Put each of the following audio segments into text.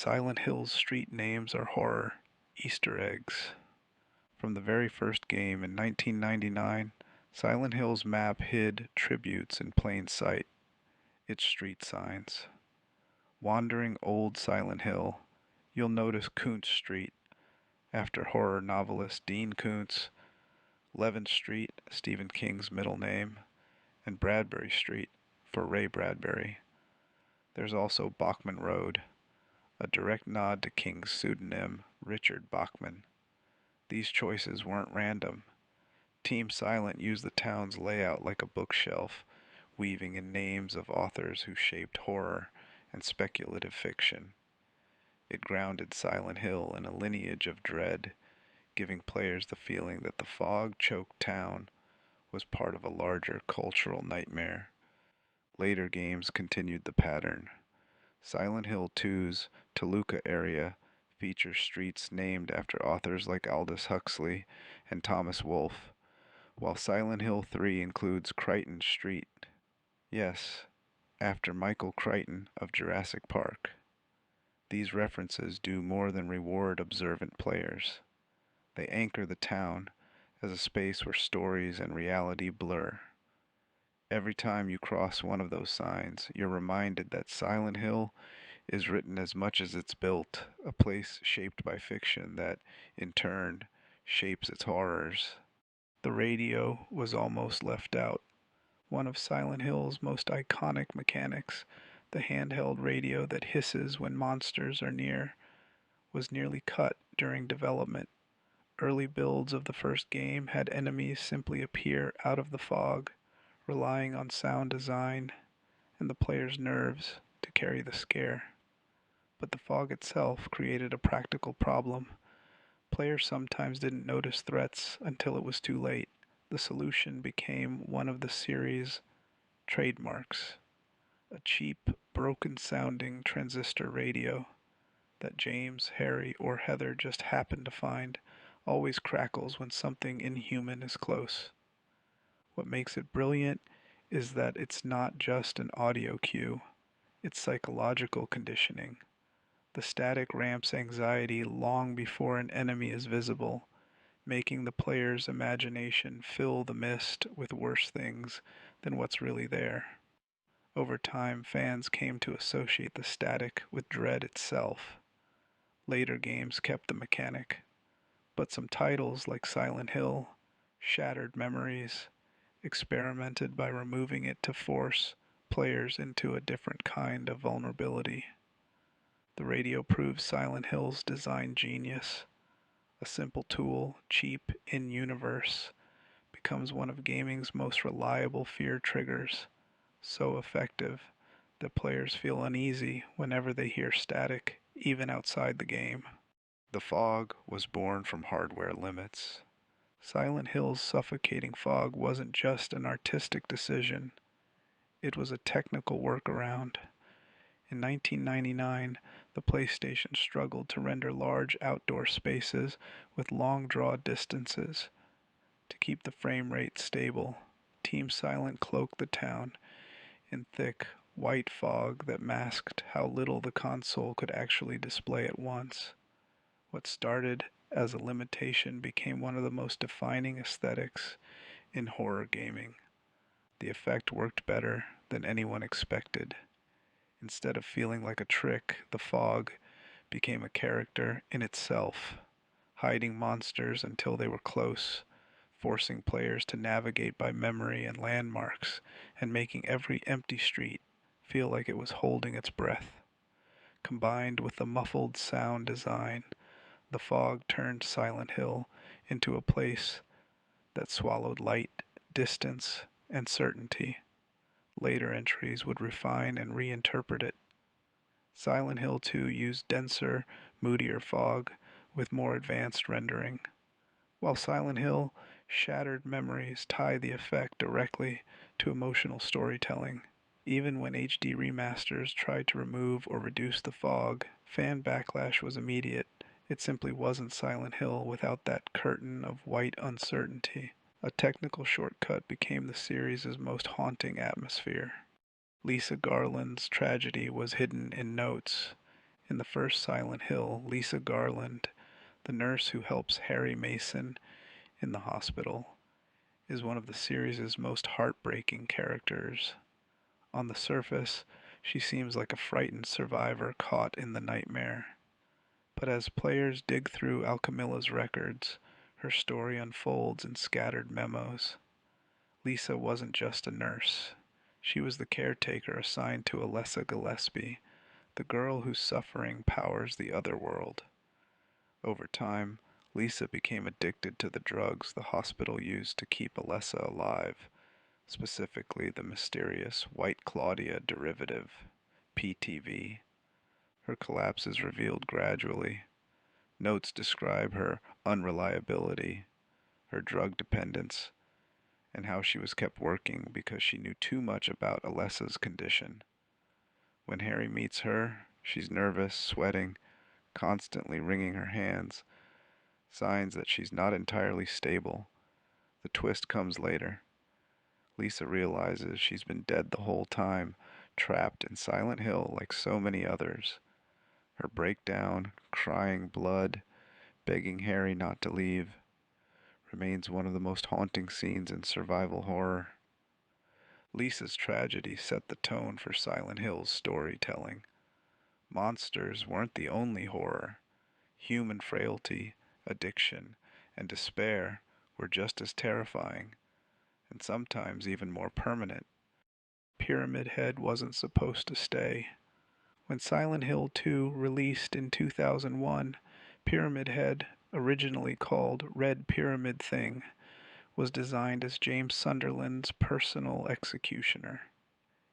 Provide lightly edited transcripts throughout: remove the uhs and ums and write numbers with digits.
Silent Hill's street names are horror Easter eggs. From the very first game in 1999, Silent Hill's map hid tributes in plain sight, its street signs. Wandering old Silent Hill, you'll notice Koontz Street, after horror novelist Dean Koontz, Levin Street, Stephen King's middle name, and Bradbury Street, for Ray Bradbury. There's also Bachman Road, a direct nod to King's pseudonym, Richard Bachman. These choices weren't random. Team Silent used the town's layout like a bookshelf, weaving in names of authors who shaped horror and speculative fiction. It grounded Silent Hill in a lineage of dread, giving players the feeling that the fog-choked town was part of a larger cultural nightmare. Later games continued the pattern. Silent Hill 2's Toluca area features streets named after authors like Aldous Huxley and Thomas Wolfe, while Silent Hill 3 includes Crichton Street. Yes, after Michael Crichton of Jurassic Park. These references do more than reward observant players. They anchor the town as a space where stories and reality blur. Every time you cross one of those signs, you're reminded that Silent Hill is written as much as it's built, a place shaped by fiction that, in turn, shapes its horrors. The radio was almost left out. One of Silent Hill's most iconic mechanics, the handheld radio that hisses when monsters are near, was nearly cut during development. Early builds of the first game had enemies simply appear out of the fog, relying on sound design and the player's nerves to carry the scare. But the fog itself created a practical problem. Players sometimes didn't notice threats until it was too late. The solution became one of the series' trademarks, a cheap, broken-sounding transistor radio that James, Harry, or Heather just happened to find always crackles when something inhuman is close. What makes it brilliant is that it's not just an audio cue, it's psychological conditioning. The static ramps anxiety long before an enemy is visible, making the player's imagination fill the mist with worse things than what's really there. Over time, fans came to associate the static with dread itself. Later games kept the mechanic, but some titles like Silent Hill, Shattered Memories, experimented by removing it to force players into a different kind of vulnerability. The radio proves Silent Hill's design genius. A simple tool, cheap in-universe, becomes one of gaming's most reliable fear triggers, so effective that players feel uneasy whenever they hear static, even outside the game. The fog was born from hardware limits. Silent Hill's suffocating fog wasn't just an artistic decision, it was a technical workaround. In 1999, the PlayStation struggled to render large outdoor spaces with long draw distances. To keep the frame rate stable, Team Silent cloaked the town in thick, white fog that masked how little the console could actually display at once. What started as a limitation became one of the most defining aesthetics in horror gaming. The effect worked better than anyone expected. Instead of feeling like a trick, the fog became a character in itself, hiding monsters until they were close, forcing players to navigate by memory and landmarks, and making every empty street feel like it was holding its breath. Combined with the muffled sound design, the fog turned Silent Hill into a place that swallowed light, distance, and certainty. Later entries would refine and reinterpret it. Silent Hill 2 used denser, moodier fog with more advanced rendering, while Silent Hill Shattered Memories tie the effect directly to emotional storytelling. Even when HD remasters tried to remove or reduce the fog, fan backlash was immediate. It simply wasn't Silent Hill without that curtain of white uncertainty. A technical shortcut became the series' most haunting atmosphere. Lisa Garland's tragedy was hidden in notes, In the first Silent Hill, Lisa Garland, the nurse who helps Harry Mason in the hospital, is one of the series' most heartbreaking characters. On the surface, she seems like a frightened survivor caught in the nightmare. But as players dig through Alchemilla's records, her story unfolds in scattered memos. Lisa wasn't just a nurse. She was the caretaker assigned to Alessa Gillespie, the girl whose suffering powers the other world. Over time, Lisa became addicted to the drugs the hospital used to keep Alessa alive, specifically the mysterious White Claudia derivative, PTV. Her collapse is revealed gradually. Notes describe her unreliability, her drug dependence, and how she was kept working because she knew too much about Alessa's condition. When Harry meets her, she's nervous, sweating, constantly wringing her hands, signs that she's not entirely stable. The twist comes later. Lisa realizes she's been dead the whole time, trapped in Silent Hill like so many others. Her breakdown, crying blood, begging Harry not to leave, remains one of the most haunting scenes in survival horror. Lisa's tragedy set the tone for Silent Hill's storytelling. Monsters weren't the only horror. Human frailty, addiction, and despair were just as terrifying, and sometimes even more permanent. Pyramid Head wasn't supposed to stay. When Silent Hill 2 released in 2001, Pyramid Head, originally called Red Pyramid Thing, was designed as James Sunderland's personal executioner,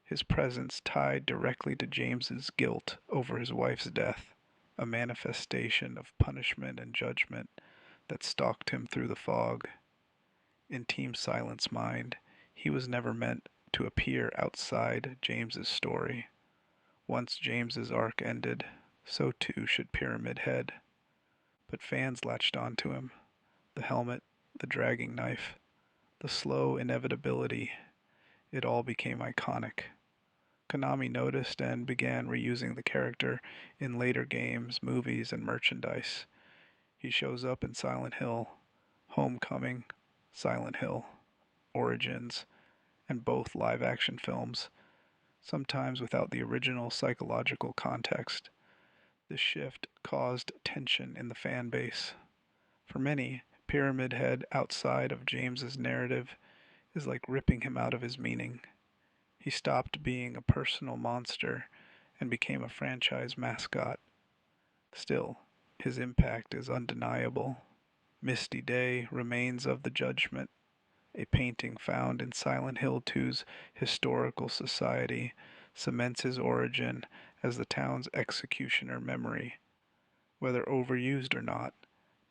his presence tied directly to James's guilt over his wife's death, a manifestation of punishment and judgment that stalked him through the fog. In Team Silent's mind, he was never meant to appear outside James's story. Once James's arc ended, so too should Pyramid Head. But fans latched onto him. The helmet, the dragging knife, the slow inevitability, it all became iconic. Konami noticed and began reusing the character in later games, movies, and merchandise. He shows up in Silent Hill, Homecoming, Silent Hill, Origins, and both live-action films, sometimes without the original psychological context. This shift caused tension in the fan base. For many, Pyramid Head outside of James's narrative is like ripping him out of his meaning. He stopped being a personal monster and became a franchise mascot. Still, his impact is undeniable. Misty Day, Remains of the Judgment, a painting found in Silent Hill 2's historical society, cements his origin as the town's executioner memory. Whether overused or not,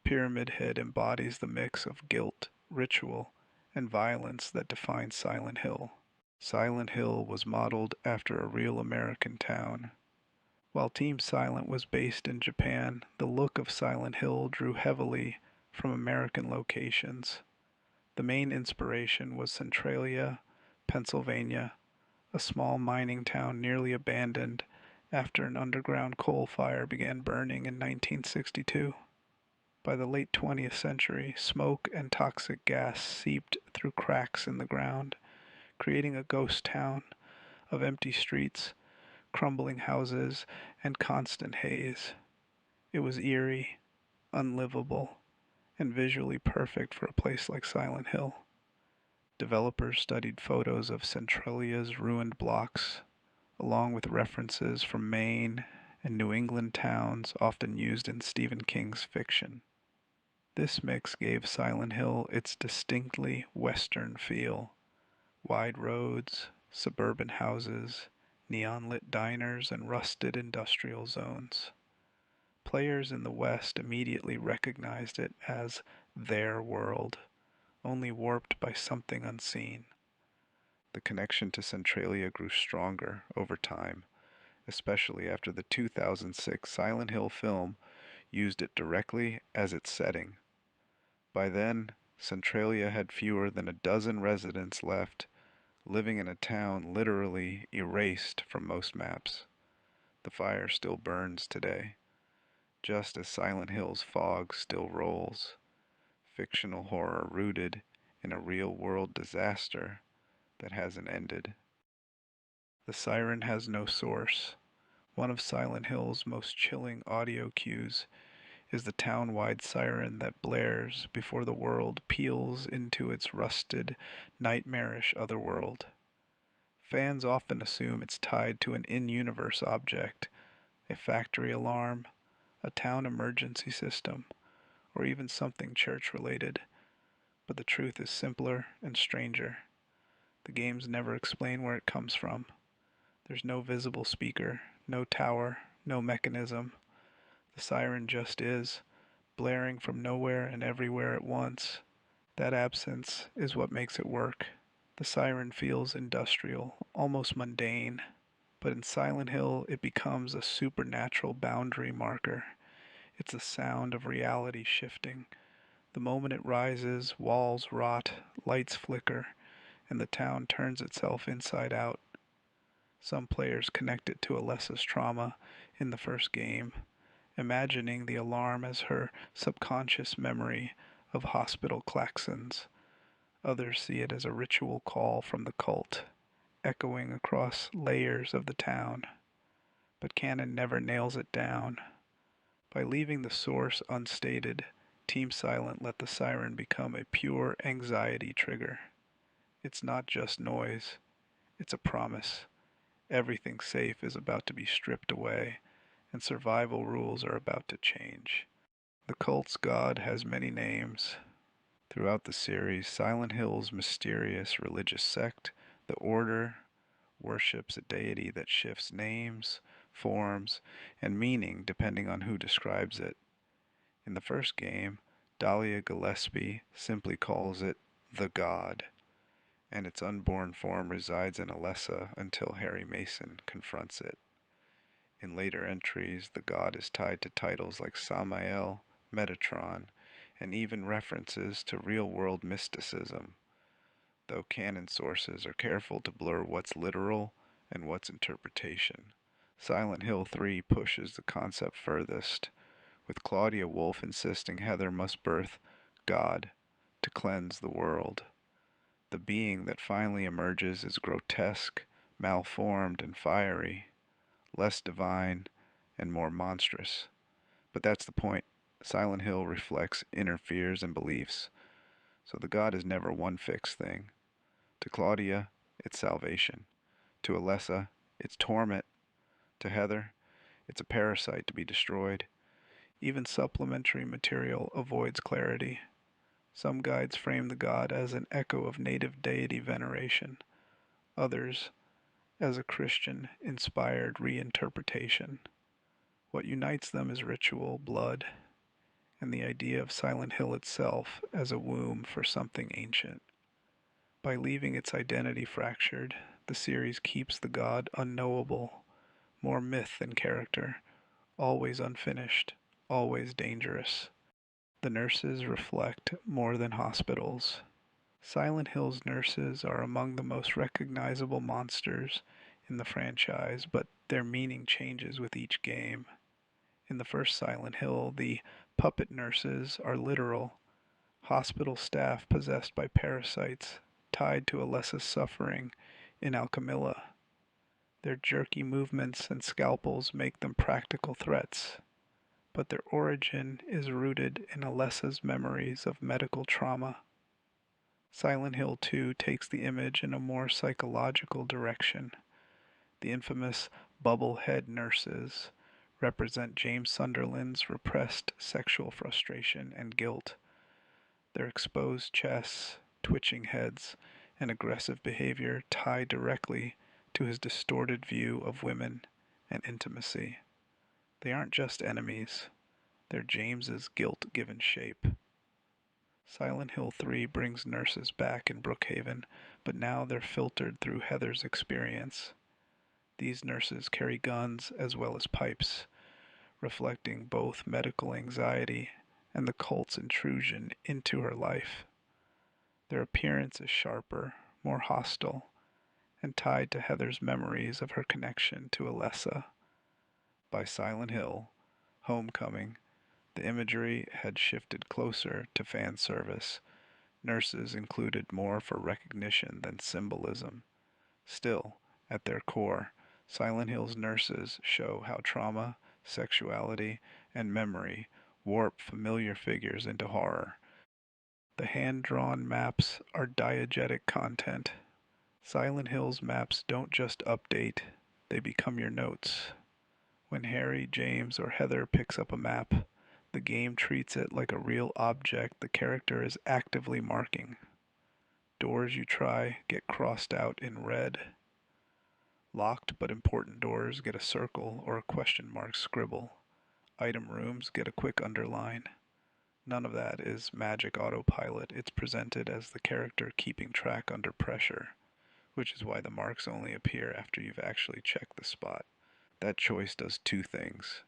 Pyramid Head embodies the mix of guilt, ritual, and violence that defines Silent Hill. Silent Hill was modeled after a real American town. While Team Silent was based in Japan, the look of Silent Hill drew heavily from American locations. The main inspiration was Centralia, Pennsylvania, a small mining town nearly abandoned after an underground coal fire began burning in 1962. By the late 20th century, smoke and toxic gas seeped through cracks in the ground, creating a ghost town of empty streets, crumbling houses, and constant haze. It was eerie, unlivable, and visually perfect for a place like Silent Hill. Developers studied photos of Centralia's ruined blocks, along with references from Maine and New England towns often used in Stephen King's fiction. This mix gave Silent Hill its distinctly Western feel. Wide roads, suburban houses, neon-lit diners, and rusted industrial zones. Players in the West immediately recognized it as their world, only warped by something unseen. The connection to Centralia grew stronger over time, especially after the 2006 Silent Hill film used it directly as its setting. By then, Centralia had fewer than a dozen residents left, living in a town literally erased from most maps. The fire still burns today, just as Silent Hill's fog still rolls, fictional horror rooted in a real-world disaster that hasn't ended. The siren has no source. One of Silent Hill's most chilling audio cues is the town-wide siren that blares before the world peels into its rusted, nightmarish otherworld. Fans often assume it's tied to an in-universe object, a factory alarm, a town emergency system, or even something church-related, but the truth is simpler and stranger. The games never explain where it comes from. There's no visible speaker, no tower, no mechanism. The siren just is, blaring from nowhere and everywhere at once. That absence is what makes it work. The siren feels industrial, almost mundane, but in Silent Hill it becomes a supernatural boundary marker. It's the sound of reality shifting. The moment it rises, walls rot, lights flicker, and the town turns itself inside out. Some players connect it to Alessa's trauma in the first game, imagining the alarm as her subconscious memory of hospital klaxons. Others see it as a ritual call from the cult, echoing across layers of the town. But canon never nails it down. By leaving the source unstated, Team Silent let the siren become a pure anxiety trigger. It's not just noise, it's a promise. Everything safe is about to be stripped away, and survival rules are about to change. The cult's god has many names. Throughout the series, Silent Hill's mysterious religious sect, the Order, worships a deity that shifts names, forms, and meaning depending on who describes it. In the first game, Dahlia Gillespie simply calls it the God, and its unborn form resides in Alessa until Harry Mason confronts it. In later entries, the god is tied to titles like Samael, Metatron, and even references to real-world mysticism, though canon sources are careful to blur what's literal and what's interpretation. Silent Hill 3 pushes the concept furthest, with Claudia Wolf insisting Heather must birth God to cleanse the world. The being that finally emerges is grotesque, malformed, and fiery, less divine and more monstrous. But that's the point. Silent Hill reflects inner fears and beliefs, so the god is never one fixed thing. To Claudia, it's salvation. To Alessa, it's torment. To Heather, it's a parasite to be destroyed. Even supplementary material avoids clarity. Some guides frame the god as an echo of native deity veneration, others as a Christian-inspired reinterpretation. What unites them is ritual, blood, and the idea of Silent Hill itself as a womb for something ancient. By leaving its identity fractured, the series keeps the god unknowable, more myth than character, always unfinished, always dangerous. The nurses reflect more than hospitals. Silent Hill's nurses are among the most recognizable monsters in the franchise, but their meaning changes with each game. In the first Silent Hill, the puppet nurses are literal, hospital staff possessed by parasites tied to Alessa's suffering in Alchemilla. Their jerky movements and scalpels make them practical threats, but their origin is rooted in Alessa's memories of medical trauma. Silent Hill 2 takes the image in a more psychological direction. The infamous bubble head nurses represent James Sunderland's repressed sexual frustration and guilt. Their exposed chests, twitching heads, and aggressive behavior tie directly to his distorted view of women and intimacy. They aren't just enemies, they're James's guilt given shape. Silent Hill 3 brings nurses back in Brook Haven, but now they're filtered through Heather's experience. These nurses carry guns as well as pipes, reflecting both medical anxiety and the cult's intrusion into her life. Their appearance is sharper, more hostile, and tied to Heather's memories of her connection to Alessa. By Silent Hill, Homecoming, the imagery had shifted closer to fan service. Nurses included more for recognition than symbolism. Still, at their core, Silent Hill's nurses show how trauma, sexuality, and memory warp familiar figures into horror. The hand-drawn maps are diegetic content. Silent Hill's maps don't just update, they become your notes. When Harry, James, or Heather picks up a map, the game treats it like a real object the character is actively marking. Doors you try get crossed out in red. Locked but important doors get a circle or a question mark scribble. Item rooms get a quick underline. None of that is magic autopilot. It's presented as the character keeping track under pressure, which is why the marks only appear after you've actually checked the spot. That choice does two things.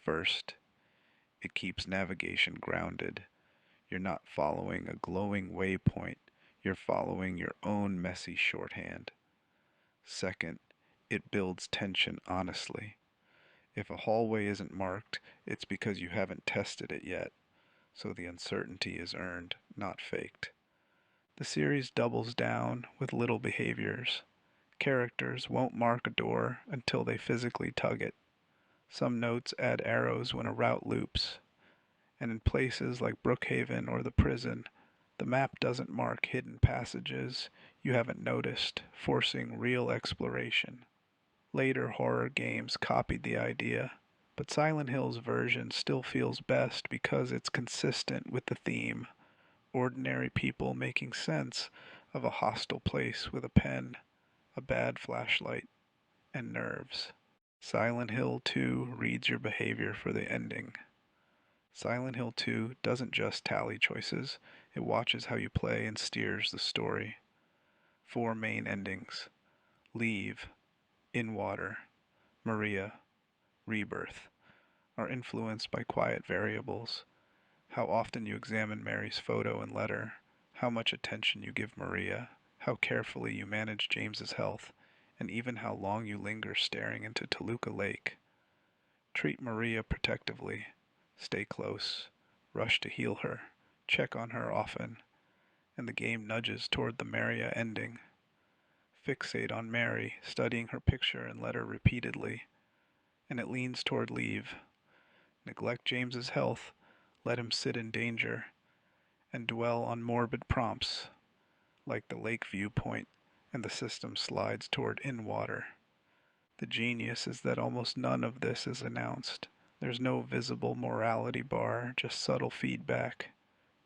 First, it keeps navigation grounded. You're not following a glowing waypoint, you're following your own messy shorthand. Second, it builds tension honestly. If a hallway isn't marked, it's because you haven't tested it yet, so the uncertainty is earned, not faked. The series doubles down with little behaviors. Characters won't mark a door until they physically tug it. Some notes add arrows when a route loops, and in places like Brook Haven or the prison, the map doesn't mark hidden passages you haven't noticed, forcing real exploration. Later horror games copied the idea, but Silent Hill's version still feels best because it's consistent with the theme: ordinary people making sense of a hostile place with a pen, a bad flashlight, and nerves. Silent Hill 2 reads your behavior for the ending. Silent Hill 2 doesn't just tally choices, it watches how you play and steers the story. 4 main endings: Leave, In Water, Maria, Rebirth, are influenced by quiet variables. How often you examine Mary's photo and letter, how much attention you give Maria, how carefully you manage James's health, and even how long you linger staring into Toluca Lake. Treat Maria protectively. Stay close. Rush to heal her. Check on her often. And the game nudges toward the Maria ending. Fixate on Mary, studying her picture and letter repeatedly, and it leans toward leave. Neglect James's health, let him sit in danger, and dwell on morbid prompts, like the lake viewpoint, and the system slides toward in water. The genius is that almost none of this is announced. There's no visible morality bar, just subtle feedback,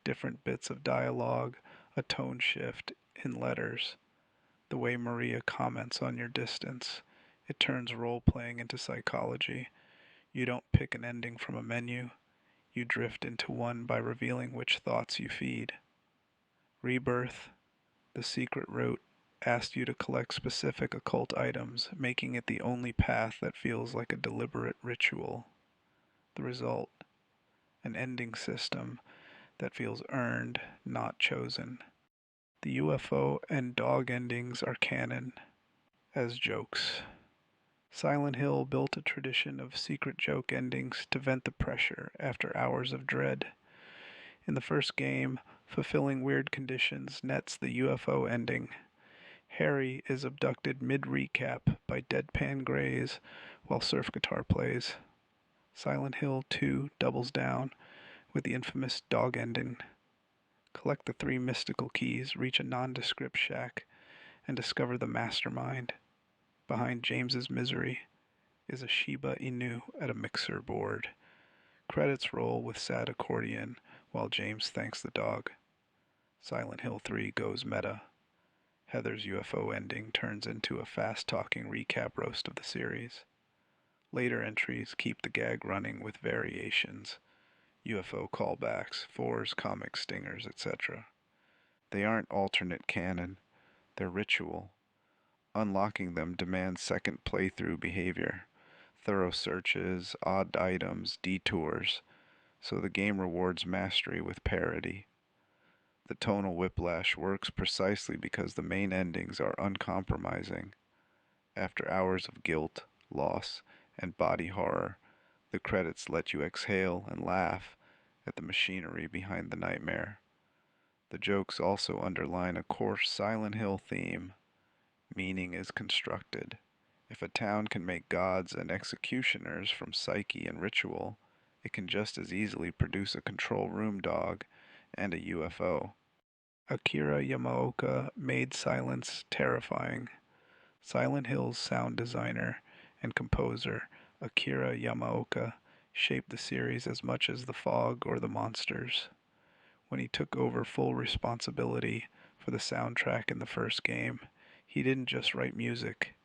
different bits of dialogue, a tone shift in letters. The way Maria comments on your distance, it turns role-playing into psychology. You don't pick an ending from a menu, you drift into one by revealing which thoughts you feed. Rebirth, the secret route, asked you to collect specific occult items, making it the only path that feels like a deliberate ritual. The result, an ending system that feels earned, not chosen. The UFO and dog endings are canon as jokes. Silent Hill built a tradition of secret joke endings to vent the pressure after hours of dread. In the first game, fulfilling weird conditions nets the UFO ending. Harry is abducted mid-recap by deadpan grays while surf guitar plays. Silent Hill 2 doubles down with the infamous dog ending. Collect the 3 mystical keys, reach a nondescript shack, and discover the mastermind. Behind James's misery is a Shiba Inu at a mixer board. Credits roll with sad accordion while James thanks the dog. Silent Hill 3 goes meta. Heather's UFO ending turns into a fast-talking recap roast of the series. Later entries keep the gag running with variations. UFO callbacks, fours, comic stingers, etc. They aren't alternate canon, they're ritual. Unlocking them demands second playthrough behavior, thorough searches, odd items, detours, so the game rewards mastery with parody. The tonal whiplash works precisely because the main endings are uncompromising. After hours of guilt, loss, and body horror, the credits let you exhale and laugh at the machinery behind the nightmare. The jokes also underline a coarse Silent Hill theme. Meaning is constructed. If a town can make gods and executioners from psyche and ritual, it can just as easily produce a control room dog and a UFO. Akira Yamaoka made silence terrifying. Silent Hill's sound designer and composer Akira Yamaoka shaped the series as much as the fog or the monsters. When he took over full responsibility for the soundtrack in the first game, he didn't just write music.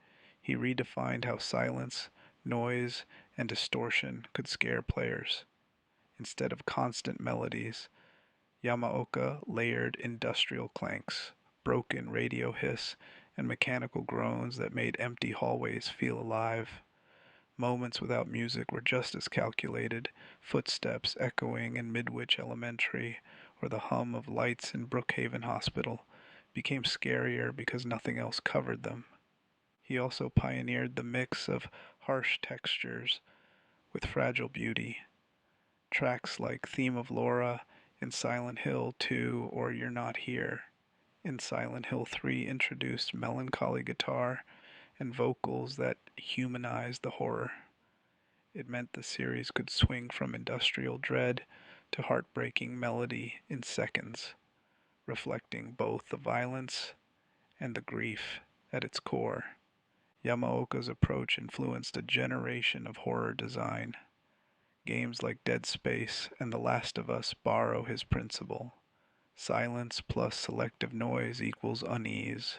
He redefined how silence, noise, and distortion could scare players. Instead of constant melodies, Yamaoka layered industrial clanks, broken radio hiss, and mechanical groans that made empty hallways feel alive. Moments without music were just as calculated, footsteps echoing in Midwich Elementary or the hum of lights in Brook Haven Hospital became scarier because nothing else covered them. He also pioneered the mix of harsh textures with fragile beauty. Tracks like Theme of Laura in Silent Hill 2 or You're Not Here in Silent Hill 3 introduced melancholy guitar and vocals that humanized the horror. It meant the series could swing from industrial dread to heartbreaking melody in seconds, reflecting both the violence and the grief at its core. Yamaoka's approach influenced a generation of horror design. Games like Dead Space and The Last of Us borrow his principle. Silence plus selective noise equals unease.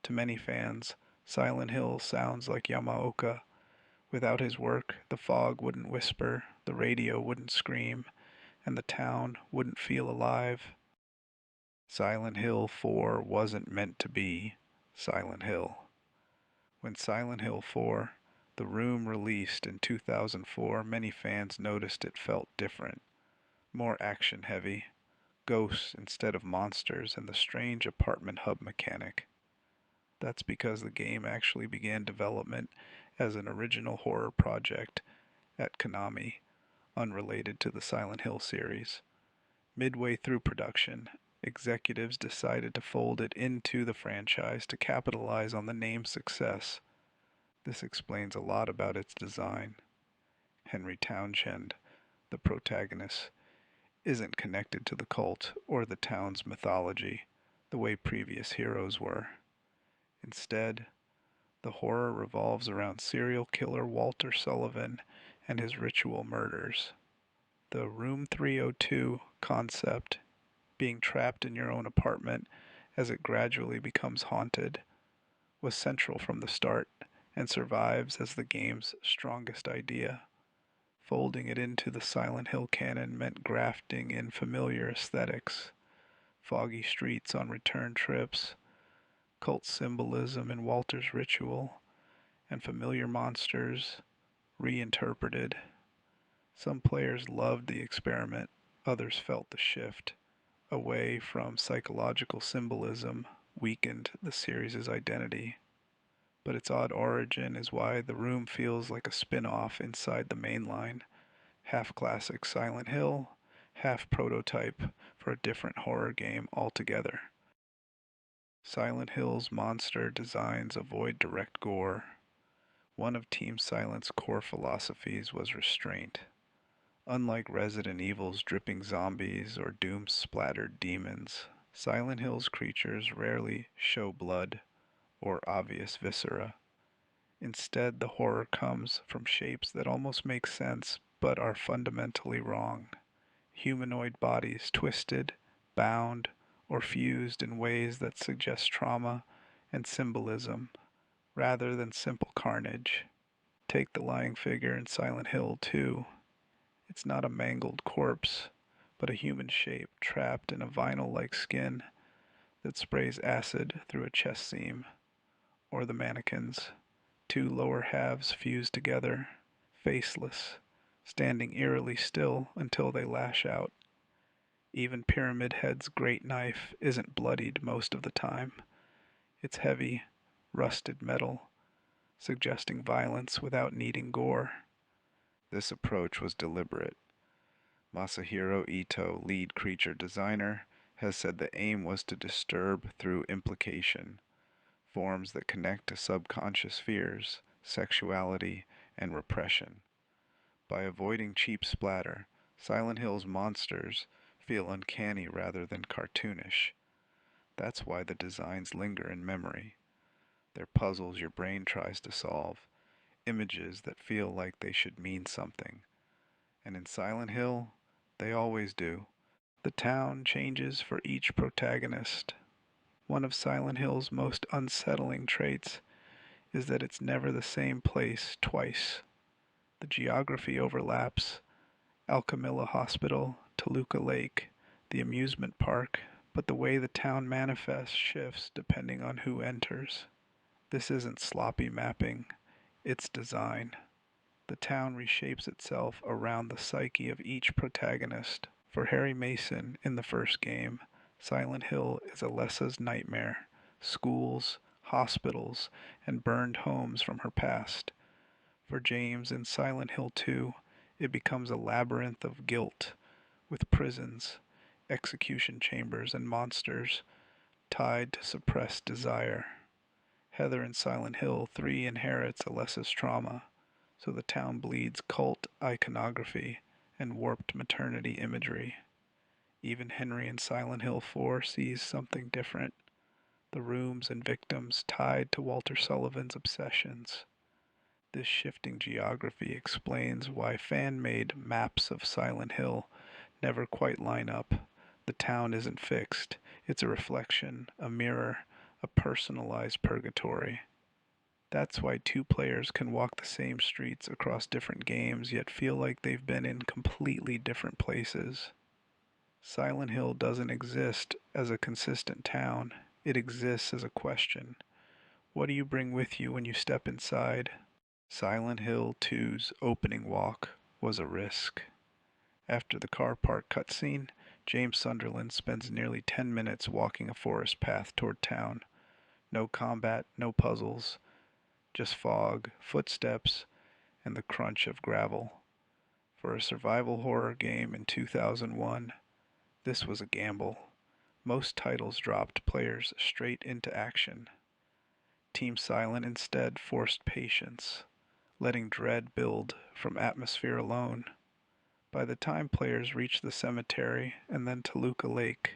To many fans, Silent Hill sounds like Yamaoka. Without his work, the fog wouldn't whisper, the radio wouldn't scream, and the town wouldn't feel alive. Silent Hill 4 wasn't meant to be Silent Hill. When Silent Hill 4, The Room, released in 2004, many fans noticed it felt different, more action-heavy, ghosts instead of monsters, and the strange apartment hub mechanic. That's because the game actually began development as an original horror project at Konami, unrelated to the Silent Hill series. Midway through production, executives decided to fold it into the franchise to capitalize on the name's success. This explains a lot about its design. Henry Townshend, the protagonist, isn't connected to the cult or the town's mythology the way previous heroes were. Instead, the horror revolves around serial killer Walter Sullivan and his ritual murders. The Room 302 concept, being trapped in your own apartment as it gradually becomes haunted, was central from the start and survives as the game's strongest idea. Folding it into the Silent Hill canon meant grafting in familiar aesthetics, foggy streets on return trips, cult symbolism in Walter's ritual, and familiar monsters reinterpreted. Some players loved the experiment, others felt the shift away from psychological symbolism weakened the series' identity. But its odd origin is why The Room feels like a spin-off inside the mainline, half classic Silent Hill, half prototype for a different horror game altogether. Silent Hill's monster designs avoid direct gore. One of Team Silent's core philosophies was restraint. Unlike Resident Evil's dripping zombies or Doom's splattered demons, Silent Hill's creatures rarely show blood or obvious viscera. Instead, the horror comes from shapes that almost make sense but are fundamentally wrong. Humanoid bodies twisted, bound, or fused in ways that suggest trauma and symbolism rather than simple carnage. Take the lying figure in Silent Hill 2. It's not a mangled corpse, but a human shape trapped in a vinyl-like skin that sprays acid through a chest seam. Or the mannequins, two lower halves fused together, faceless, standing eerily still until they lash out. Even Pyramid Head's great knife isn't bloodied most of the time. It's heavy, rusted metal, suggesting violence without needing gore. This approach was deliberate. Masahiro Ito, lead creature designer, has said the aim was to disturb through implication, forms that connect to subconscious fears, sexuality, and repression. By avoiding cheap splatter, Silent Hill's monsters feel uncanny rather than cartoonish. That's why the designs linger in memory. They're puzzles your brain tries to solve, images that feel like they should mean something. And in Silent Hill, they always do. The town changes for each protagonist. One of Silent Hill's most unsettling traits is that it's never the same place twice. The geography overlaps: Alchemilla Hospital, Toluca Lake, the amusement park, but the way the town manifests shifts depending on who enters. This isn't sloppy mapping, it's design. The town reshapes itself around the psyche of each protagonist. For Harry Mason in the first game, Silent Hill is Alessa's nightmare: schools, hospitals, and burned homes from her past. For James in Silent Hill 2, it becomes a labyrinth of guilt, with prisons, execution chambers, and monsters tied to suppressed desire. Heather in Silent Hill 3 inherits Alessa's trauma, so the town bleeds cult iconography and warped maternity imagery. Even Henry in Silent Hill 4 sees something different: the rooms and victims tied to Walter Sullivan's obsessions. This shifting geography explains why fan-made maps of Silent Hill never quite line up. The town isn't fixed. It's a reflection, a mirror, a personalized purgatory. That's why two players can walk the same streets across different games yet feel like they've been in completely different places. Silent Hill doesn't exist as a consistent town. It exists as a question. What do you bring with you when you step inside? Silent Hill 2's opening walk was a risk. After the car park cutscene, James Sunderland spends nearly 10 minutes walking a forest path toward town. No combat, no puzzles, just fog, footsteps, and the crunch of gravel. For a survival horror game in 2001, this was a gamble. Most titles dropped players straight into action. Team Silent instead forced patience, letting dread build from atmosphere alone. By the time players reached the cemetery and then Toluca Lake,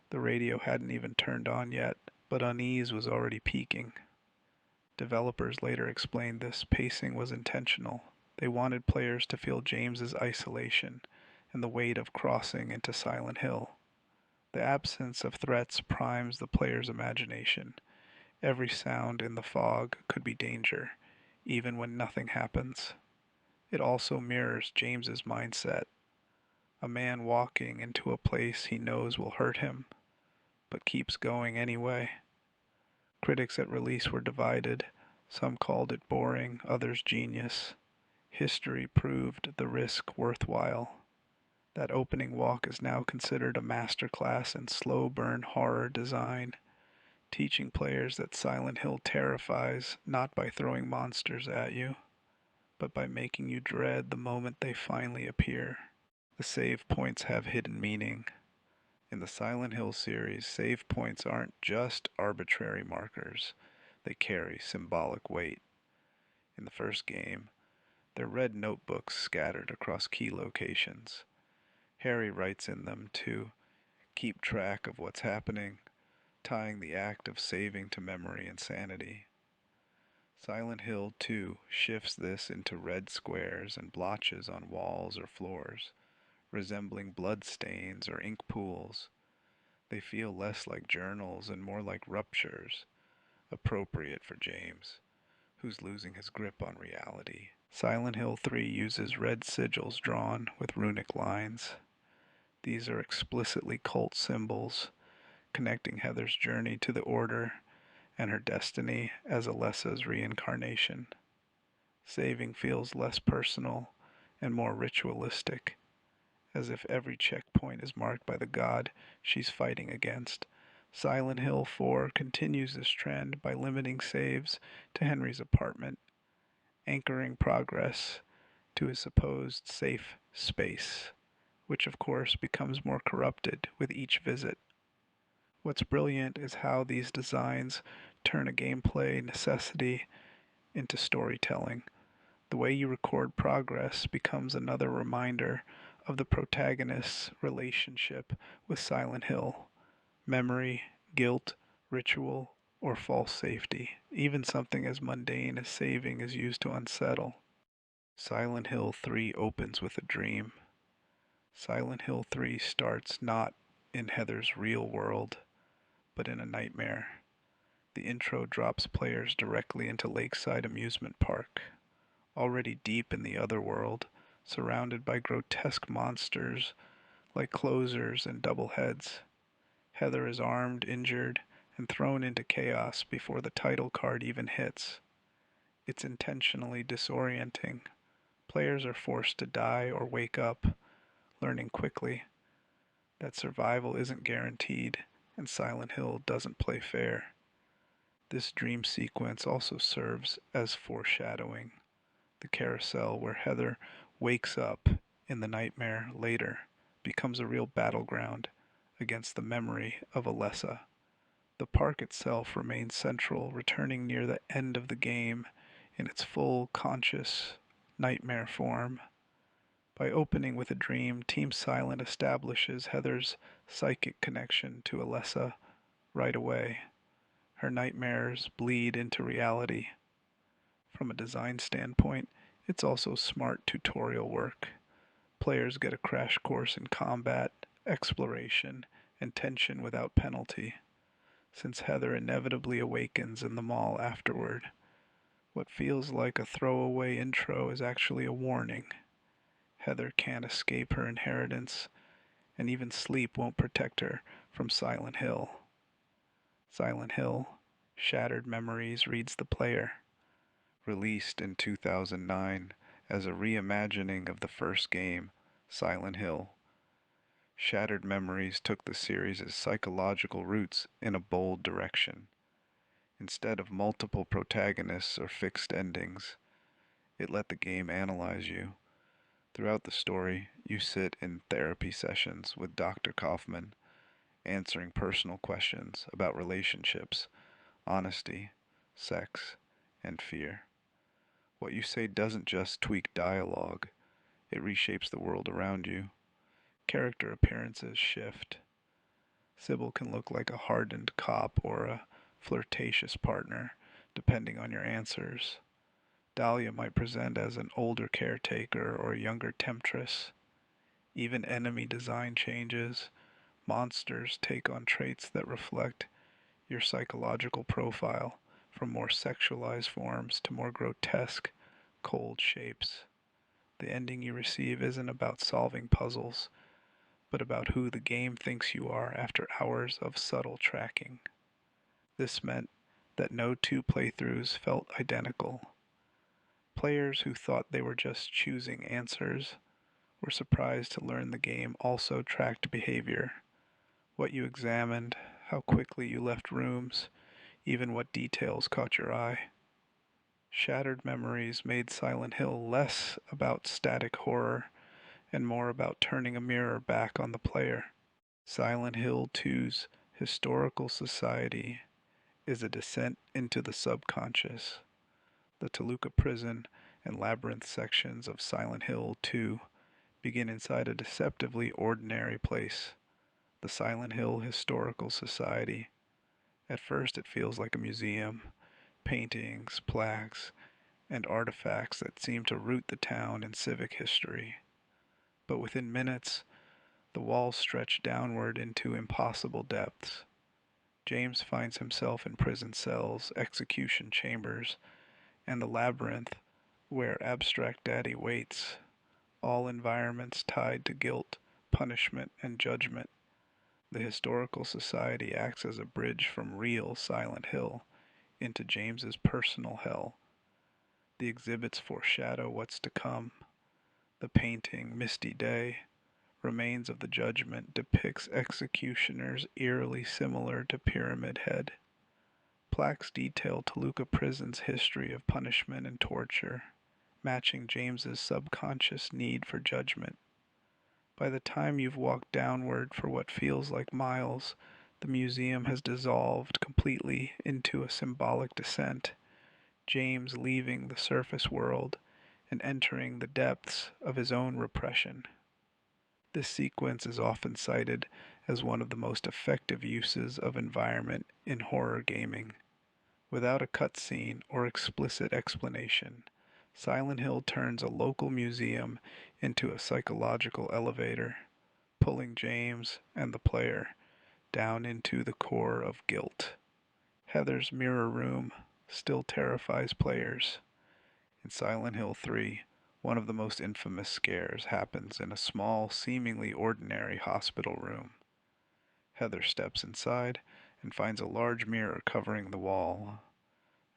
the radio hadn't even turned on yet, but unease was already peaking. Developers later explained this pacing was intentional. They wanted players to feel James's isolation and the weight of crossing into Silent Hill. The absence of threats primes the player's imagination. Every sound in the fog could be danger, even when nothing happens. It also mirrors James's mindset: a man walking into a place he knows will hurt him, but keeps going anyway. Critics at release were divided. Some called it boring, others genius. History proved the risk worthwhile. That opening walk is now considered a masterclass in slow burn horror design, teaching players that Silent Hill terrifies not by throwing monsters at you, but by making you dread the moment they finally appear. The save points have hidden meaning. In the Silent Hill series, save points aren't just arbitrary markers, they carry symbolic weight. In the first game, they're red notebooks scattered across key locations. Harry writes in them to keep track of what's happening, tying the act of saving to memory and sanity. Silent Hill 2 shifts this into red squares and blotches on walls or floors, resembling blood stains or ink pools. They feel less like journals and more like ruptures, appropriate for James, who's losing his grip on reality. Silent Hill 3 uses red sigils drawn with runic lines. These are explicitly cult symbols, connecting Heather's journey to the Order and her destiny as Alessa's reincarnation. Saving feels less personal and more ritualistic, as if every checkpoint is marked by the god she's fighting against. Silent Hill 4 continues this trend by limiting saves to Henry's apartment anchoring progress to his supposed safe space, which of course becomes more corrupted with each visit. What's brilliant is how these designs turn a gameplay necessity into storytelling. The way you record progress becomes another reminder of the protagonist's relationship with Silent Hill. Memory, guilt, ritual, or false safety. Even something as mundane as saving is used to unsettle. Silent Hill 3 opens with a dream. Silent Hill 3 starts not in Heather's real world, but in a nightmare. The intro drops players directly into Lakeside Amusement Park, already deep in the other world, surrounded by grotesque monsters like closers and double heads. Heather is armed, injured, and thrown into chaos before the title card even hits. It's intentionally disorienting. Players are forced to die or wake up, learning quickly that survival isn't guaranteed and Silent Hill doesn't play fair. This dream sequence also serves as foreshadowing. The carousel where Heather wakes up in the nightmare later becomes a real battleground against the memory of Alessa. The park itself remains central, returning near the end of the game in its full, conscious nightmare form. By opening with a dream, Team Silent establishes Heather's psychic connection to Alessa right away. Her nightmares bleed into reality. From a design standpoint, it's also smart tutorial work. Players get a crash course in combat, exploration, and tension without penalty. Since Heather inevitably awakens in the mall afterward, what feels like a throwaway intro is actually a warning. Heather can't escape her inheritance, and even sleep won't protect her from Silent Hill. Silent Hill, Shattered Memories reads the player. Released in 2009 as a reimagining of the first game, Silent Hill. Shattered Memories took the series' psychological roots in a bold direction. Instead of multiple protagonists or fixed endings, it let the game analyze you. Throughout the story, you sit in therapy sessions with Dr. Kaufman, answering personal questions about relationships, honesty, sex, and fear. What you say doesn't just tweak dialogue, it reshapes the world around you. Character appearances shift. Sybil can look like a hardened cop or a flirtatious partner, depending on your answers. Dahlia might present as an older caretaker or a younger temptress. Even enemy design changes. Monsters take on traits that reflect your psychological profile, from more sexualized forms to more grotesque, cold shapes. The ending you receive isn't about solving puzzles, but about who the game thinks you are after hours of subtle tracking. This meant that no two playthroughs felt identical. Players who thought they were just choosing answers were surprised to learn the game also tracked behavior. What you examined, how quickly you left rooms, even what details caught your eye. Shattered Memories made Silent Hill less about static horror and more about turning a mirror back on the player. Silent Hill 2's historical society is a descent into the subconscious. The Toluca prison and labyrinth sections of Silent Hill 2 begin inside a deceptively ordinary place, the Silent Hill Historical Society. At first it feels like a museum, paintings, plaques, and artifacts that seem to root the town in civic history. But within minutes, the walls stretch downward into impossible depths. James finds himself in prison cells, execution chambers, and the labyrinth where Abstract Daddy waits, all environments tied to guilt, punishment, and judgment. The Historical Society acts as a bridge from real Silent Hill into James's personal hell. The exhibits foreshadow what's to come. The painting, Misty Day, Remains of the Judgment, depicts executioners eerily similar to Pyramid Head. Plaques detail Toluca Prison's history of punishment and torture. matching James's subconscious need for judgment. By the time you've walked downward for what feels like miles, the museum has dissolved completely into a symbolic descent, James leaving the surface world and entering the depths of his own repression. This sequence is often cited as one of the most effective uses of environment in horror gaming. Without a cutscene or explicit explanation, Silent Hill turns a local museum into a psychological elevator, pulling James and the player down into the core of guilt. Heather's mirror room still terrifies players. In Silent Hill 3, one of the most infamous scares happens in a small, seemingly ordinary hospital room. Heather steps inside and finds a large mirror covering the wall.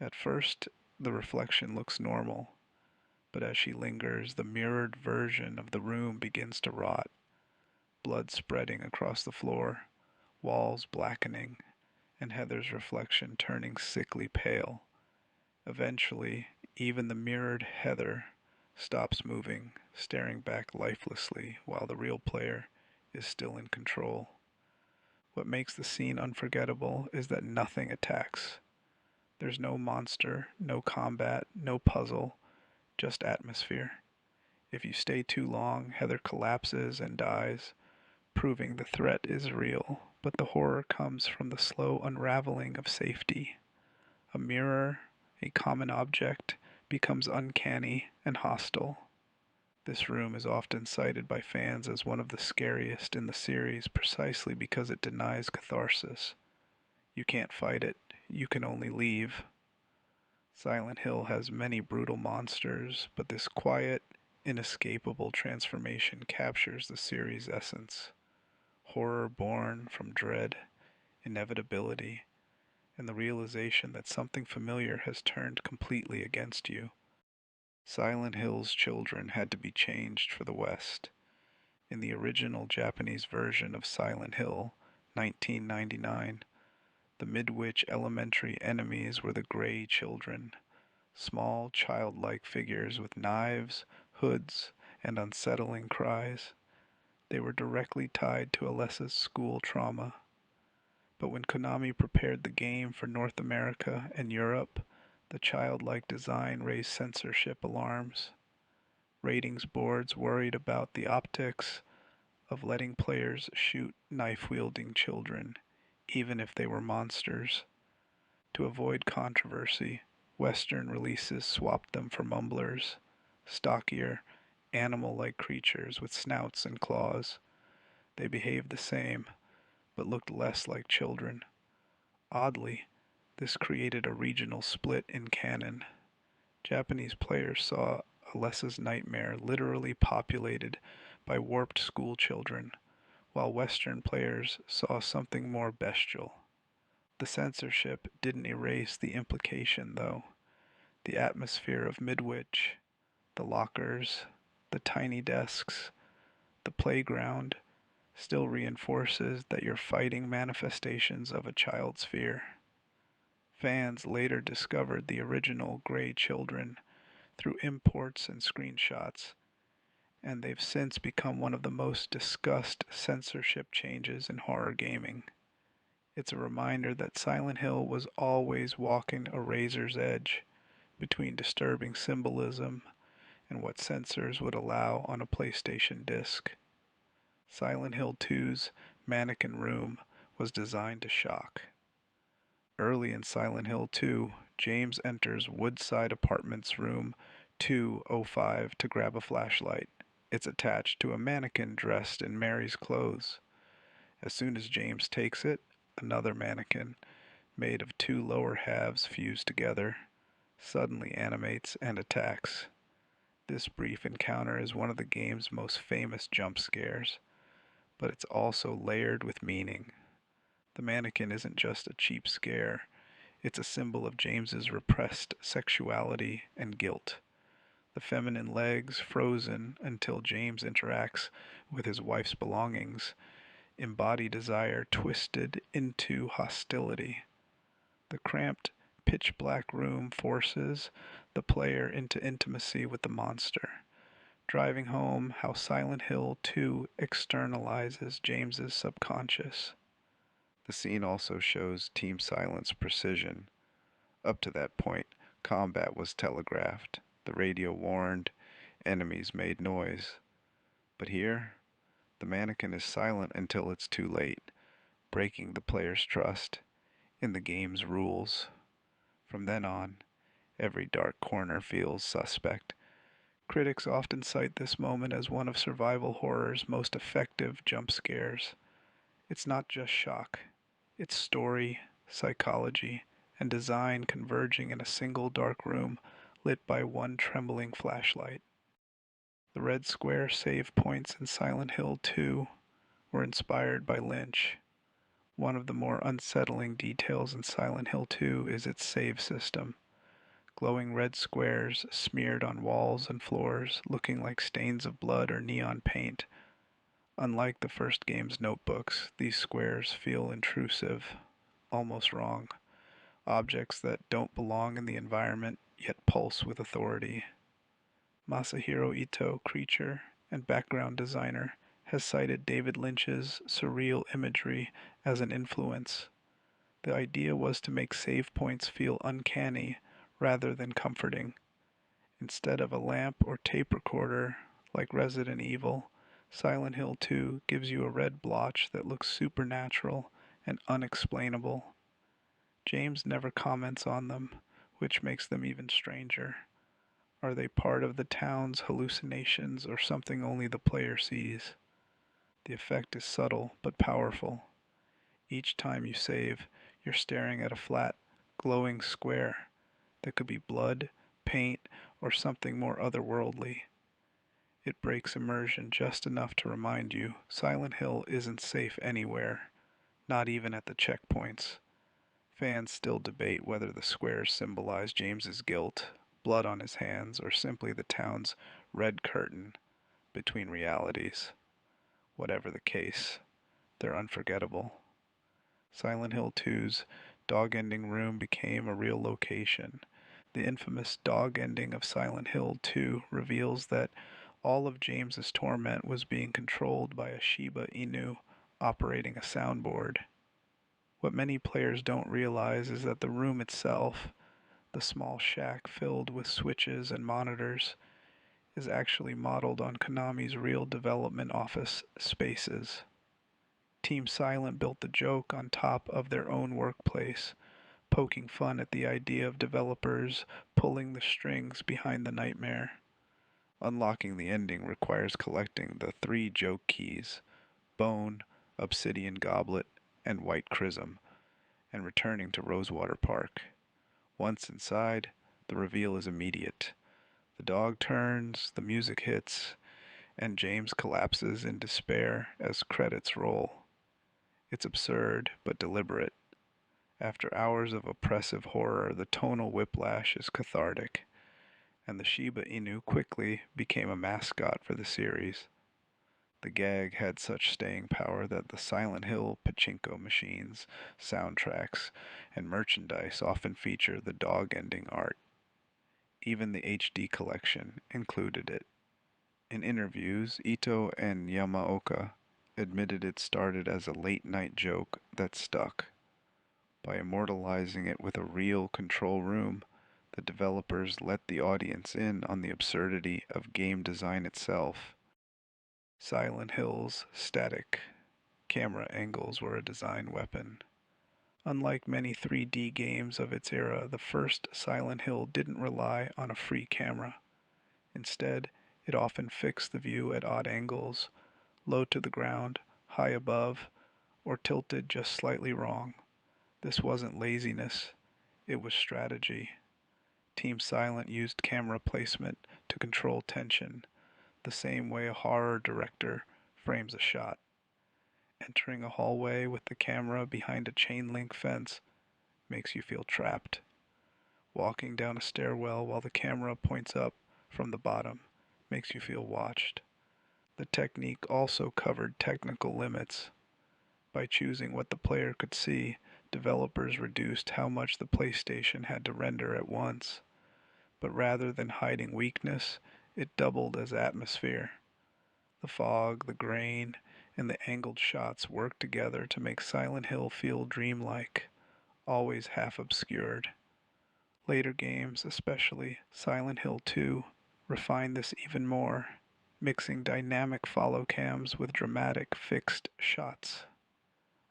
At first, the reflection looks normal, but as she lingers, the mirrored version of the room begins to rot, blood spreading across the floor, walls blackening, and Heather's reflection turning sickly pale. Eventually, even the mirrored Heather stops moving, staring back lifelessly while the real player is still in control. What makes the scene unforgettable is that nothing attacks. There's no monster, no combat, no puzzle, just atmosphere. If you stay too long, Heather collapses and dies, proving the threat is real, but the horror comes from the slow unraveling of safety. A mirror, a common object, becomes uncanny and hostile. This room is often cited by fans as one of the scariest in the series precisely because it denies catharsis. You can't fight it, you can only leave. Silent Hill has many brutal monsters, but this quiet, inescapable transformation captures the series' essence. Horror born from dread, inevitability, and the realization that something familiar has turned completely against you. Silent Hill's children had to be changed for the West. In the original Japanese version of Silent Hill, 1999, the Midwich Elementary enemies were the Gray Children, small childlike figures with knives, hoods, and unsettling cries. They were directly tied to Alessa's school trauma. But when Konami prepared the game for North America and Europe, the childlike design raised censorship alarms. Ratings boards worried about the optics of letting players shoot knife-wielding children, even if they were monsters. To avoid controversy, Western releases swapped them for mumblers, stockier, animal-like creatures with snouts and claws. They behaved the same, but looked less like children. Oddly, this created a regional split in canon. Japanese players saw Alessa's nightmare literally populated by warped school children, while Western players saw something more bestial. The censorship didn't erase the implication, though. The atmosphere of Midwich, the lockers, the tiny desks, the playground, still reinforces that you're fighting manifestations of a child's fear. Fans later discovered the original Gray Children through imports and screenshots, and they've since become one of the most discussed censorship changes in horror gaming. It's a reminder that Silent Hill was always walking a razor's edge between disturbing symbolism and what censors would allow on a PlayStation disc. Silent Hill 2's Mannequin Room was designed to shock. Early in Silent Hill 2, James enters Woodside Apartments room 205 to grab a flashlight. It's attached to a mannequin dressed in Mary's clothes. As soon as James takes it, another mannequin, made of two lower halves fused together, suddenly animates and attacks. This brief encounter is one of the game's most famous jump scares, but it's also layered with meaning. The mannequin isn't just a cheap scare, it's a symbol of James's repressed sexuality and guilt. The feminine legs, frozen until James interacts with his wife's belongings, embody desire twisted into hostility. The cramped pitch-black room forces the player into intimacy with the monster, driving home how Silent Hill 2 externalizes James's subconscious. The scene also shows Team Silent's precision. Up to that point, combat was telegraphed. The radio warned, enemies made noise. But here, the mannequin is silent until it's too late, breaking the player's trust in the game's rules. From then on, every dark corner feels suspect. Critics often cite this moment as one of survival horror's most effective jump scares. It's not just shock, it's story, psychology, and design converging in a single dark room lit by one trembling flashlight. The red square save points in Silent Hill 2 were inspired by Lynch. One of the more unsettling details in Silent Hill 2 is its save system. Glowing red squares smeared on walls and floors, looking like stains of blood or neon paint. Unlike the first game's notebooks, these squares feel intrusive, almost wrong. Objects that don't belong in the environment, yet pulse with authority. Masahiro Ito, creature and background designer, has cited David Lynch's surreal imagery as an influence. The idea was to make save points feel uncanny rather than comforting. Instead of a lamp or tape recorder, like Resident Evil, Silent Hill 2 gives you a red blotch that looks supernatural and unexplainable. James never comments on them, which makes them even stranger. Are they part of the town's hallucinations or something only the player sees? The effect is subtle but powerful. Each time you save, you're staring at a flat, glowing square that could be blood, paint, or something more otherworldly. It breaks immersion just enough to remind you Silent Hill isn't safe anywhere, not even at the checkpoints. Fans still debate whether the squares symbolize James's guilt, blood on his hands, or simply the town's red curtain between realities. Whatever the case, they're unforgettable. Silent Hill 2's dog ending room became a real location. The infamous dog ending of Silent Hill 2 reveals that all of James's torment was being controlled by a Shiba Inu operating a soundboard. What many players don't realize is that the room itself, the small shack filled with switches and monitors, is actually modeled on Konami's real development office spaces. Team Silent built the joke on top of their own workplace, poking fun at the idea of developers pulling the strings behind the nightmare. Unlocking the ending requires collecting the 3 joke keys, Bone, Obsidian Goblet, and White Chrism, and returning to Rosewater Park. Once inside, the reveal is immediate. The dog turns, the music hits, and James collapses in despair as credits roll. It's absurd, but deliberate. After hours of oppressive horror, the tonal whiplash is cathartic, and the Shiba Inu quickly became a mascot for the series. The gag had such staying power that the Silent Hill pachinko machines, soundtracks, and merchandise often feature the dog ending art. Even the HD collection included it. In interviews, Ito and Yamaoka admitted it started as a late-night joke that stuck. By immortalizing it with a real control room, the developers let the audience in on the absurdity of game design itself. Silent Hill's static camera angles were a design weapon. Unlike many 3D games of its era, the first Silent Hill didn't rely on a free camera. Instead, it often fixed the view at odd angles, low to the ground, high above, or tilted just slightly wrong. This wasn't laziness, it was strategy. Team Silent used camera placement to control tension, the same way a horror director frames a shot. Entering a hallway with the camera behind a chain link fence makes you feel trapped. Walking down a stairwell while the camera points up from the bottom makes you feel watched. The technique also covered technical limits. By choosing what the player could see, developers reduced how much the PlayStation had to render at once, but rather than hiding weakness, it doubled as atmosphere. The fog, the grain, and the angled shots worked together to make Silent Hill feel dreamlike, always half obscured. Later games, especially Silent Hill 2, refined this even more, mixing dynamic follow cams with dramatic fixed shots.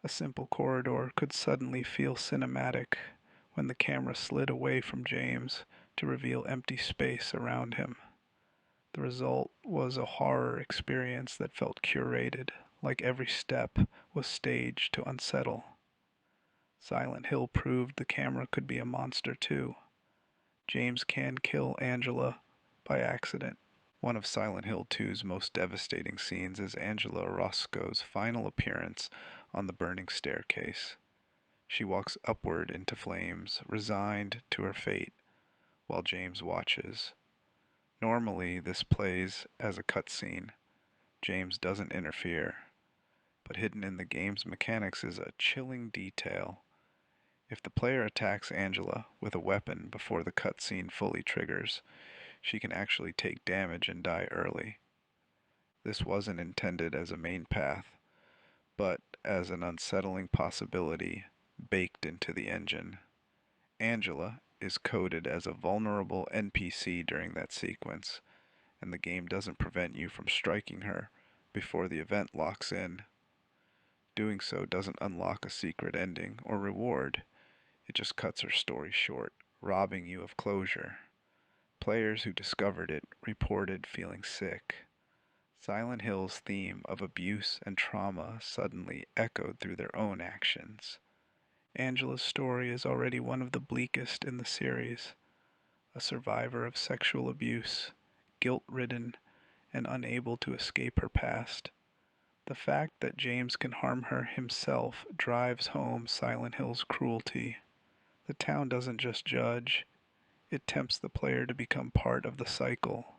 A simple corridor could suddenly feel cinematic when the camera slid away from James to reveal empty space around him. The result was a horror experience that felt curated, like every step was staged to unsettle. Silent Hill proved the camera could be a monster too. James can kill Angela by accident. One of Silent Hill 2's most devastating scenes is Angela Orozco's final appearance on the burning staircase. She walks upward into flames, resigned to her fate, while James watches. Normally, this plays as a cutscene. James doesn't interfere, but hidden in the game's mechanics is a chilling detail. If the player attacks Angela with a weapon before the cutscene fully triggers, she can actually take damage and die early. This wasn't intended as a main path, but as an unsettling possibility baked into the engine. Angela is coded as a vulnerable NPC during that sequence, and the game doesn't prevent you from striking her before the event locks in. Doing so doesn't unlock a secret ending or reward, it just cuts her story short, robbing you of closure. Players who discovered it reported feeling sick. Silent Hill's theme of abuse and trauma suddenly echoed through their own actions. Angela's story is already one of the bleakest in the series, a survivor of sexual abuse, guilt-ridden, and unable to escape her past. The fact that James can harm her himself drives home Silent Hill's cruelty. The town doesn't just judge, it tempts the player to become part of the cycle.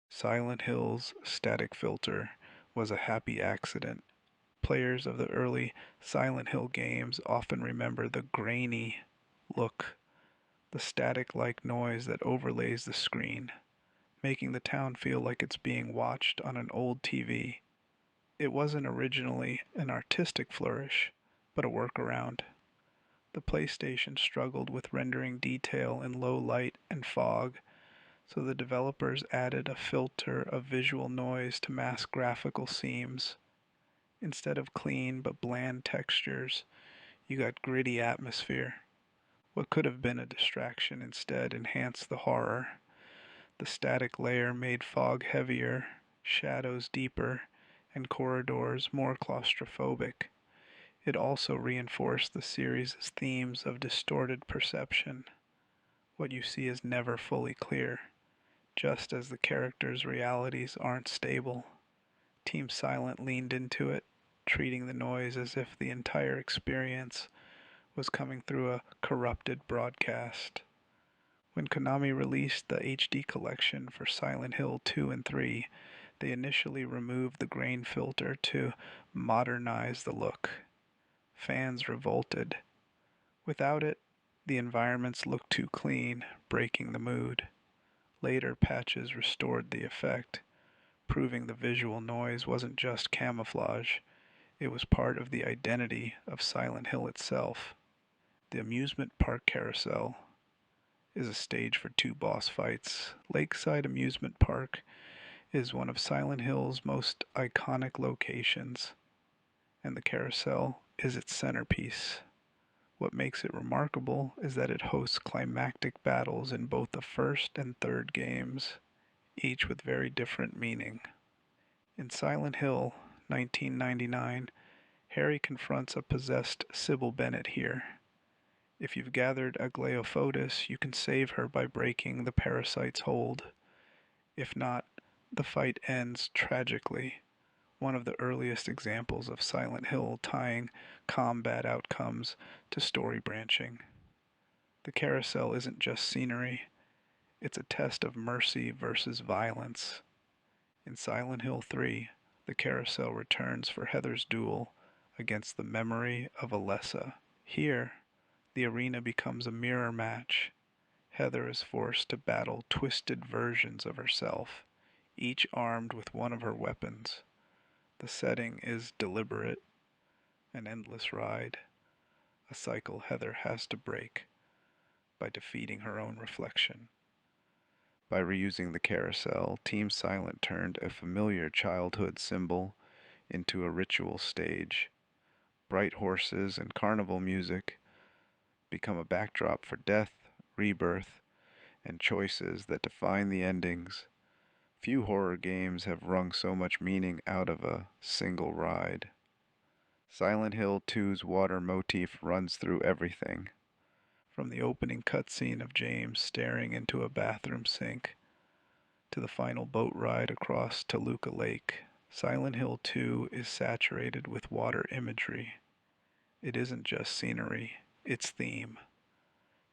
Silent Hill's static filter was a happy accident. Players of the early Silent Hill games often remember the grainy look, the static-like noise that overlays the screen, making the town feel like it's being watched on an old TV. It wasn't originally an artistic flourish, but a workaround. The PlayStation struggled with rendering detail in low light and fog, so the developers added a filter of visual noise to mask graphical seams. Instead of clean but bland textures, you got gritty atmosphere. What could have been a distraction instead enhanced the horror. The static layer made fog heavier, shadows deeper, and corridors more claustrophobic. It also reinforced the series' themes of distorted perception. What you see is never fully clear, just as the characters' realities aren't stable. Team Silent leaned into it, treating the noise as if the entire experience was coming through a corrupted broadcast. When Konami released the HD collection for Silent Hill 2 and 3, they initially removed the grain filter to modernize the look. Fans revolted. Without it, the environments looked too clean, breaking the mood. Later patches restored the effect, proving the visual noise wasn't just camouflage, it was part of the identity of Silent Hill itself. The amusement park carousel is a stage for two boss fights. Lakeside Amusement Park is one of Silent Hill's most iconic locations, and the carousel is its centerpiece. What makes it remarkable is that it hosts climactic battles in both the first and third games, each with very different meaning. In Silent Hill, 1999, Harry confronts a possessed Sybil Bennett here. If you've gathered Aglaophotis, you can save her by breaking the parasite's hold. If not, the fight ends tragically, one of the earliest examples of Silent Hill tying combat outcomes to story branching. The carousel isn't just scenery, it's a test of mercy versus violence. In Silent Hill 3, the carousel returns for Heather's duel against the memory of Alessa, Here, the arena becomes a mirror match. Heather is forced to battle twisted versions of herself, each armed with one of her weapons. The setting is deliberate, an endless ride, a cycle Heather has to break by defeating her own reflection. By reusing the carousel, Team Silent turned a familiar childhood symbol into a ritual stage. Bright horses and carnival music become a backdrop for death, rebirth, and choices that define the endings. Few horror games have wrung so much meaning out of a single ride. Silent Hill 2's water motif runs through everything, from the opening cutscene of James staring into a bathroom sink to the final boat ride across Toluca Lake. Silent Hill 2 is saturated with water imagery. It isn't just scenery, it's theme.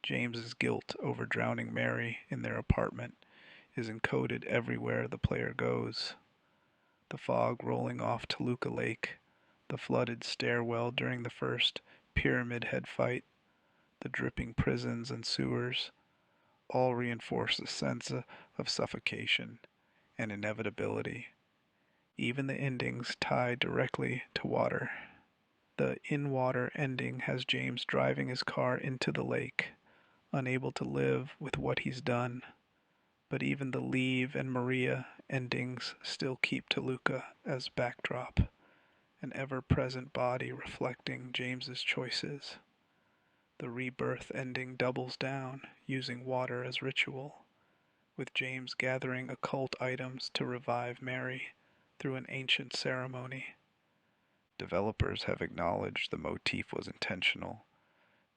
James's guilt over drowning Mary in their apartment is encoded everywhere the player goes. The fog rolling off Toluca Lake, the flooded stairwell during the first Pyramid Head fight, the dripping prisons and sewers, all reinforce a sense of suffocation and inevitability. Even the endings tie directly to water. The in-water ending has James driving his car into the lake, unable to live with what he's done. But even the Leave and Maria endings still keep Toluca as backdrop, an ever-present body reflecting James's choices. The Rebirth ending doubles down, using water as ritual, with James gathering occult items to revive Mary through an ancient ceremony. Developers have acknowledged the motif was intentional.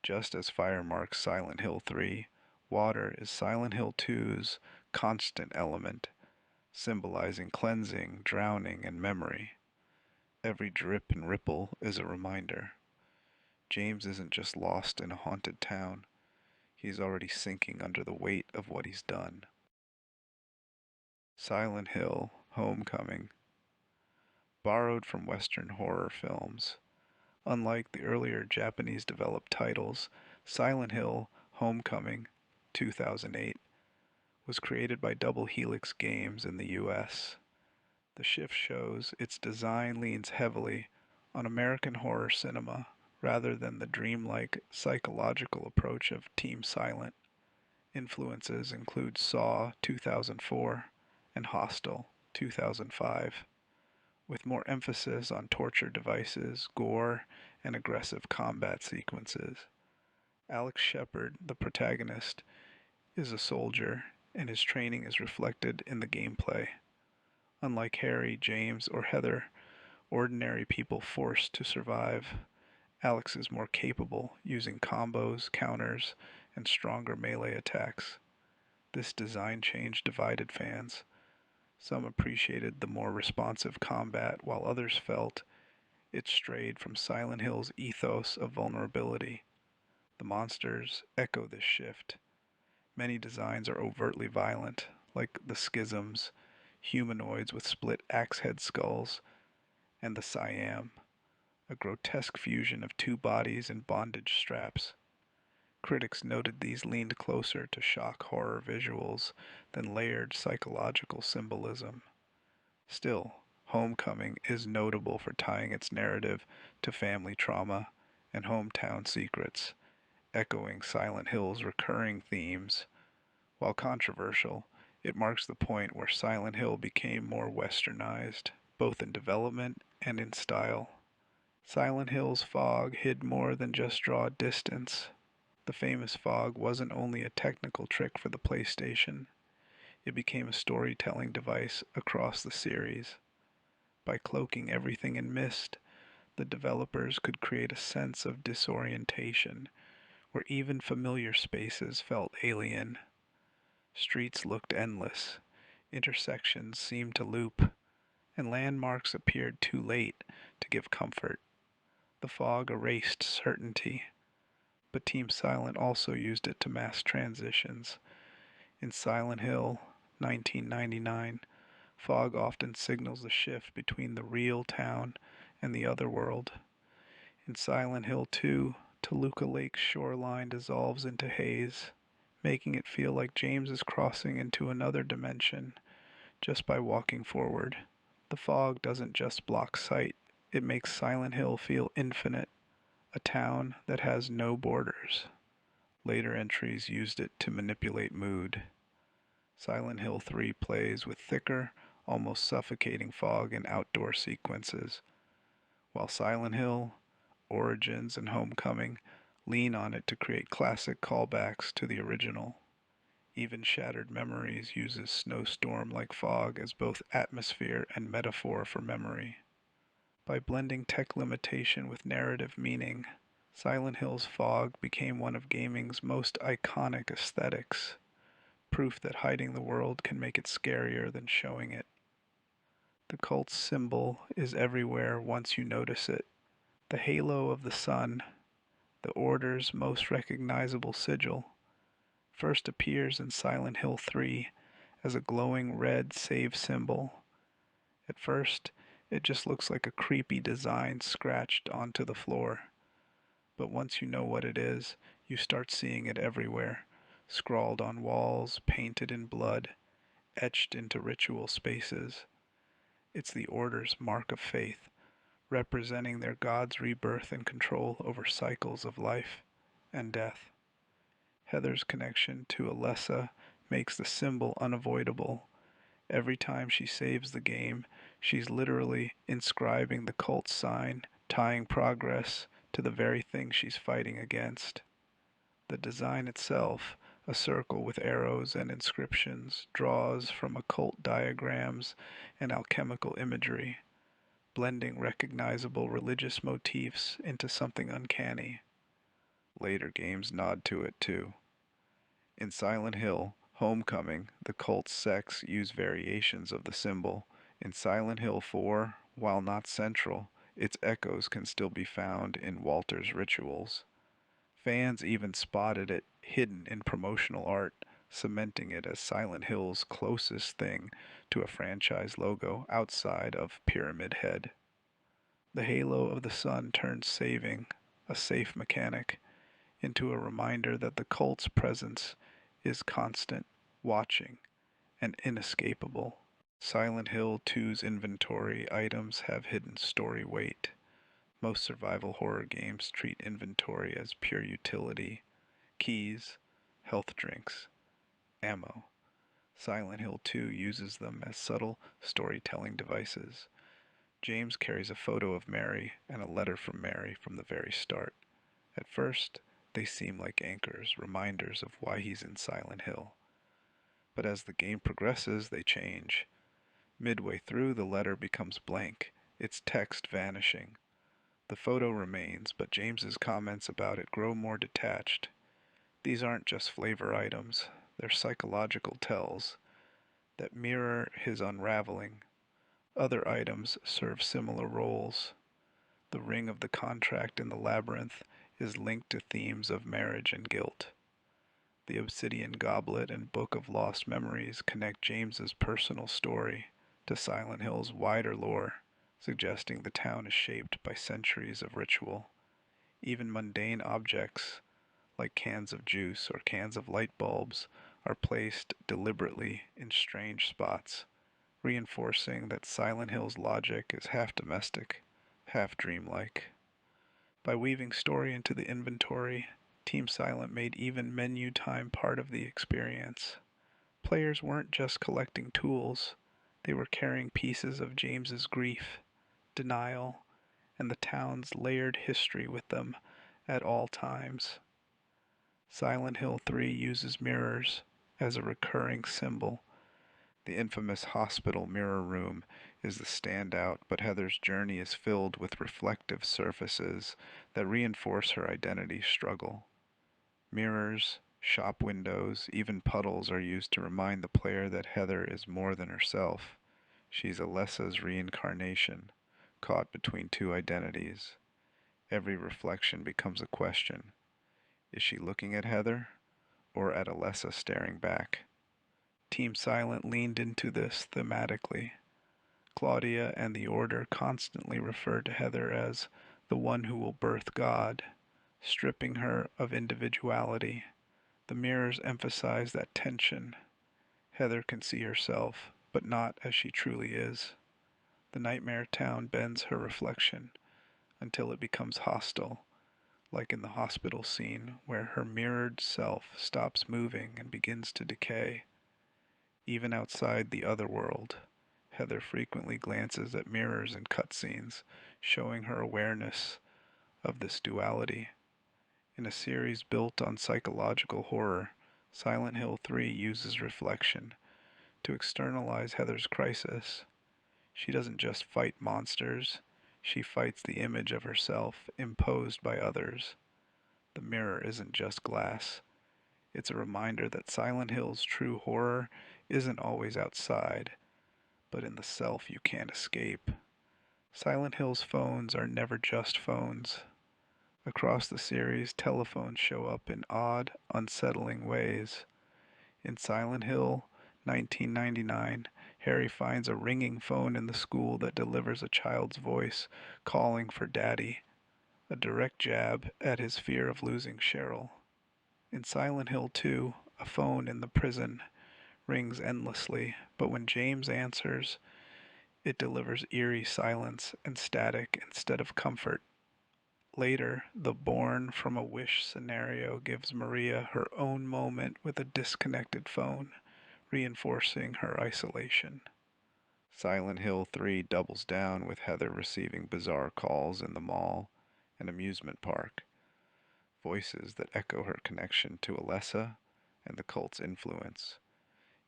Just as fire marks Silent Hill 3, water is Silent Hill 2's constant element, symbolizing cleansing, drowning, and memory. Every drip and ripple is a reminder. James isn't just lost in a haunted town, he's already sinking under the weight of what he's done. Silent Hill Homecoming. Borrowed from Western horror films. Unlike the earlier Japanese-developed titles, Silent Hill Homecoming 2008 was created by Double Helix Games in the US. The shift shows its design leans heavily on American horror cinema rather than the dreamlike psychological approach of Team Silent. Influences include Saw 2004 and Hostel 2005, with more emphasis on torture devices, gore, and aggressive combat sequences. Alex Shepard, the protagonist, is a soldier, and his training is reflected in the gameplay. Unlike Harry, James, or Heather, ordinary people forced to survive, Alex is more capable, using combos, counters, and stronger melee attacks. This design change divided fans. Some appreciated the more responsive combat, while others felt it strayed from Silent Hill's ethos of vulnerability. The monsters echo this shift. Many designs are overtly violent, like the Schisms, humanoids with split axe-head skulls, and the Syiam, a grotesque fusion of two bodies and bondage straps. Critics noted these leaned closer to shock horror visuals than layered psychological symbolism. Still, Homecoming is notable for tying its narrative to family trauma and hometown secrets, echoing Silent Hill's recurring themes. While controversial, it marks the point where Silent Hill became more westernized, both in development and in style. Silent Hill's fog hid more than just draw distance. The famous fog wasn't only a technical trick for the PlayStation, it became a storytelling device across the series. By cloaking everything in mist, the developers could create a sense of disorientation, where even familiar spaces felt alien. Streets looked endless, intersections seemed to loop, and landmarks appeared too late to give comfort. The fog erased certainty, but Team Silent also used it to mask transitions. In Silent Hill 1999, fog often signals the shift between the real town and the other world. In Silent Hill 2 Toluca Lake's shoreline dissolves into haze, making it feel like James is crossing into another dimension just by walking forward. The fog doesn't just block sight, it makes Silent Hill feel infinite, a town that has no borders. Later entries used it to manipulate mood. Silent Hill 3 plays with thicker, almost suffocating fog in outdoor sequences, while Silent Hill, Origins, and Homecoming lean on it to create classic callbacks to the original. Even Shattered Memories uses snowstorm-like fog as both atmosphere and metaphor for memory. By blending tech limitation with narrative meaning, Silent Hill's fog became one of gaming's most iconic aesthetics, proof that hiding the world can make it scarier than showing it. The cult's symbol is everywhere once you notice it. The halo of the sun, the Order's most recognizable sigil, first appears in Silent Hill 3 as a glowing red save symbol. At first, it just looks like a creepy design scratched onto the floor. But once you know what it is, you start seeing it everywhere, scrawled on walls, painted in blood, etched into ritual spaces. It's the Order's mark of faith, representing their god's rebirth and control over cycles of life and death. Heather's connection to Alessa makes the symbol unavoidable. Every time she saves the game, she's literally inscribing the cult's sign, tying progress to the very thing she's fighting against. The design itself, a circle with arrows and inscriptions, draws from occult diagrams and alchemical imagery, blending recognizable religious motifs into something uncanny. Later games nod to it too. In Silent Hill, Homecoming, the cult's sects use variations of the symbol. In Silent Hill 4, while not central, its echoes can still be found in Walter's rituals. Fans even spotted it hidden in promotional art, cementing it as Silent Hill's closest thing to a franchise logo outside of Pyramid Head. The halo of the sun turns saving, a safe mechanic, into a reminder that the cult's presence is constant, watching, and inescapable. Silent Hill 2's inventory items have hidden story weight. Most survival horror games treat inventory as pure utility: keys, health drinks, ammo. Silent Hill 2 uses them as subtle storytelling devices. James carries a photo of Mary and a letter from Mary from the very start. At first, they seem like anchors, reminders of why he's in Silent Hill. But as the game progresses, they change. Midway through, the letter becomes blank, its text vanishing. The photo remains, but James's comments about it grow more detached. These aren't just flavor items, they're psychological tells that mirror his unraveling. Other items serve similar roles. The ring of the contract in the Labyrinth is linked to themes of marriage and guilt. The obsidian goblet and Book of Lost Memories connect James's personal story to Silent Hill's wider lore, suggesting the town is shaped by centuries of ritual. Even mundane objects, like cans of juice or cans of light bulbs, are placed deliberately in strange spots, reinforcing that Silent Hill's logic is half domestic, half dreamlike. By weaving story into the inventory, Team Silent made even menu time part of the experience. Players weren't just collecting tools, they were carrying pieces of James's grief, denial, and the town's layered history with them at all times. Silent Hill 3 uses mirrors as a recurring symbol. The infamous hospital mirror room is the standout, but Heather's journey is filled with reflective surfaces that reinforce her identity struggle. Mirrors, shop windows, even puddles are used to remind the player that Heather is more than herself. She's Alessa's reincarnation, caught between two identities. Every reflection becomes a question. Is she looking at Heather, or at Alessa staring back? Team Silent leaned into this thematically. Claudia and the Order constantly refer to Heather as the one who will birth God, stripping her of individuality. The mirrors emphasize that tension. Heather can see herself, but not as she truly is. The nightmare town bends her reflection until it becomes hostile, like in the hospital scene where her mirrored self stops moving and begins to decay. Even outside the other world, Heather frequently glances at mirrors in cutscenes, showing her awareness of this duality. In a series built on psychological horror, Silent Hill 3 uses reflection to externalize Heather's crisis. She doesn't just fight monsters, she fights the image of herself imposed by others. The mirror isn't just glass. It's a reminder that Silent Hill's true horror isn't always outside, but in the self you can't escape. Silent Hill's phones are never just phones. Across the series, telephones show up in odd, unsettling ways. In Silent Hill 1999, Harry finds a ringing phone in the school that delivers a child's voice calling for Daddy, a direct jab at his fear of losing Cheryl. In Silent Hill 2, a phone in the prison rings endlessly, but when James answers, it delivers eerie silence and static instead of comfort. Later, the born from a wish scenario gives Maria her own moment with a disconnected phone, reinforcing her isolation. Silent Hill 3 doubles down with Heather receiving bizarre calls in the mall and amusement park, voices that echo her connection to Alessa and the cult's influence.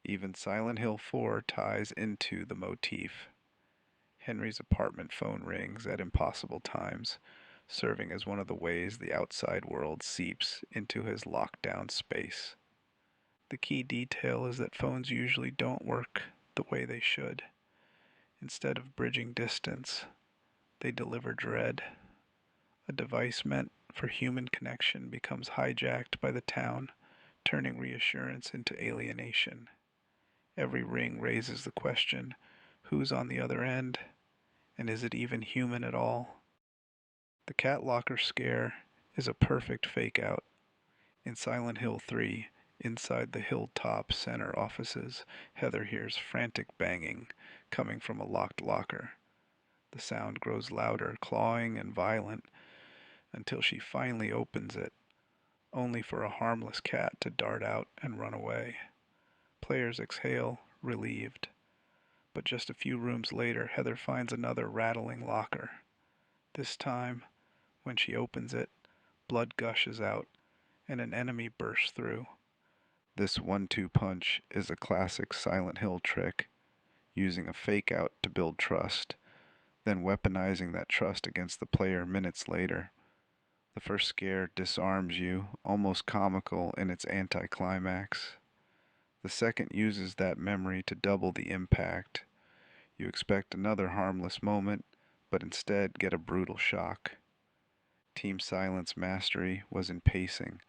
Even Silent Hill 4 ties into the motif. Henry's apartment phone rings at impossible times, serving as one of the ways the outside world seeps into his lockdown space. The key detail is that phones usually don't work the way they should. Instead of bridging distance, they deliver dread. A device meant for human connection becomes hijacked by the town, turning reassurance into alienation. Every ring raises the question, who's on the other end, and is it even human at all? The cat locker scare is a perfect fake-out. In Silent Hill 3, inside the Hilltop Center offices, Heather hears frantic banging coming from a locked locker. The sound grows louder, clawing and violent, until she finally opens it, only for a harmless cat to dart out and run away. Players exhale, relieved. But just a few rooms later, Heather finds another rattling locker. This time, when she opens it, blood gushes out, and an enemy bursts through. This 1-2 punch is a classic Silent Hill trick, using a fake-out to build trust, then weaponizing that trust against the player minutes later. The first scare disarms you, almost comical in its anticlimax. The second uses that memory to double the impact. You expect another harmless moment, but instead get a brutal shock. Team Silent's mastery was in pacing.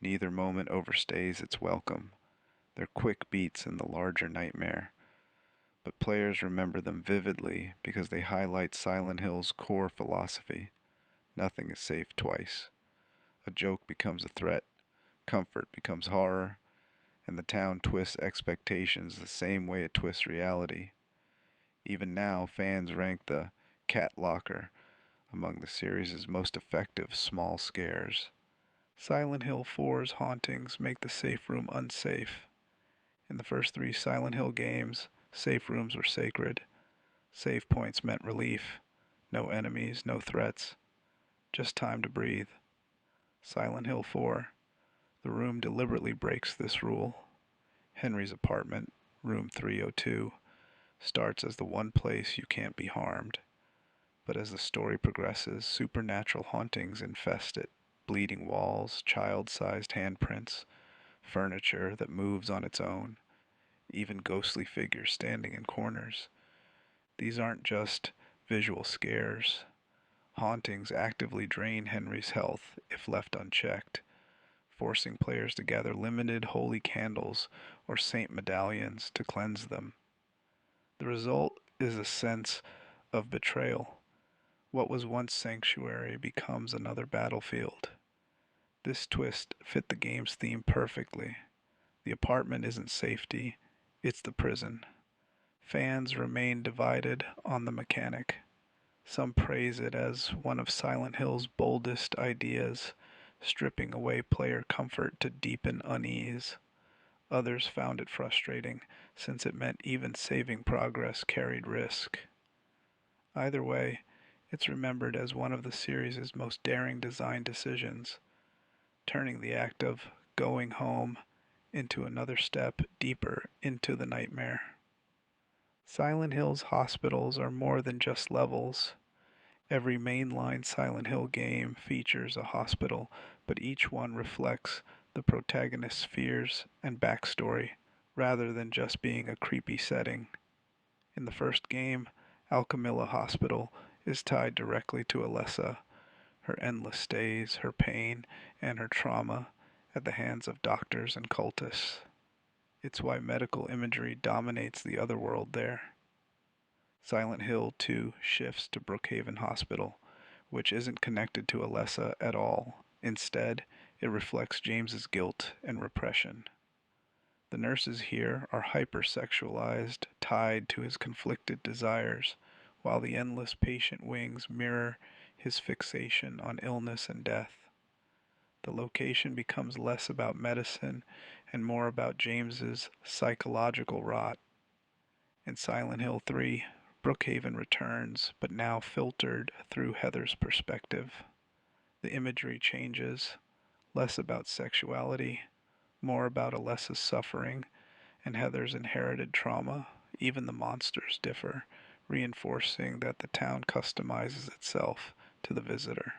Neither moment overstays its welcome. They're quick beats in the larger nightmare, but players remember them vividly because they highlight Silent Hill's core philosophy. Nothing is safe twice. A joke becomes a threat, comfort becomes horror, and the town twists expectations the same way it twists reality. Even now, fans rank the cat locker among the series' most effective small scares. Silent Hill 4's hauntings make the safe room unsafe. In the first 3 Silent Hill games, safe rooms were sacred. Save points meant relief. No enemies, no threats. Just time to breathe. Silent Hill 4. The room deliberately breaks this rule. Henry's apartment, room 302, starts as the one place you can't be harmed. But as the story progresses, supernatural hauntings infest it. Bleeding walls, child-sized handprints, furniture that moves on its own, even ghostly figures standing in corners. These aren't just visual scares. Hauntings actively drain Henry's health if left unchecked, forcing players to gather limited holy candles or saint medallions to cleanse them. The result is a sense of betrayal. What was once sanctuary becomes another battlefield. This twist fit the game's theme perfectly. The apartment isn't safety, it's the prison. Fans remain divided on the mechanic. Some praise it as one of Silent Hill's boldest ideas, stripping away player comfort to deepen unease. Others found it frustrating, since it meant even saving progress carried risk. Either way, it's remembered as one of the series' most daring design decisions, turning the act of going home into another step deeper into the nightmare. Silent Hill's hospitals are more than just levels. Every mainline Silent Hill game features a hospital, but each one reflects the protagonist's fears and backstory, rather than just being a creepy setting. In the first game, Alchemilla Hospital is tied directly to Alessa, her endless stays, her pain, and her trauma at the hands of doctors and cultists. It's why medical imagery dominates the otherworld there. Silent Hill 2 shifts to Brook Haven Hospital, which isn't connected to Alessa at all. Instead, it reflects James's guilt and repression. The nurses here are hypersexualized, tied to his conflicted desires, while the endless patient wings mirror his fixation on illness and death. The location becomes less about medicine and more about James's psychological rot. In Silent Hill 3, Brookhaven returns, but now filtered through Heather's perspective. The imagery changes, less about sexuality, more about Alessa's suffering and Heather's inherited trauma. Even the monsters differ, reinforcing that the town customizes itself to the visitor.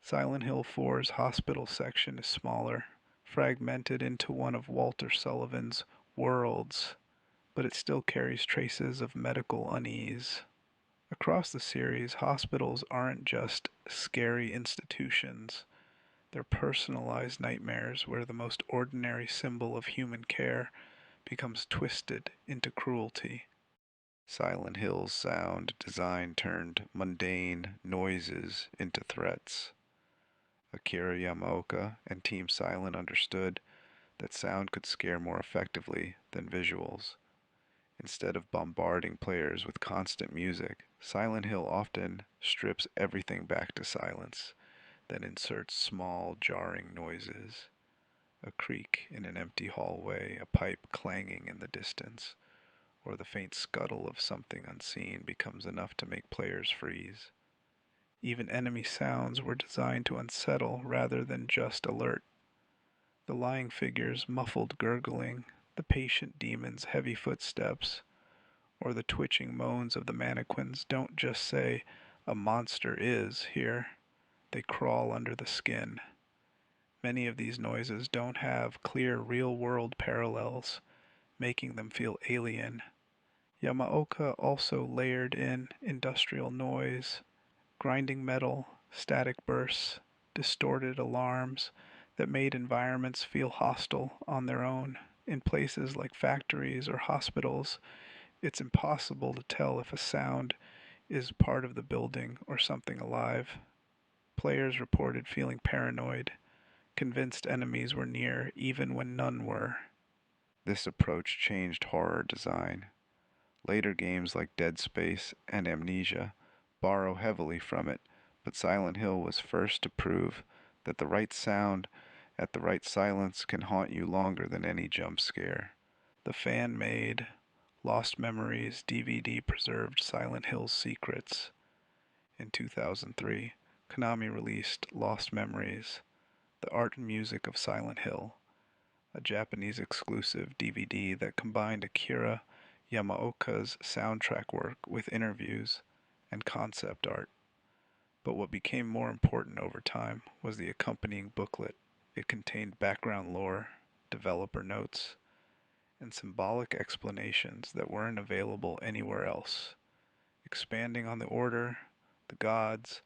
Silent Hill 4's hospital section is smaller, fragmented into one of Walter Sullivan's worlds, but it still carries traces of medical unease. Across the series, hospitals aren't just scary institutions. They're personalized nightmares where the most ordinary symbol of human care becomes twisted into cruelty. Silent Hill's sound design turned mundane noises into threats. Akira Yamaoka and Team Silent understood that sound could scare more effectively than visuals. Instead of bombarding players with constant music, Silent Hill often strips everything back to silence, then inserts small, jarring noises. A creak in an empty hallway, a pipe clanging in the distance, or the faint scuttle of something unseen becomes enough to make players freeze. Even enemy sounds were designed to unsettle rather than just alert. The lying figure's muffled gurgling, the patient demon's heavy footsteps, or the twitching moans of the mannequins don't just say, "A monster is here." They crawl under the skin. Many of these noises don't have clear real-world parallels, making them feel alien. Yamaoka also layered in industrial noise, grinding metal, static bursts, distorted alarms that made environments feel hostile on their own. In places like factories or hospitals, it's impossible to tell if a sound is part of the building or something alive. Players reported feeling paranoid, convinced enemies were near even when none were. This approach changed horror design. Later games like Dead Space and Amnesia borrow heavily from it, but Silent Hill was first to prove that the right sound at the right silence can haunt you longer than any jump scare. The fan-made Lost Memories DVD preserved Silent Hill's secrets. In 2003, Konami released Lost Memories, the art and music of Silent Hill, a Japanese exclusive DVD that combined Akira Yamaoka's soundtrack work with interviews and concept art. But what became more important over time was the accompanying booklet. It contained background lore, developer notes, and symbolic explanations that weren't available anywhere else, expanding on the order, the gods,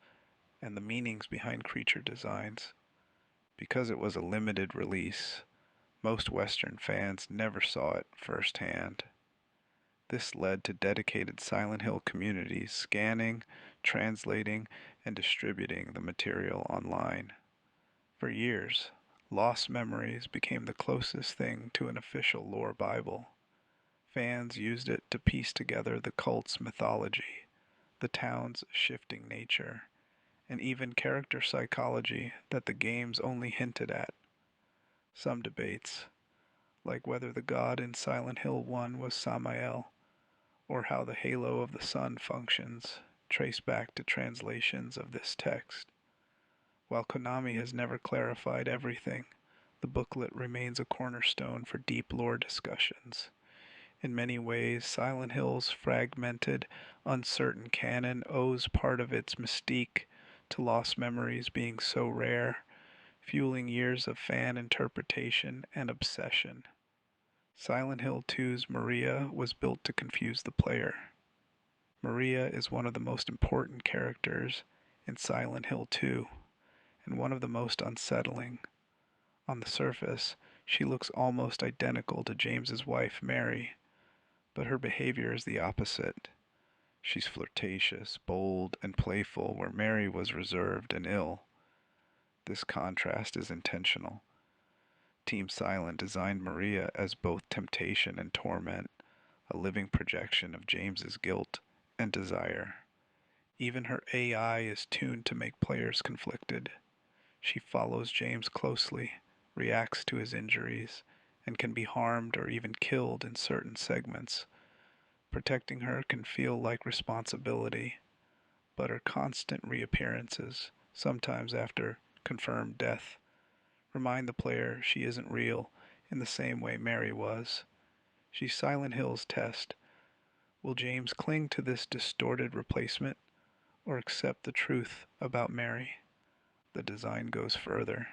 and the meanings behind creature designs. Because it was a limited release, most Western fans never saw it firsthand. This led to dedicated Silent Hill communities scanning, translating, and distributing the material online. For years, Lost Memories became the closest thing to an official lore Bible. Fans used it to piece together the cult's mythology, the town's shifting nature, and even character psychology that the games only hinted at. Some debates, like whether the god in Silent Hill 1 was Samael, or how the halo of the sun functions, trace back to translations of this text. While Konami has never clarified everything, the booklet remains a cornerstone for deep lore discussions. In many ways, Silent Hill's fragmented, uncertain canon owes part of its mystique to Lost Memories being so rare, fueling years of fan interpretation and obsession. Silent Hill 2's Maria was built to confuse the player. Maria is one of the most important characters in Silent Hill 2, and one of the most unsettling. On the surface, she looks almost identical to James's wife, Mary, but her behavior is the opposite. She's flirtatious, bold, and playful, where Mary was reserved and ill. This contrast is intentional. Team Silent designed Maria as both temptation and torment, a living projection of James's guilt and desire. Even her AI is tuned to make players conflicted. She follows James closely, reacts to his injuries, and can be harmed or even killed in certain segments. Protecting her can feel like responsibility, but her constant reappearances, sometimes after confirmed death, remind the player she isn't real in the same way Mary was. She's Silent Hill's test. Will James cling to this distorted replacement or accept the truth about Mary? The design goes further.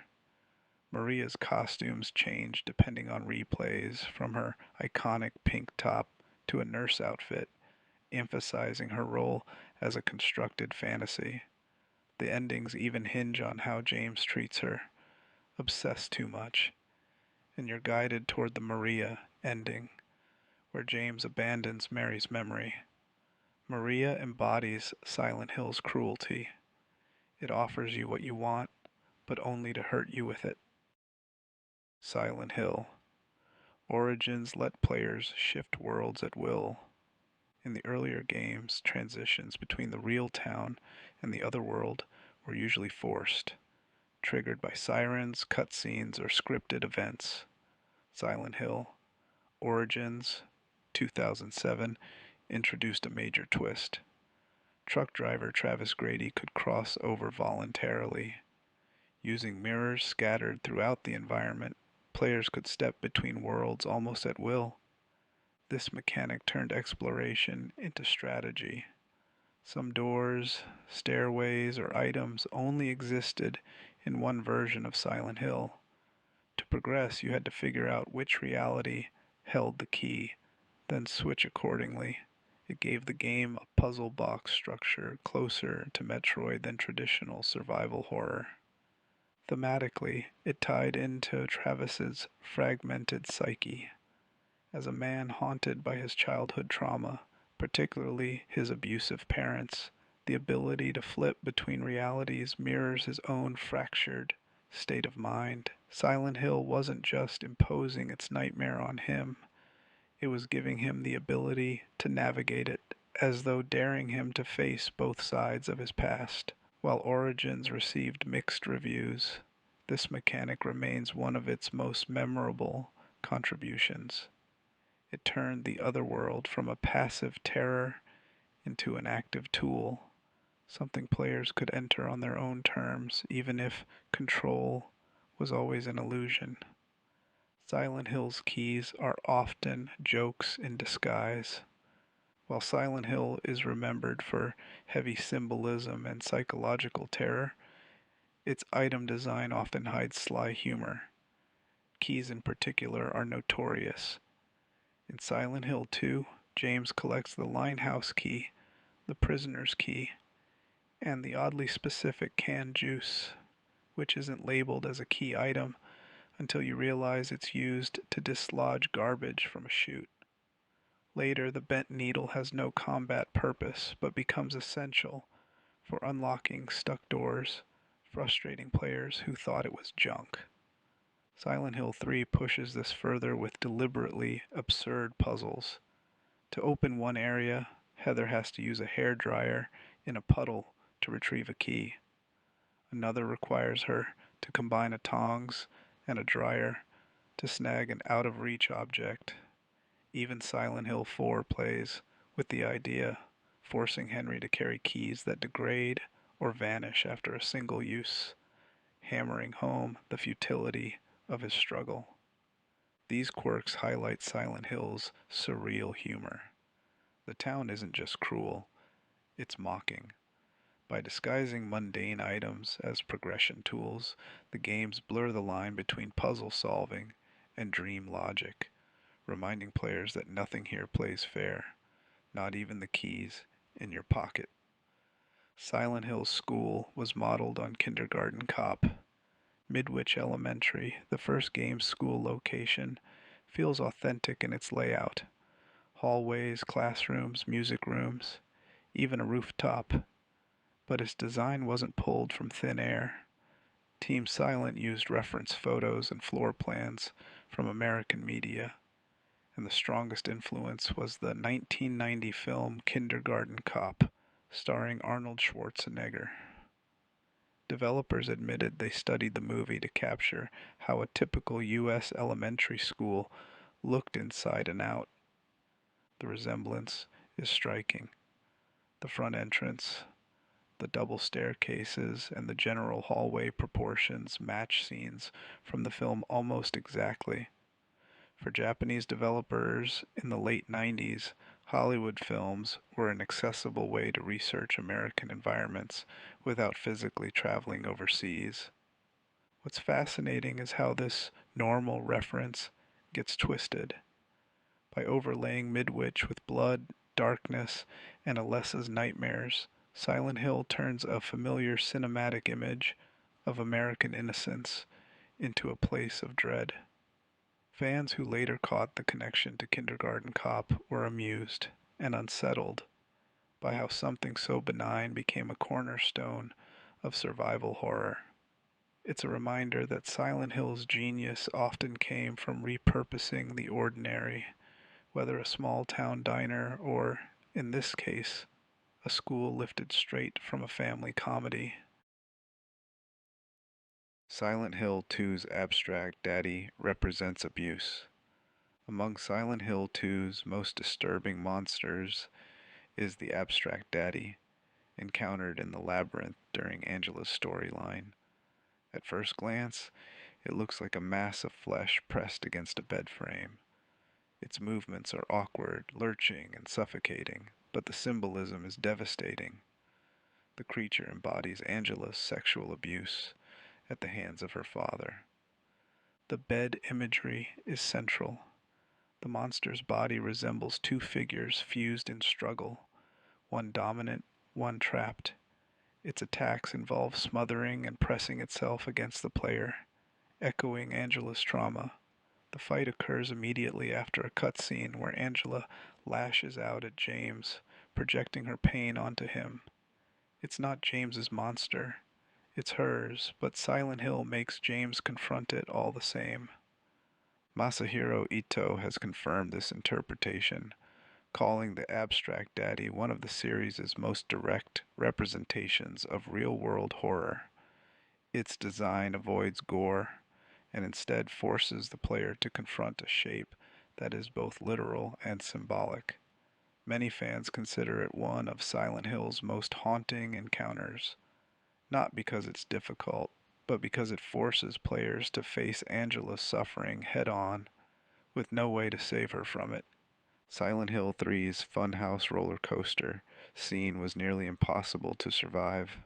Maria's costumes change depending on replays, from her iconic pink top to a nurse outfit, emphasizing her role as a constructed fantasy. The endings even hinge on how James treats her. Obsessed too much, and you're guided toward the Maria ending, where James abandons Mary's memory. Maria embodies Silent Hill's cruelty. It offers you what you want, but only to hurt you with it. Silent Hill. Origins let players shift worlds at will. In the earlier games, transitions between the real town and the other world were usually forced, triggered by sirens, cutscenes, or scripted events. Silent Hill. Origins, 2007, introduced a major twist. Truck driver Travis Grady could cross over voluntarily. Using mirrors scattered throughout the environment, players could step between worlds almost at will. This mechanic turned exploration into strategy. Some doors, stairways, or items only existed in one version of Silent Hill. To progress, you had to figure out which reality held the key, then switch accordingly. It gave the game a puzzle box structure closer to Metroid than traditional survival horror. Thematically, it tied into Travis's fragmented psyche. As a man haunted by his childhood trauma, particularly his abusive parents, the ability to flip between realities mirrors his own fractured state of mind. Silent Hill wasn't just imposing its nightmare on him, it was giving him the ability to navigate it, as though daring him to face both sides of his past. While Origins received mixed reviews, this mechanic remains one of its most memorable contributions. It turned the other world from a passive terror into an active tool, something players could enter on their own terms, even if control was always an illusion. Silent Hill's keys are often jokes in disguise. While Silent Hill is remembered for heavy symbolism and psychological terror, its item design often hides sly humor. Keys in particular are notorious. In Silent Hill 2, James collects the Linehouse key, the Prisoner's key, and the oddly specific canned juice, which isn't labeled as a key item until you realize it's used to dislodge garbage from a chute. Later, the bent needle has no combat purpose, but becomes essential for unlocking stuck doors, frustrating players who thought it was junk. Silent Hill 3 pushes this further with deliberately absurd puzzles. To open one area, Heather has to use a hairdryer in a puddle to retrieve a key. Another requires her to combine a tongs and a dryer to snag an out-of-reach object. Even Silent Hill 4 plays with the idea, forcing Henry to carry keys that degrade or vanish after a single use, hammering home the futility of his struggle. These quirks highlight Silent Hill's surreal humor. The town isn't just cruel, it's mocking. By disguising mundane items as progression tools, the games blur the line between puzzle solving and dream logic, reminding players that nothing here plays fair, not even the keys in your pocket. Silent Hill's school was modeled on Kindergarten Cop. Midwich Elementary, the first game's school location, feels authentic in its layout. Hallways, classrooms, music rooms, even a rooftop. But its design wasn't pulled from thin air. Team Silent used reference photos and floor plans from American media, and the strongest influence was the 1990 film Kindergarten Cop, starring Arnold Schwarzenegger. Developers admitted they studied the movie to capture how a typical U.S. elementary school looked inside and out. The resemblance is striking. The front entrance, the double staircases, and the general hallway proportions match scenes from the film almost exactly. For Japanese developers in the late 90s, Hollywood films were an accessible way to research American environments without physically traveling overseas. What's fascinating is how this normal reference gets twisted. By overlaying Midwich with blood, darkness, and Alessa's nightmares, Silent Hill turns a familiar cinematic image of American innocence into a place of dread. Fans who later caught the connection to Kindergarten Cop were amused and unsettled by how something so benign became a cornerstone of survival horror. It's a reminder that Silent Hill's genius often came from repurposing the ordinary, whether a small town diner or, in this case, a school lifted straight from a family comedy. Silent Hill 2's abstract daddy represents abuse. Among Silent Hill 2's most disturbing monsters is the abstract daddy, encountered in the Labyrinth during Angela's storyline. At first glance, it looks like a mass of flesh pressed against a bed frame. Its movements are awkward, lurching, and suffocating, but the symbolism is devastating. The creature embodies Angela's sexual abuse at the hands of her father. The bed imagery is central. The monster's body resembles two figures fused in struggle, one dominant, one trapped. Its attacks involve smothering and pressing itself against the player, echoing Angela's trauma. The fight occurs immediately after a cutscene where Angela lashes out at James, projecting her pain onto him. It's not James's monster, it's hers, but Silent Hill makes James confront it all the same. Masahiro Ito has confirmed this interpretation, calling the abstract daddy one of the series' most direct representations of real-world horror. Its design avoids gore and instead forces the player to confront a shape that is both literal and symbolic. Many fans consider it one of Silent Hill's most haunting encounters, not because it's difficult, but because it forces players to face Angela's suffering head-on, with no way to save her from it. Silent Hill 3's Funhouse roller coaster scene was nearly impossible to survive.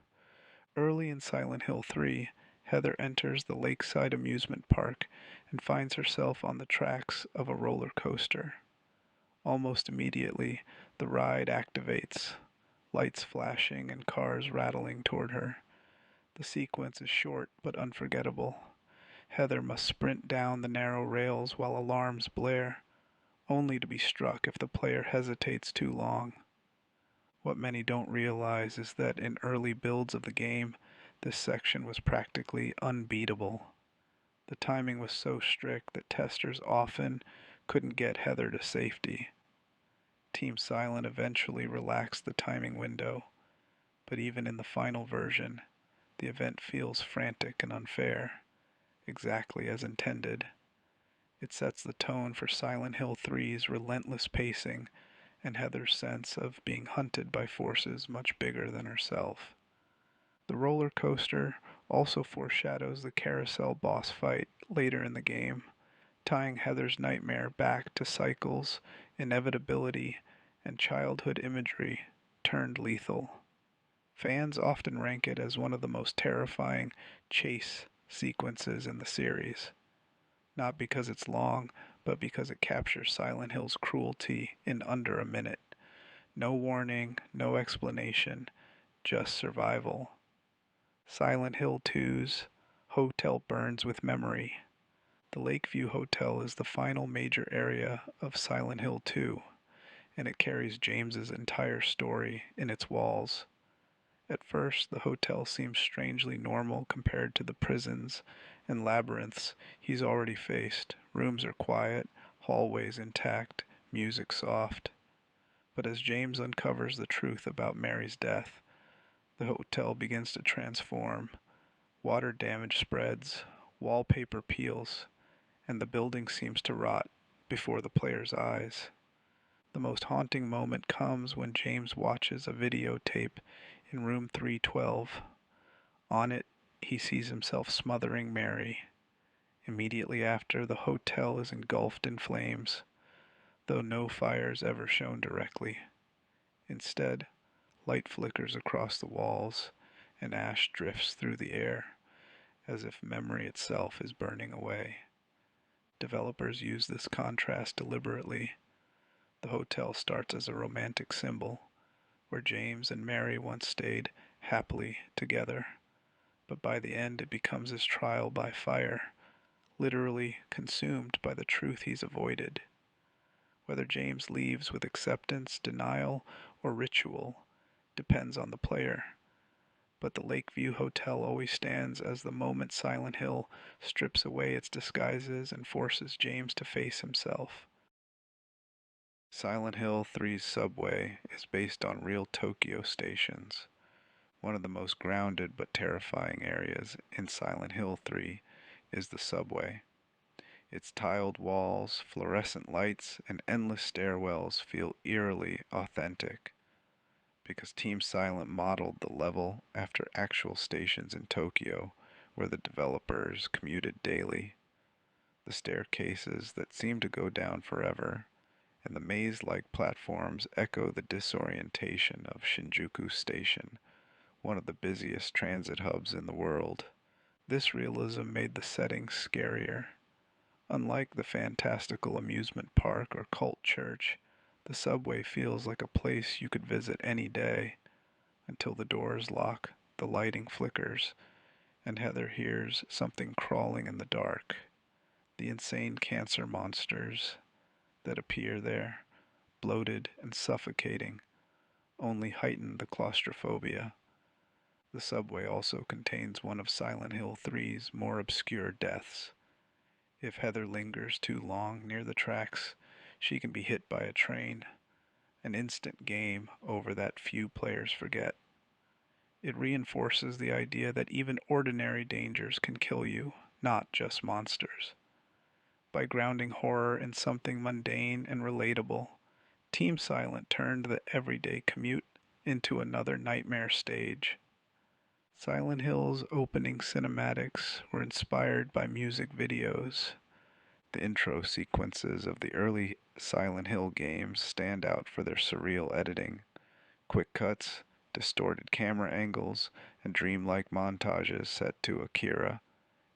Early in Silent Hill 3, Heather enters the lakeside amusement park and finds herself on the tracks of a roller coaster. Almost immediately, the ride activates, lights flashing and cars rattling toward her. The sequence is short but unforgettable. Heather must sprint down the narrow rails while alarms blare, only to be struck if the player hesitates too long. What many don't realize is that in early builds of the game, this section was practically unbeatable. The timing was so strict that testers often couldn't get Heather to safety. Team Silent eventually relaxed the timing window, but even in the final version, the event feels frantic and unfair, exactly as intended. It sets the tone for Silent Hill 3's relentless pacing and Heather's sense of being hunted by forces much bigger than herself. The roller coaster also foreshadows the carousel boss fight later in the game, tying Heather's nightmare back to cycles, inevitability, and childhood imagery turned lethal. Fans often rank it as one of the most terrifying chase sequences in the series, not because it's long, but because it captures Silent Hill's cruelty in under a minute. No warning, no explanation, just survival. Silent Hill 2's Hotel burns with memory. The Lakeview Hotel is the final major area of Silent Hill 2, and it carries James's entire story in its walls. At first, the hotel seems strangely normal compared to the prisons and labyrinths he's already faced. Rooms are quiet, hallways intact, music soft. But as James uncovers the truth about Mary's death, the hotel begins to transform. Water damage spreads, wallpaper peels, and the building seems to rot before the player's eyes. The most haunting moment comes when James watches a videotape in room 312. On it, he sees himself smothering Mary. Immediately after, the hotel is engulfed in flames, though no fire is ever shown directly. Instead, light flickers across the walls, and ash drifts through the air, as if memory itself is burning away. Developers use this contrast deliberately. The hotel starts as a romantic symbol, where James and Mary once stayed happily together, but by the end it becomes his trial by fire, literally consumed by the truth he's avoided. Whether James leaves with acceptance, denial, or ritual depends on the player, but the Lakeview Hotel always stands as the moment Silent Hill strips away its disguises and forces James to face himself. Silent Hill 3's subway is based on real Tokyo stations. One of the most grounded but terrifying areas in Silent Hill 3 is the subway. Its tiled walls, fluorescent lights, and endless stairwells feel eerily authentic, because Team Silent modeled the level after actual stations in Tokyo where the developers commuted daily. The staircases that seem to go down forever and the maze-like platforms echo the disorientation of Shinjuku Station, one of the busiest transit hubs in the world. This realism made the setting scarier. Unlike the fantastical amusement park or cult church, the subway feels like a place you could visit any day, until the doors lock, the lighting flickers, and Heather hears something crawling in the dark. The insane cancer monsters that appear there, bloated and suffocating, only heighten the claustrophobia. The subway also contains one of Silent Hill 3's more obscure deaths. If Heather lingers too long near the tracks, she can be hit by a train, an instant game over that few players forget. It reinforces the idea that even ordinary dangers can kill you, not just monsters. By grounding horror in something mundane and relatable, Team Silent turned the everyday commute into another nightmare stage. Silent Hill's opening cinematics were inspired by music videos. The intro sequences of the early Silent Hill games stand out for their surreal editing, quick cuts, distorted camera angles, and dreamlike montages set to Akira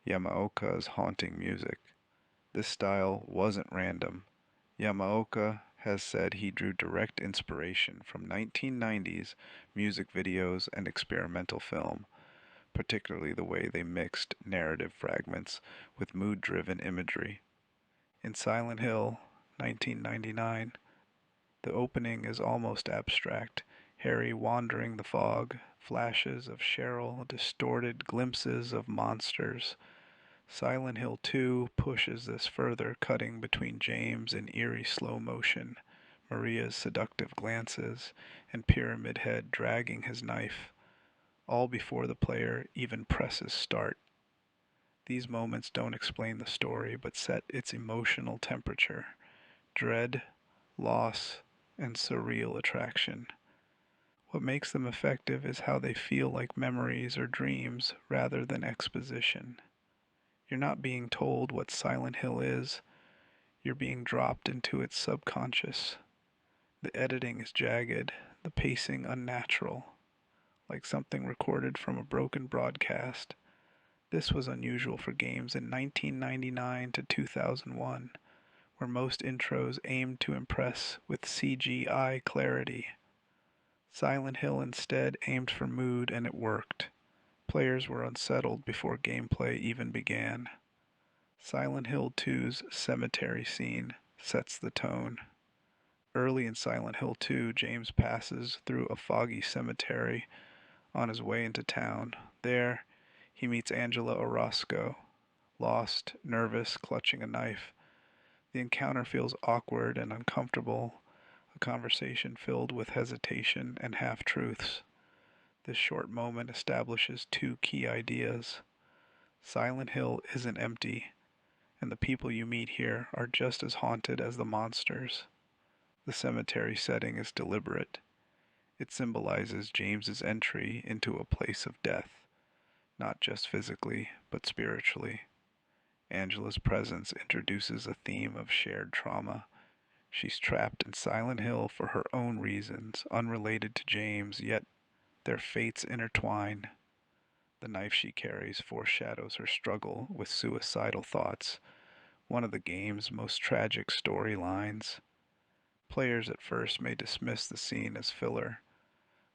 Yamaoka's haunting music. This style wasn't random. Yamaoka has said he drew direct inspiration from 1990s music videos and experimental film, particularly the way they mixed narrative fragments with mood-driven imagery. In Silent Hill, 1999. The opening is almost abstract. Harry wandering the fog, flashes of Cheryl, distorted glimpses of monsters. Silent Hill 2 pushes this further, cutting between James in eerie slow motion, Maria's seductive glances, and Pyramid Head dragging his knife, all before the player even presses start. These moments don't explain the story, but set its emotional temperature: dread, loss, and surreal attraction. What makes them effective is how they feel like memories or dreams rather than exposition. You're not being told what Silent Hill is, you're being dropped into its subconscious. The editing is jagged, the pacing unnatural, like something recorded from a broken broadcast. This was unusual for games in 1999 to 2001, where most intros aimed to impress with CGI clarity. Silent Hill instead aimed for mood, and it worked. Players were unsettled before gameplay even began. Silent Hill 2's cemetery scene sets the tone. Early in Silent Hill 2, James passes through a foggy cemetery on his way into town. There, he meets Angela Orozco, lost, nervous, clutching a knife. The encounter feels awkward and uncomfortable, a conversation filled with hesitation and half-truths. This short moment establishes two key ideas. Silent Hill isn't empty, and the people you meet here are just as haunted as the monsters. The cemetery setting is deliberate. It symbolizes James's entry into a place of death, not just physically, but spiritually. Angela's presence introduces a theme of shared trauma. She's trapped in Silent Hill for her own reasons, unrelated to James, yet their fates intertwine. The knife she carries foreshadows her struggle with suicidal thoughts, one of the game's most tragic storylines. Players at first may dismiss the scene as filler,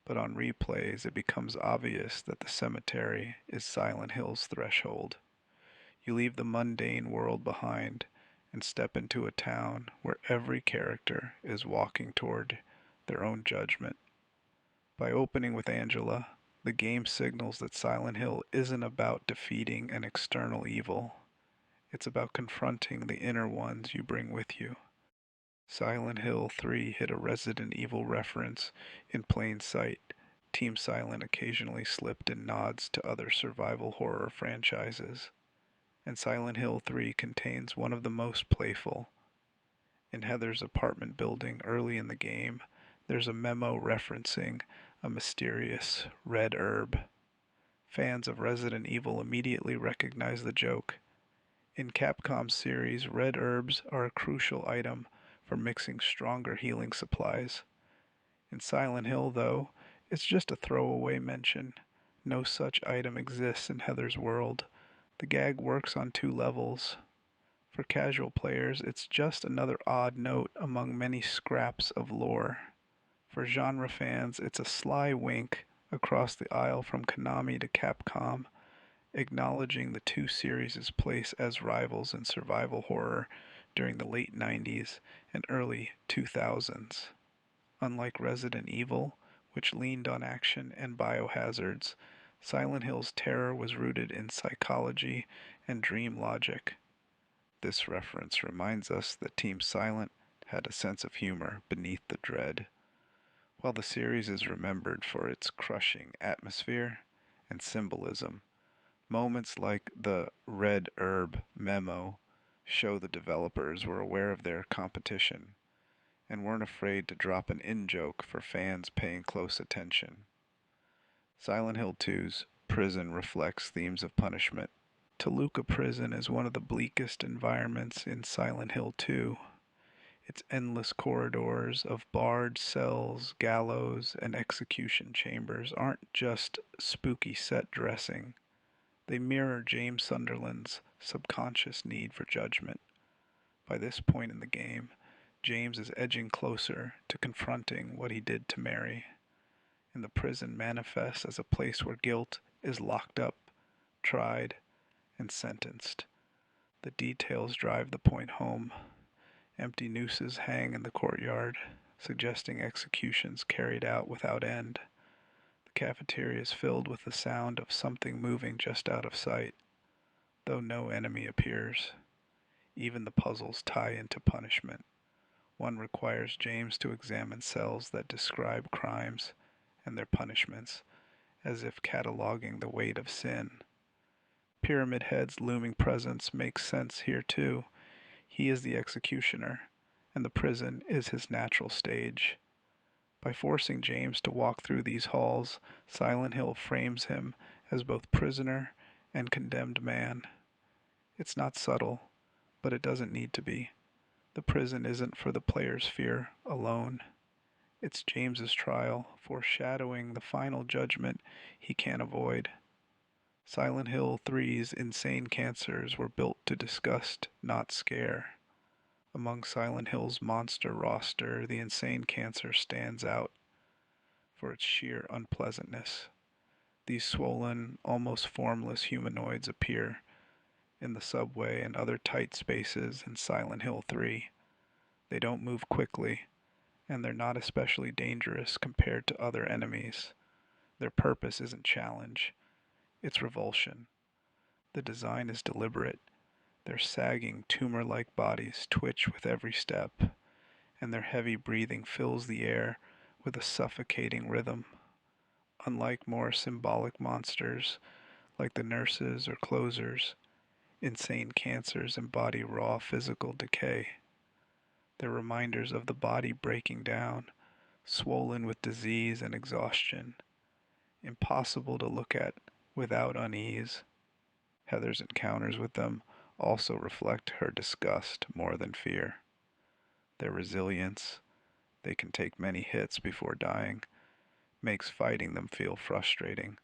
but on replays it becomes obvious that the cemetery is Silent Hill's threshold. You leave the mundane world behind and step into a town where every character is walking toward their own judgment. By opening with Angela, the game signals that Silent Hill isn't about defeating an external evil. It's about confronting the inner ones you bring with you. Silent Hill 3 hit a Resident Evil reference in plain sight. Team Silent occasionally slipped in nods to other survival horror franchises. And Silent Hill 3 contains one of the most playful. In Heather's apartment building early in the game, there's a memo referencing a mysterious red herb. Fans of Resident Evil immediately recognize the joke. In Capcom's series, red herbs are a crucial item for mixing stronger healing supplies. In Silent Hill, though, it's just a throwaway mention. No such item exists in Heather's world. The gag works on two levels. For casual players, it's just another odd note among many scraps of lore. For genre fans, it's a sly wink across the aisle from Konami to Capcom, acknowledging the two series' place as rivals in survival horror during the late 90s and early 2000s. Unlike Resident Evil, which leaned on action and biohazards, Silent Hill's terror was rooted in psychology and dream logic. This reference reminds us that Team Silent had a sense of humor beneath the dread. While the series is remembered for its crushing atmosphere and symbolism, moments like the red herb memo show the developers were aware of their competition and weren't afraid to drop an in-joke for fans paying close attention. Silent Hill 2's prison reflects themes of punishment. Toluca Prison is one of the bleakest environments in Silent Hill 2. Its endless corridors of barred cells, gallows, and execution chambers aren't just spooky set dressing. They mirror James Sunderland's subconscious need for judgment. By this point in the game, James is edging closer to confronting what he did to Mary, and the prison manifests as a place where guilt is locked up, tried, and sentenced. The details drive the point home. Empty nooses hang in the courtyard, suggesting executions carried out without end. The cafeteria is filled with the sound of something moving just out of sight, though no enemy appears. Even the puzzles tie into punishment. One requires James to examine cells that describe crimes and their punishments, as if cataloging the weight of sin. Pyramid Head's looming presence makes sense here too. He is the executioner, and the prison is his natural stage. By forcing James to walk through these halls, Silent Hill frames him as both prisoner and condemned man. It's not subtle, but it doesn't need to be. The prison isn't for the player's fear alone. It's James's trial, foreshadowing the final judgment he can't avoid. Silent Hill 3's insane cancers were built to disgust, not scare. Among Silent Hill's monster roster, the insane cancer stands out for its sheer unpleasantness. These swollen, almost formless humanoids appear in the subway and other tight spaces in Silent Hill 3. They don't move quickly, and they're not especially dangerous compared to other enemies. Their purpose isn't challenge, it's revulsion. The design is deliberate. Their sagging, tumor-like bodies twitch with every step, and their heavy breathing fills the air with a suffocating rhythm. Unlike more symbolic monsters, like the nurses or closers, insane cancers embody raw physical decay. They're reminders of the body breaking down, swollen with disease and exhaustion, impossible to look at without unease. Heather's encounters with them also reflect her disgust more than fear. Their resilience, they can take many hits before dying, makes fighting them feel frustrating,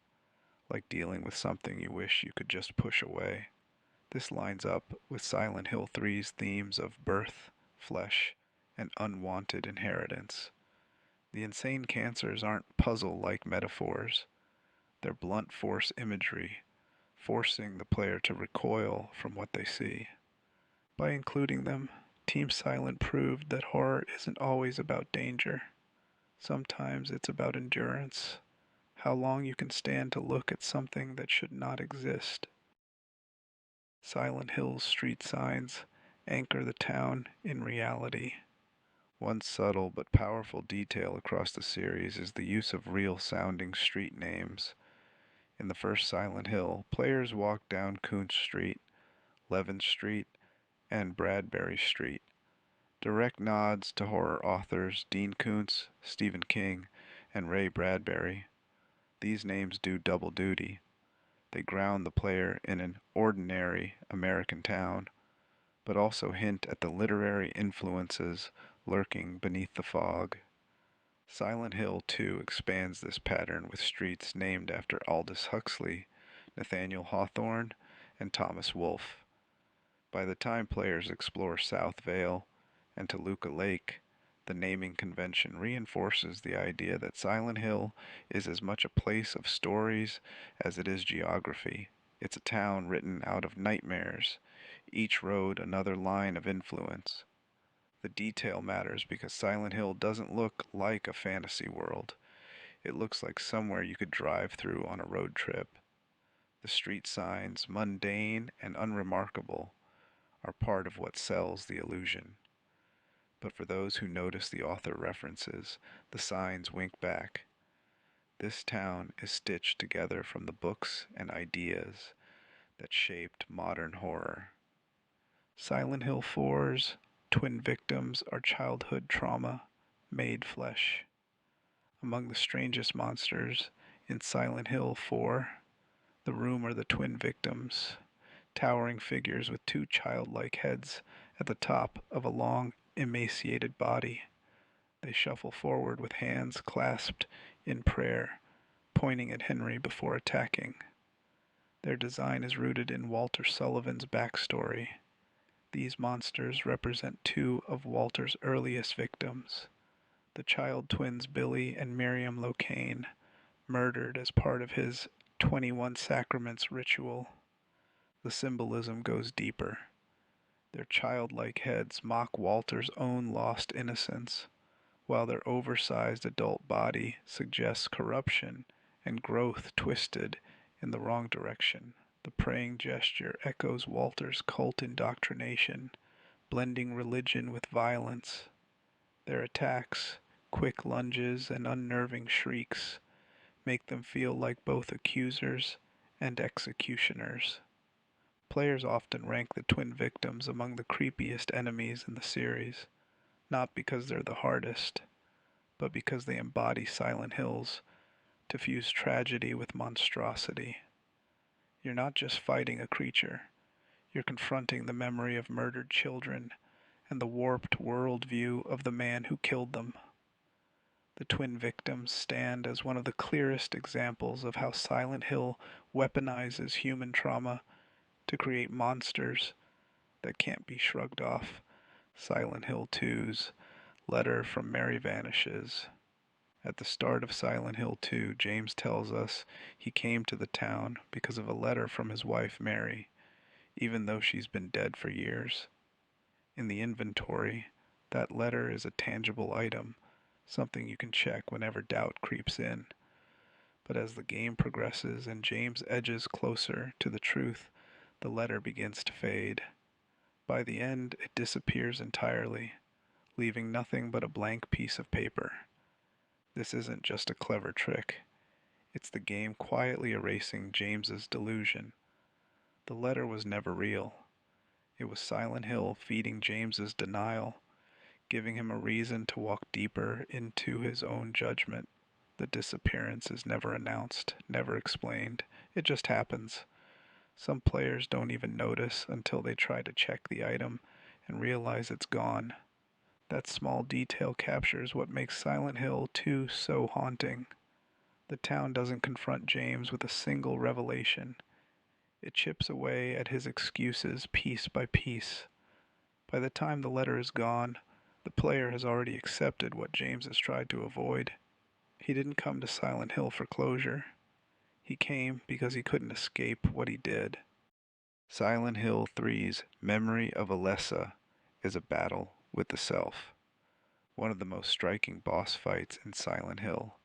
like dealing with something you wish you could just push away. This lines up with Silent Hill 3's themes of birth, flesh, and unwanted inheritance. The insane cancers aren't puzzle-like metaphors. They're blunt force imagery, forcing the player to recoil from what they see. By including them, Team Silent proved that horror isn't always about danger. Sometimes it's about endurance, how long you can stand to look at something that should not exist. Silent Hill's street signs anchor the town in reality. One subtle but powerful detail across the series is the use of real-sounding street names. In the first Silent Hill, players walk down Koontz Street, Levin Street, and Bradbury Street. Direct nods to horror authors Dean Koontz, Stephen King, and Ray Bradbury. These names do double duty. They ground the player in an ordinary American town, but also hint at the literary influences lurking beneath the fog. Silent Hill 2 expands this pattern with streets named after Aldous Huxley, Nathaniel Hawthorne, and Thomas Wolfe. By the time players explore South Vale and Toluca Lake, the naming convention reinforces the idea that Silent Hill is as much a place of stories as it is geography. It's a town written out of nightmares, each road another line of influence. The detail matters because Silent Hill doesn't look like a fantasy world. It looks like somewhere you could drive through on a road trip. The street signs, mundane and unremarkable, are part of what sells the illusion. But for those who notice the author references, the signs wink back. This town is stitched together from the books and ideas that shaped modern horror. Silent Hill 4's twin victims are childhood trauma made flesh. Among the strangest monsters in Silent Hill 4, the room are the twin victims, towering figures with two childlike heads at the top of a long, emaciated body. They shuffle forward with hands clasped in prayer, pointing at Henry before attacking. Their design is rooted in Walter Sullivan's backstory. These monsters represent two of Walter's earliest victims, the child twins Billy and Miriam Locane, murdered as part of his 21 Sacraments ritual. The symbolism goes deeper. Their childlike heads mock Walter's own lost innocence, while their oversized adult body suggests corruption and growth twisted in the wrong direction. The praying gesture echoes Walter's cult indoctrination, blending religion with violence. Their attacks, quick lunges and unnerving shrieks, make them feel like both accusers and executioners. Players often rank the twin victims among the creepiest enemies in the series, not because they're the hardest, but because they embody Silent Hills to fuse tragedy with monstrosity. You're not just fighting a creature, you're confronting the memory of murdered children and the warped worldview of the man who killed them. The twin victims stand as one of the clearest examples of how Silent Hill weaponizes human trauma to create monsters that can't be shrugged off. Silent Hill 2's Letter from Mary Vanishes. At the start of Silent Hill 2, James tells us he came to the town because of a letter from his wife Mary, even though she's been dead for years. In the inventory, that letter is a tangible item, something you can check whenever doubt creeps in. But as the game progresses and James edges closer to the truth, the letter begins to fade. By the end, it disappears entirely, leaving nothing but a blank piece of paper. This isn't just a clever trick. It's the game quietly erasing James's delusion. The letter was never real. It was Silent Hill feeding James's denial, giving him a reason to walk deeper into his own judgment. The disappearance is never announced, never explained. It just happens. Some players don't even notice until they try to check the item and realize it's gone. That small detail captures what makes Silent Hill 2 so haunting. The town doesn't confront James with a single revelation. It chips away at his excuses piece by piece. By the time the letter is gone, the player has already accepted what James has tried to avoid. He didn't come to Silent Hill for closure. He came because he couldn't escape what he did. Silent Hill 3's Memory of Alessa is a battle with the self, one of the most striking boss fights in Silent Hill.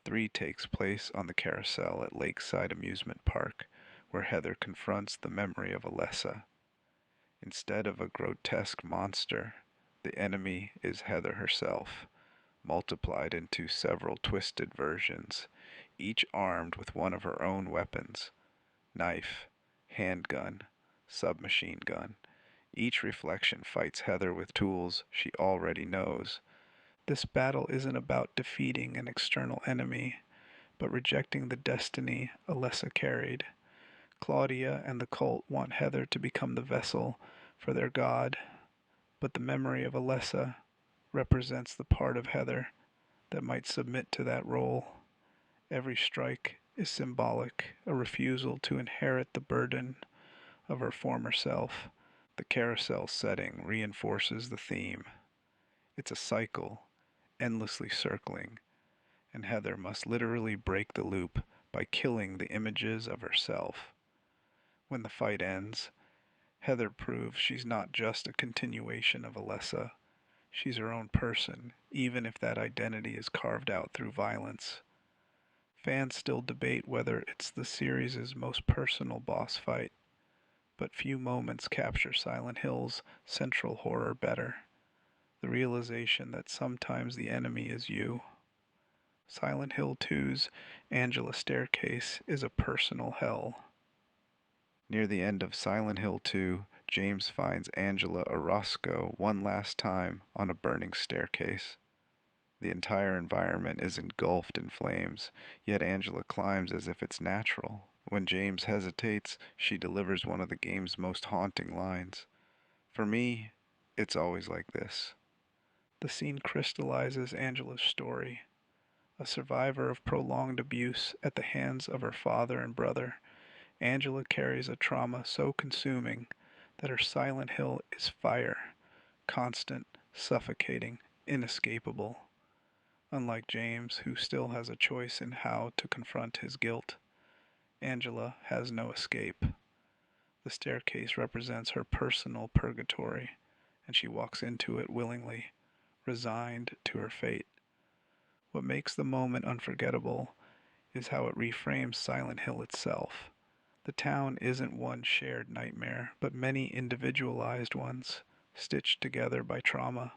3 takes place on the carousel at Lakeside Amusement Park, where Heather confronts the memory of Alessa. Instead of a grotesque monster, the enemy is Heather herself, multiplied into several twisted versions, each armed with one of her own weapons: knife, handgun, submachine gun. Each reflection fights Heather with tools she already knows. This battle isn't about defeating an external enemy, but rejecting the destiny Alessa carried. Claudia and the cult want Heather to become the vessel for their god, but the memory of Alessa represents the part of Heather that might submit to that role. Every strike is symbolic, a refusal to inherit the burden of her former self. The carousel setting reinforces the theme. It's a cycle, endlessly circling, and Heather must literally break the loop by killing the images of herself. When the fight ends, Heather proves she's not just a continuation of Alessa. She's her own person, even if that identity is carved out through violence. Fans still debate whether it's the series' most personal boss fight, but few moments capture Silent Hill's central horror better: the realization that sometimes the enemy is you. Silent Hill 2's Angela Staircase is a personal hell. Near the end of Silent Hill 2, James finds Angela Orozco one last time on a burning staircase. The entire environment is engulfed in flames, yet Angela climbs as if it's natural. When James hesitates, she delivers one of the game's most haunting lines. For me, it's always like this. The scene crystallizes Angela's story. A survivor of prolonged abuse at the hands of her father and brother, Angela carries a trauma so consuming that her Silent Hill is fire, constant, suffocating, inescapable. Unlike James, who still has a choice in how to confront his guilt, Angela has no escape. The staircase represents her personal purgatory, and she walks into it willingly, resigned to her fate. What makes the moment unforgettable is how it reframes Silent Hill itself. The town isn't one shared nightmare, but many individualized ones, stitched together by trauma.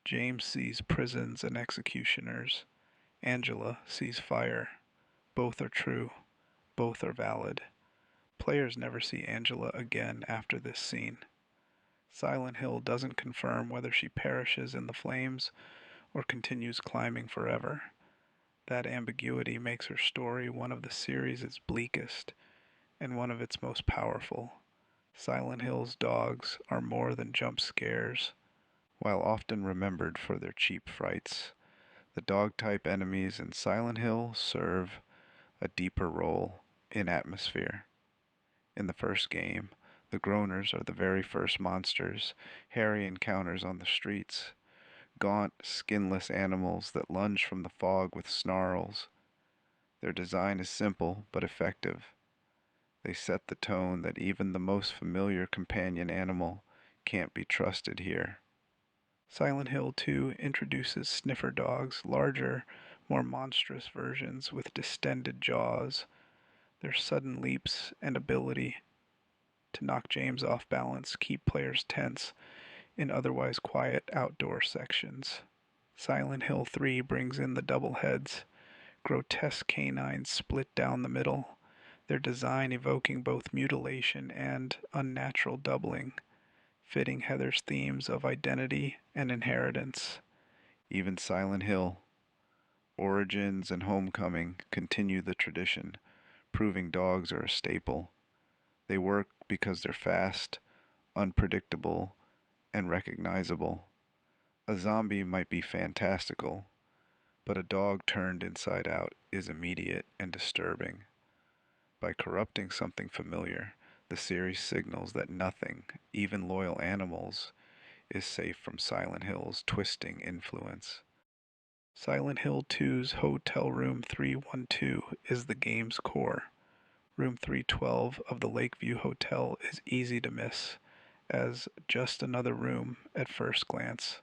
James sees prisons and executioners. Angela sees fire. Both are true. Both are valid. Players never see Angela again after this scene. Silent Hill doesn't confirm whether she perishes in the flames or continues climbing forever. That ambiguity makes her story one of the series' bleakest and one of its most powerful. Silent Hill's dogs are more than jump scares. While often remembered for their cheap frights, the dog-type enemies in Silent Hill serve a deeper role in atmosphere. In the first game, the Groaners are the very first monsters Harry encounters on the streets. Gaunt, skinless animals that lunge from the fog with snarls. Their design is simple but effective. They set the tone that even the most familiar companion animal can't be trusted here. Silent Hill 2 introduces sniffer dogs, larger, more monstrous versions with distended jaws. Their sudden leaps and ability to knock James off balance keep players tense in otherwise quiet outdoor sections. Silent Hill 3 brings in the double heads, grotesque canines split down the middle, their design evoking both mutilation and unnatural doubling, fitting Heather's themes of identity and inheritance. Even Silent Hill, Origins and Homecoming continue the tradition, proving dogs are a staple. They work because they're fast, unpredictable, and recognizable. A zombie might be fantastical, but a dog turned inside out is immediate and disturbing. By corrupting something familiar, the series signals that nothing, even loyal animals, is safe from Silent Hill's twisting influence. Silent Hill 2's Hotel Room 312 is the game's core. Room 312 of the Lakeview Hotel is easy to miss, as just another room at first glance.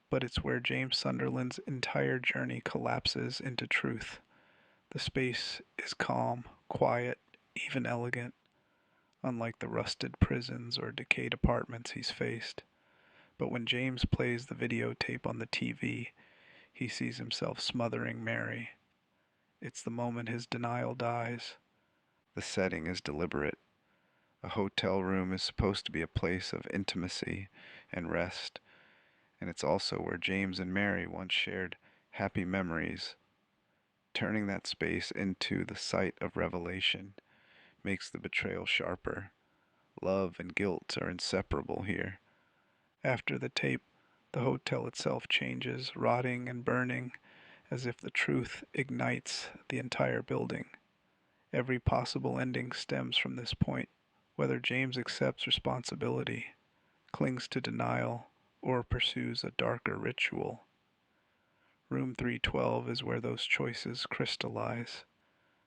But it's where James Sunderland's entire journey collapses into truth. The space is calm, quiet, even elegant, unlike the rusted prisons or decayed apartments he's faced. But when James plays the videotape on the TV, he sees himself smothering Mary. It's the moment his denial dies. The setting is deliberate. A hotel room is supposed to be a place of intimacy and rest, and it's also where James and Mary once shared happy memories. Turning that space into the site of revelation makes the betrayal sharper. Love and guilt are inseparable here. After the tape, the hotel itself changes, rotting and burning, as if the truth ignites the entire building. Every possible ending stems from this point, whether James accepts responsibility, clings to denial, or pursues a darker ritual. Room 312 is where those choices crystallize.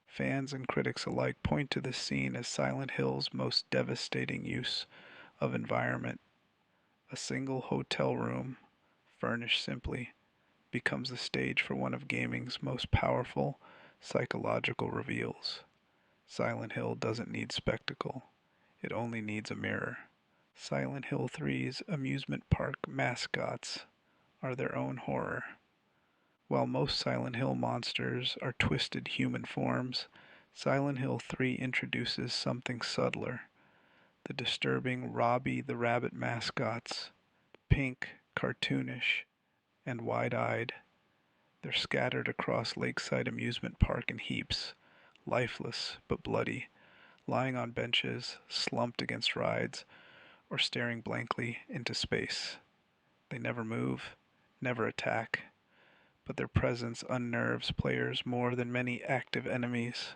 Fans and critics alike point to this scene as Silent Hill's most devastating use of environment. A single hotel room, furnished simply, becomes the stage for one of gaming's most powerful psychological reveals. Silent Hill doesn't need spectacle. It only needs a mirror. Silent Hill 3's amusement park mascots are their own horror. While most Silent Hill monsters are twisted human forms, Silent Hill 3 introduces something subtler. The disturbing Robbie the Rabbit mascots, pink, cartoonish, and wide-eyed. They're scattered across Lakeside Amusement Park in heaps, lifeless but bloody, lying on benches, slumped against rides, or staring blankly into space. They never move, never attack, but their presence unnerves players more than many active enemies.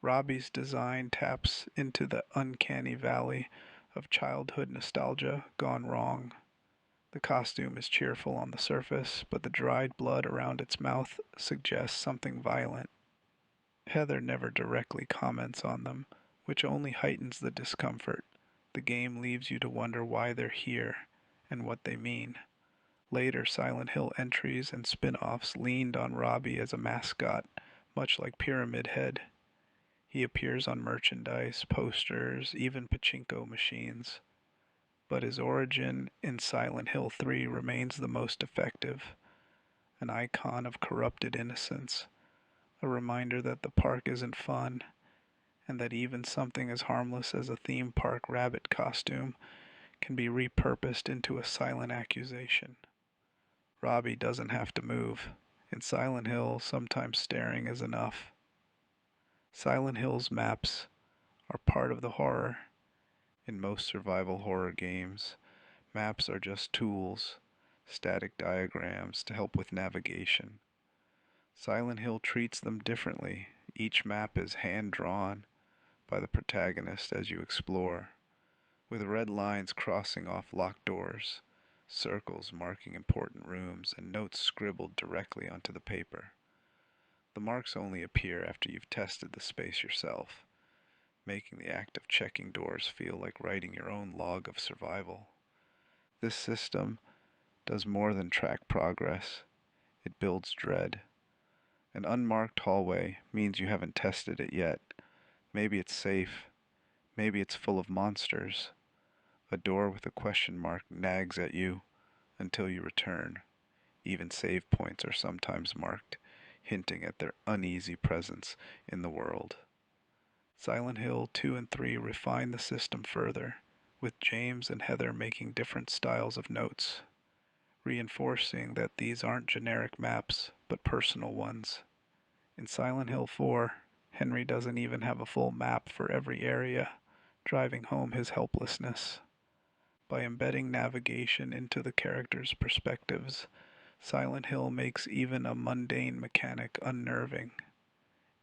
Robbie's design taps into the uncanny valley of childhood nostalgia gone wrong. The costume is cheerful on the surface, but the dried blood around its mouth suggests something violent. Heather never directly comments on them, which only heightens the discomfort. The game leaves you to wonder why they're here and what they mean. Later Silent Hill entries and spin-offs leaned on Robbie as a mascot, much like Pyramid Head. He appears on merchandise, posters, even pachinko machines. But his origin in Silent Hill 3 remains the most effective, an icon of corrupted innocence, a reminder that the park isn't fun, and that even something as harmless as a theme park rabbit costume can be repurposed into a silent accusation. Robbie doesn't have to move. In Silent Hill, sometimes staring is enough. Silent Hill's maps are part of the horror. In most survival horror games, maps are just tools, static diagrams to help with navigation. Silent Hill treats them differently. Each map is hand-drawn by the protagonist as you explore, with red lines crossing off locked doors, circles marking important rooms, and notes scribbled directly onto the paper. The marks only appear after you've tested the space yourself, making the act of checking doors feel like writing your own log of survival. This system does more than track progress. It builds dread. An unmarked hallway means you haven't tested it yet. Maybe it's safe. Maybe it's full of monsters. A door with a question mark nags at you until you return. Even save points are sometimes marked, hinting at their uneasy presence in the world. Silent Hill 2 and 3 refine the system further, with James and Heather making different styles of notes, reinforcing that these aren't generic maps, but personal ones. In Silent Hill 4, Henry doesn't even have a full map for every area, driving home his helplessness. By embedding navigation into the characters' perspectives, Silent Hill makes even a mundane mechanic unnerving.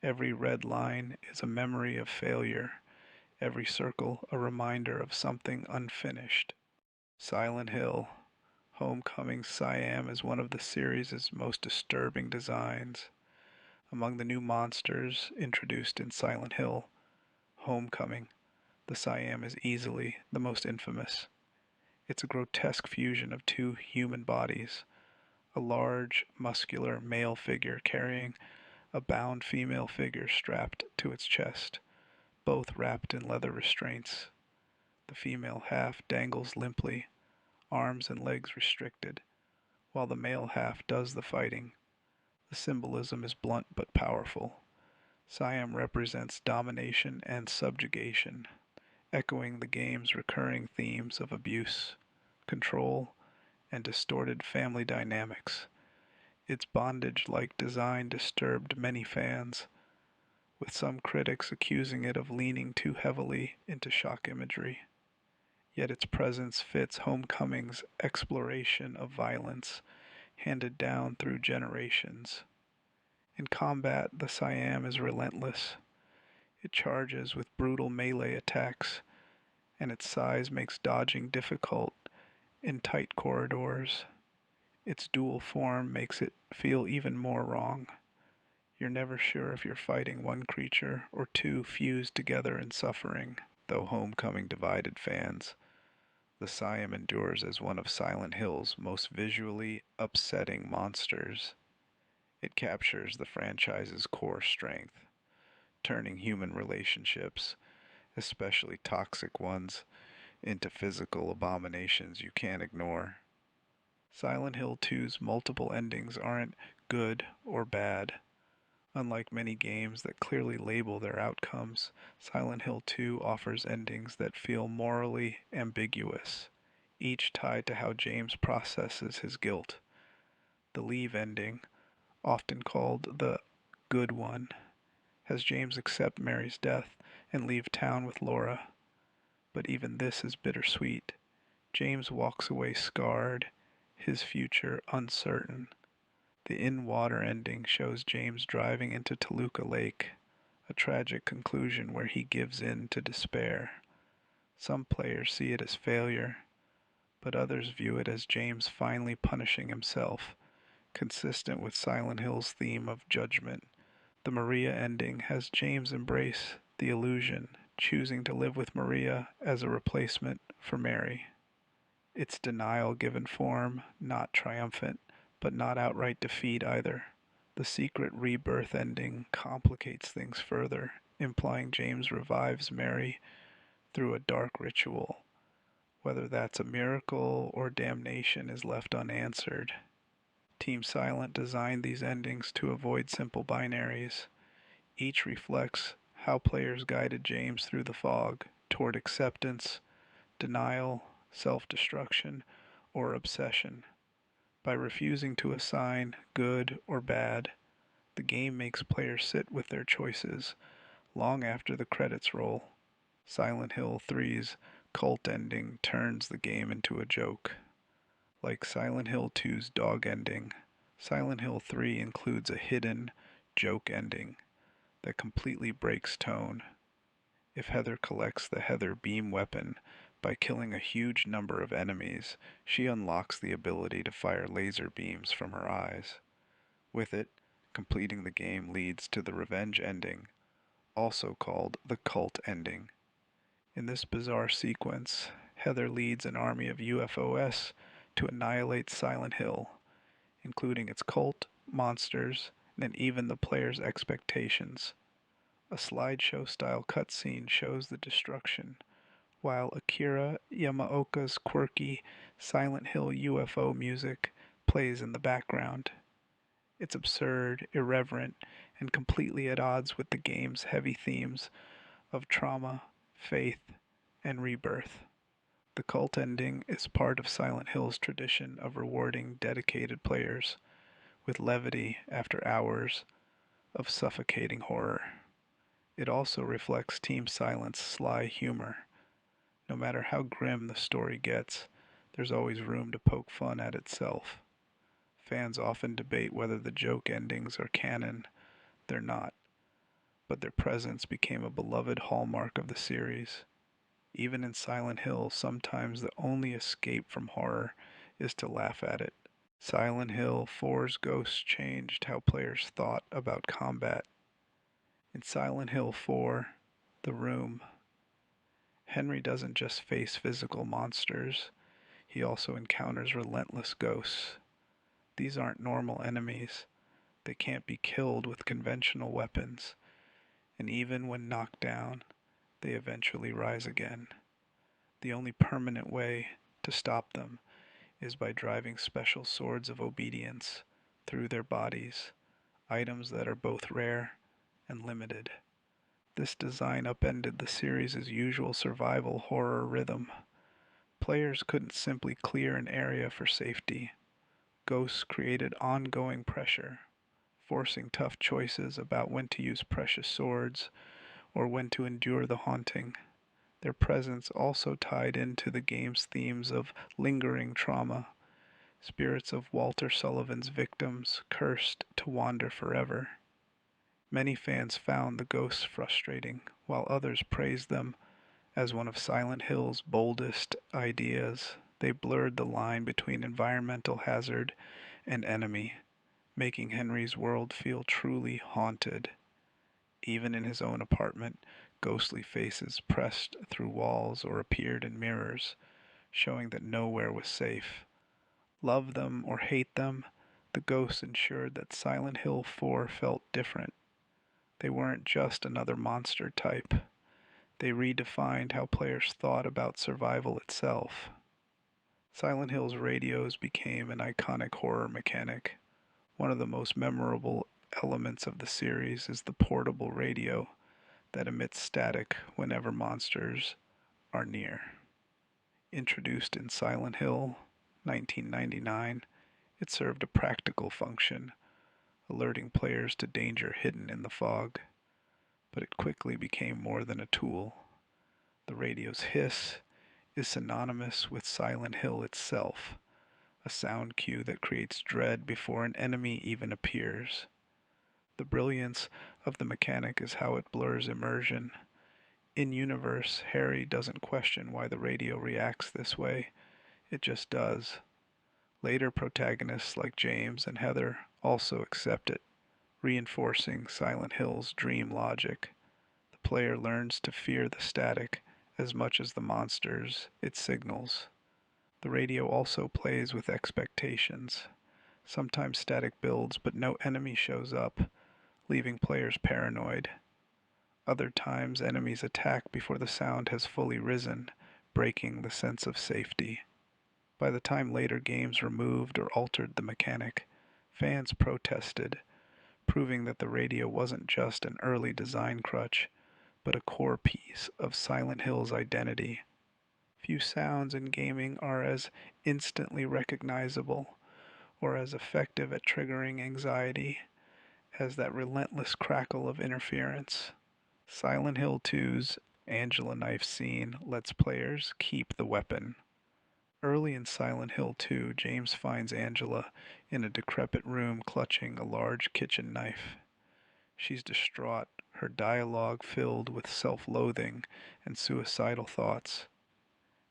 Every red line is a memory of failure, every circle a reminder of something unfinished. Silent Hill Homecoming Syiam is one of the series' most disturbing designs. Among the new monsters introduced in Silent Hill Homecoming, the Syiam is easily the most infamous. It's a grotesque fusion of two human bodies, a large, muscular male figure carrying a bound female figure strapped to its chest, both wrapped in leather restraints. The female half dangles limply, arms and legs restricted, while the male half does the fighting. The symbolism is blunt but powerful. Syiam represents domination and subjugation, echoing the game's recurring themes of abuse, control, and distorted family dynamics. Its bondage-like design disturbed many fans, with some critics accusing it of leaning too heavily into shock imagery. Yet its presence fits Homecoming's exploration of violence handed down through generations. In combat, the Syiam is relentless. It charges with brutal melee attacks, and its size makes dodging difficult in tight corridors. Its dual form makes it feel even more wrong. You're never sure if you're fighting one creature or two fused together in suffering. Though Homecoming divided fans, the Syiam endures as one of Silent Hill's most visually upsetting monsters. It captures the franchise's core strength, turning human relationships, especially toxic ones, into physical abominations you can't ignore. Silent Hill 2's multiple endings aren't good or bad. Unlike many games that clearly label their outcomes, Silent Hill 2 offers endings that feel morally ambiguous, each tied to how James processes his guilt. The Leave ending, often called the good one, has James accept Mary's death and leave town with Laura. But even this is bittersweet. James walks away scarred, his future uncertain. The in-water ending shows James driving into Toluca Lake, a tragic conclusion where he gives in to despair. Some players see it as failure, but others view it as James finally punishing himself, consistent with Silent Hill's theme of judgment. The Maria ending has James embrace the illusion, choosing to live with Maria as a replacement for Mary. It's denial given form, not triumphant, but not outright defeat either. The secret rebirth ending complicates things further, implying James revives Mary through a dark ritual. Whether that's a miracle or damnation is left unanswered. Team Silent designed these endings to avoid simple binaries. Each reflects how players guided James through the fog toward acceptance, denial, self-destruction, or obsession. By refusing to assign good or bad, the game makes players sit with their choices long after the credits roll. Silent Hill 3's cult ending turns the game into a joke. Like Silent Hill 2's dog ending, Silent Hill 3 includes a hidden joke ending that completely breaks tone. If Heather collects the Heather beam weapon by killing a huge number of enemies, she unlocks the ability to fire laser beams from her eyes. With it, completing the game leads to the revenge ending, also called the cult ending. In this bizarre sequence, Heather leads an army of UFOs to annihilate Silent Hill, including its cult, monsters, and even the player's expectations. A slideshow-style cutscene shows the destruction, while Akira Yamaoka's quirky Silent Hill UFO music plays in the background. It's absurd, irreverent, and completely at odds with the game's heavy themes of trauma, faith, and rebirth. The cult ending is part of Silent Hill's tradition of rewarding dedicated players with levity after hours of suffocating horror. It also reflects Team Silent's sly humor. No matter how grim the story gets, there's always room to poke fun at itself. Fans often debate whether the joke endings are canon. They're not, but their presence became a beloved hallmark of the series. Even in Silent Hill, sometimes the only escape from horror is to laugh at it. Silent Hill 4's ghosts changed how players thought about combat. In Silent Hill 4, The Room, Henry doesn't just face physical monsters, he also encounters relentless ghosts. These aren't normal enemies. They can't be killed with conventional weapons, and even when knocked down, they eventually rise again. The only permanent way to stop them is by driving special swords of obedience through their bodies, items that are both rare and limited. This design upended the series' usual survival horror rhythm. Players couldn't simply clear an area for safety. Ghosts created ongoing pressure, forcing tough choices about when to use precious swords or when to endure the haunting. Their presence also tied into the game's themes of lingering trauma, spirits of Walter Sullivan's victims cursed to wander forever. Many fans found the ghosts frustrating, while others praised them as one of Silent Hill's boldest ideas. They blurred the line between environmental hazard and enemy, making Henry's world feel truly haunted. Even in his own apartment, ghostly faces pressed through walls or appeared in mirrors, showing that nowhere was safe. Love them or hate them, the ghosts ensured that Silent Hill 4 felt different. They weren't just another monster type. They redefined how players thought about survival itself. Silent Hill's radios became an iconic horror mechanic. One of the most memorable elements of the series is the portable radio that emits static whenever monsters are near. Introduced in Silent Hill 1999, it served a practical function, alerting players to danger hidden in the fog. But it quickly became more than a tool. The radio's hiss is synonymous with Silent Hill itself, a sound cue that creates dread before an enemy even appears. The brilliance of the mechanic is how it blurs immersion. In-universe, Harry doesn't question why the radio reacts this way, it just does. Later protagonists like James and Heather also accept it, reinforcing Silent Hill's dream logic. The player learns to fear the static as much as the monsters it signals. The radio also plays with expectations. Sometimes static builds, but no enemy shows up, leaving players paranoid. Other times, enemies attack before the sound has fully risen, breaking the sense of safety. By the time later games removed or altered the mechanic, fans protested, proving that the radio wasn't just an early design crutch, but a core piece of Silent Hill's identity. Few sounds in gaming are as instantly recognizable or as effective at triggering anxiety as that relentless crackle of interference. Silent Hill 2's Angela knife scene lets players keep the weapon. Early in Silent Hill 2, James finds Angela in a decrepit room clutching a large kitchen knife. She's distraught, her dialogue filled with self-loathing and suicidal thoughts.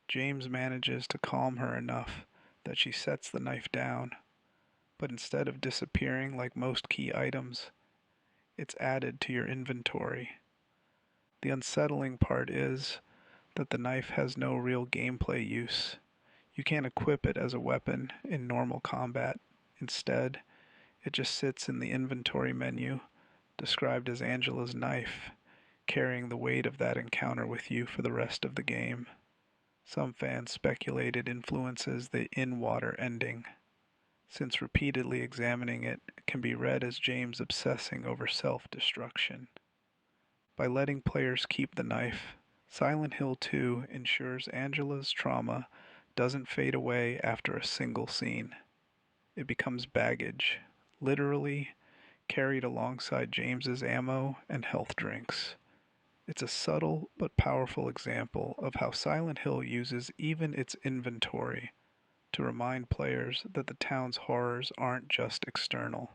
James manages to calm her enough that she sets the knife down, but instead of disappearing like most key items, it's added to your inventory. The unsettling part is that the knife has no real gameplay use. You can't equip it as a weapon in normal combat. Instead, it just sits in the inventory menu, described as Angela's knife, carrying the weight of that encounter with you for the rest of the game. Some fans speculate it influences the in-water ending, since repeatedly examining it can be read as James obsessing over self-destruction. By letting players keep the knife, Silent Hill 2 ensures Angela's trauma doesn't fade away after a single scene. It becomes baggage, literally carried alongside James's ammo and health drinks. It's a subtle but powerful example of how Silent Hill uses even its inventory to remind players that the town's horrors aren't just external.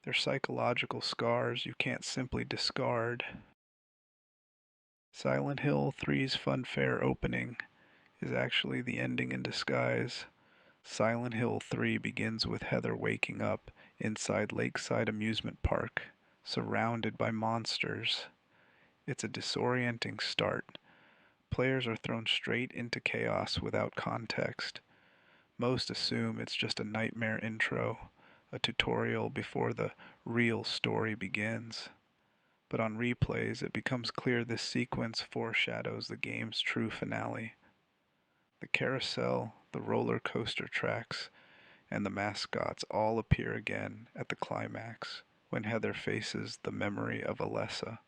They're psychological scars you can't simply discard. Silent Hill 3's funfair opening is actually the ending in disguise. Silent Hill 3 begins with Heather waking up inside Lakeside Amusement Park, surrounded by monsters. It's a disorienting start. Players are thrown straight into chaos without context. Most assume it's just a nightmare intro, a tutorial before the real story begins. But on replays, it becomes clear this sequence foreshadows the game's true finale. The carousel, the roller coaster tracks, and the mascots all appear again at the climax when Heather faces the memory of Alessa.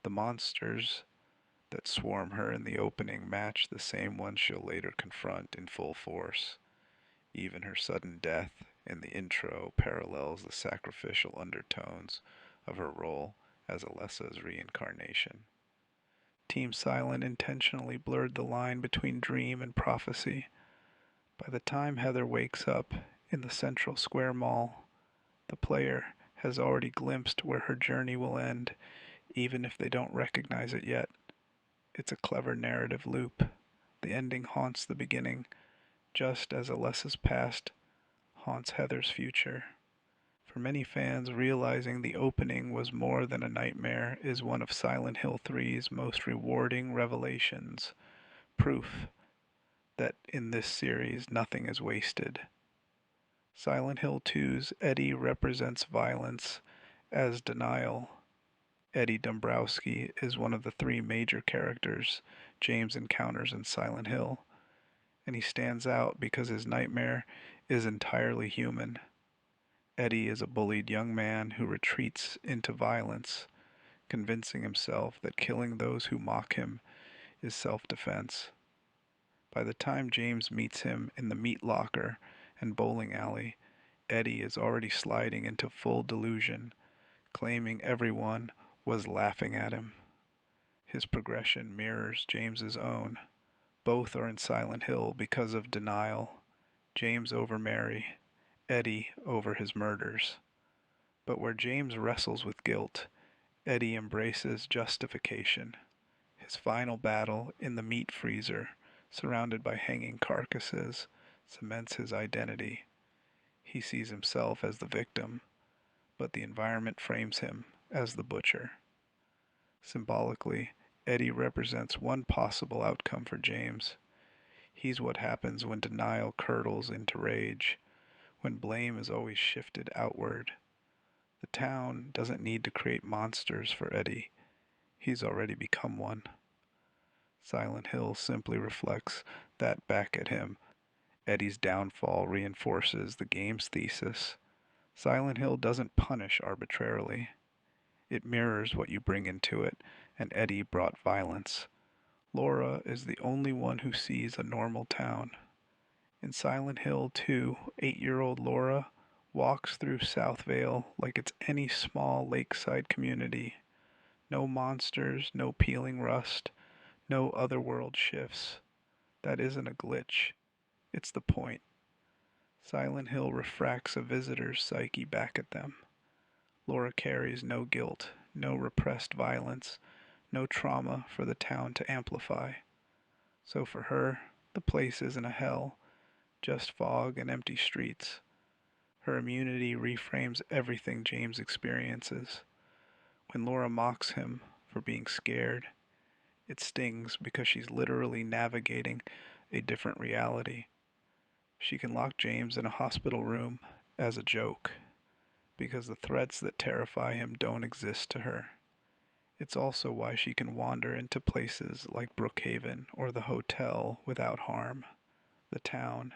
The monsters that swarm her in the opening match the same ones she'll later confront in full force. Even her sudden death in the intro parallels the sacrificial undertones of her role as Alessa's reincarnation. Team Silent intentionally blurred the line between dream and prophecy. By the time Heather wakes up in the Central Square Mall, the player has already glimpsed where her journey will end, even if they don't recognize it yet. It's a clever narrative loop. The ending haunts the beginning, just as Alessa's past haunts Heather's future. For many fans, realizing the opening was more than a nightmare is one of Silent Hill 3's most rewarding revelations, proof that in this series nothing is wasted. Silent Hill 2's Eddie represents violence as denial. Eddie Dombrowski is one of the three major characters James encounters in Silent Hill, and he stands out because his nightmare is entirely human. Eddie is a bullied young man who retreats into violence, convincing himself that killing those who mock him is self-defense. By the time James meets him in the meat locker and bowling alley, Eddie is already sliding into full delusion, claiming everyone was laughing at him. His progression mirrors James's own. Both are in Silent Hill because of denial. James over Mary, Eddie over his murders. But where James wrestles with guilt, Eddie embraces justification. His final battle in the meat freezer, surrounded by hanging carcasses, cements his identity. He sees himself as the victim, but the environment frames him as the butcher. Symbolically, Eddie represents one possible outcome for James. He's what happens when denial curdles into rage, when blame is always shifted outward. The town doesn't need to create monsters for Eddie. He's already become one. Silent Hill simply reflects that back at him. Eddie's downfall reinforces the game's thesis. Silent Hill doesn't punish arbitrarily. It mirrors what you bring into it, and Eddie brought violence. Laura is the only one who sees a normal town. In Silent Hill 2, 8-year-old Laura walks through South Vale like it's any small lakeside community. No monsters, no peeling rust, no otherworld shifts. That isn't a glitch. It's the point. Silent Hill refracts a visitor's psyche back at them. Laura carries no guilt, no repressed violence, no trauma for the town to amplify. So for her, the place isn't a hell, just fog and empty streets. Her immunity reframes everything James experiences. When Laura mocks him for being scared, it stings because she's literally navigating a different reality. She can lock James in a hospital room as a joke, because the threats that terrify him don't exist to her. It's also why she can wander into places like Brook Haven or the hotel without harm. The town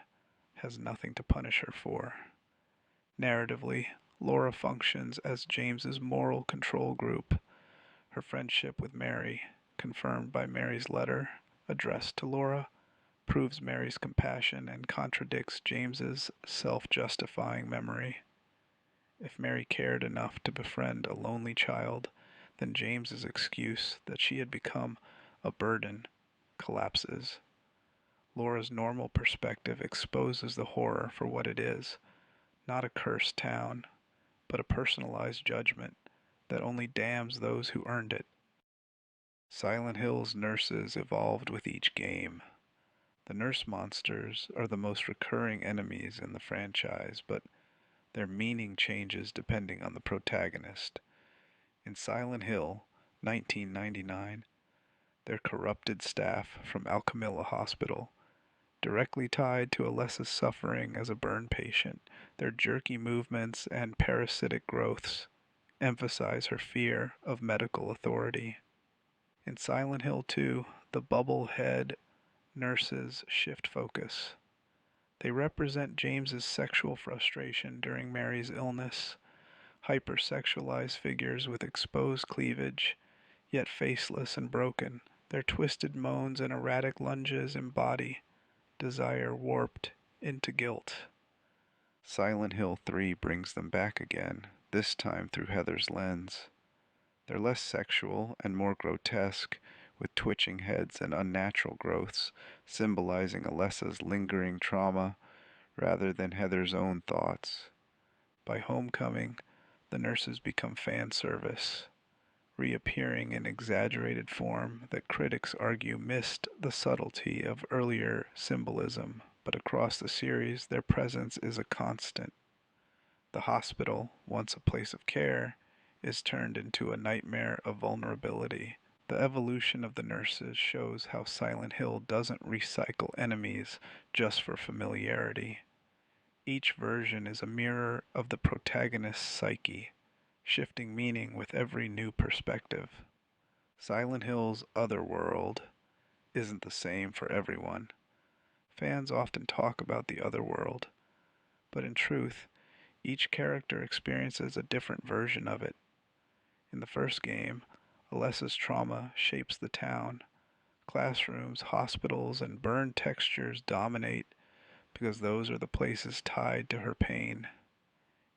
has nothing to punish her for. Narratively, Laura functions as James's moral control group. Her friendship with Mary, confirmed by Mary's letter addressed to Laura, proves Mary's compassion and contradicts James's self-justifying memory. If Mary cared enough to befriend a lonely child, then James's excuse that she had become a burden collapses. Laura's normal perspective exposes the horror for what it is, not a cursed town, but a personalized judgment that only damns those who earned it. Silent Hill's nurses evolved with each game. The nurse monsters are the most recurring enemies in the franchise, but their meaning changes depending on the protagonist. In Silent Hill, 1999, they're corrupted staff from Alchemilla Hospital, directly tied to Alessa's suffering as a burn patient. Their jerky movements and parasitic growths emphasize her fear of medical authority. In Silent Hill 2, the bubble-head nurses shift focus. They represent James's sexual frustration during Mary's illness, hypersexualized figures with exposed cleavage, yet faceless and broken. Their twisted moans and erratic lunges embody desire warped into guilt. Silent Hill 3 brings them back again, this time through Heather's lens. They're less sexual and more grotesque, with twitching heads and unnatural growths, symbolizing Alessa's lingering trauma rather than Heather's own thoughts. By Homecoming, the nurses become fan service, reappearing in exaggerated form that critics argue missed the subtlety of earlier symbolism, but across the series their presence is a constant. The hospital, once a place of care, is turned into a nightmare of vulnerability. The evolution of the nurses shows how Silent Hill doesn't recycle enemies just for familiarity. Each version is a mirror of the protagonist's psyche, shifting meaning with every new perspective. Silent Hill's Otherworld isn't the same for everyone. Fans often talk about the Otherworld, but in truth, each character experiences a different version of it. In the first game, Alessa's trauma shapes the town. Classrooms, hospitals, and burned textures dominate because those are the places tied to her pain.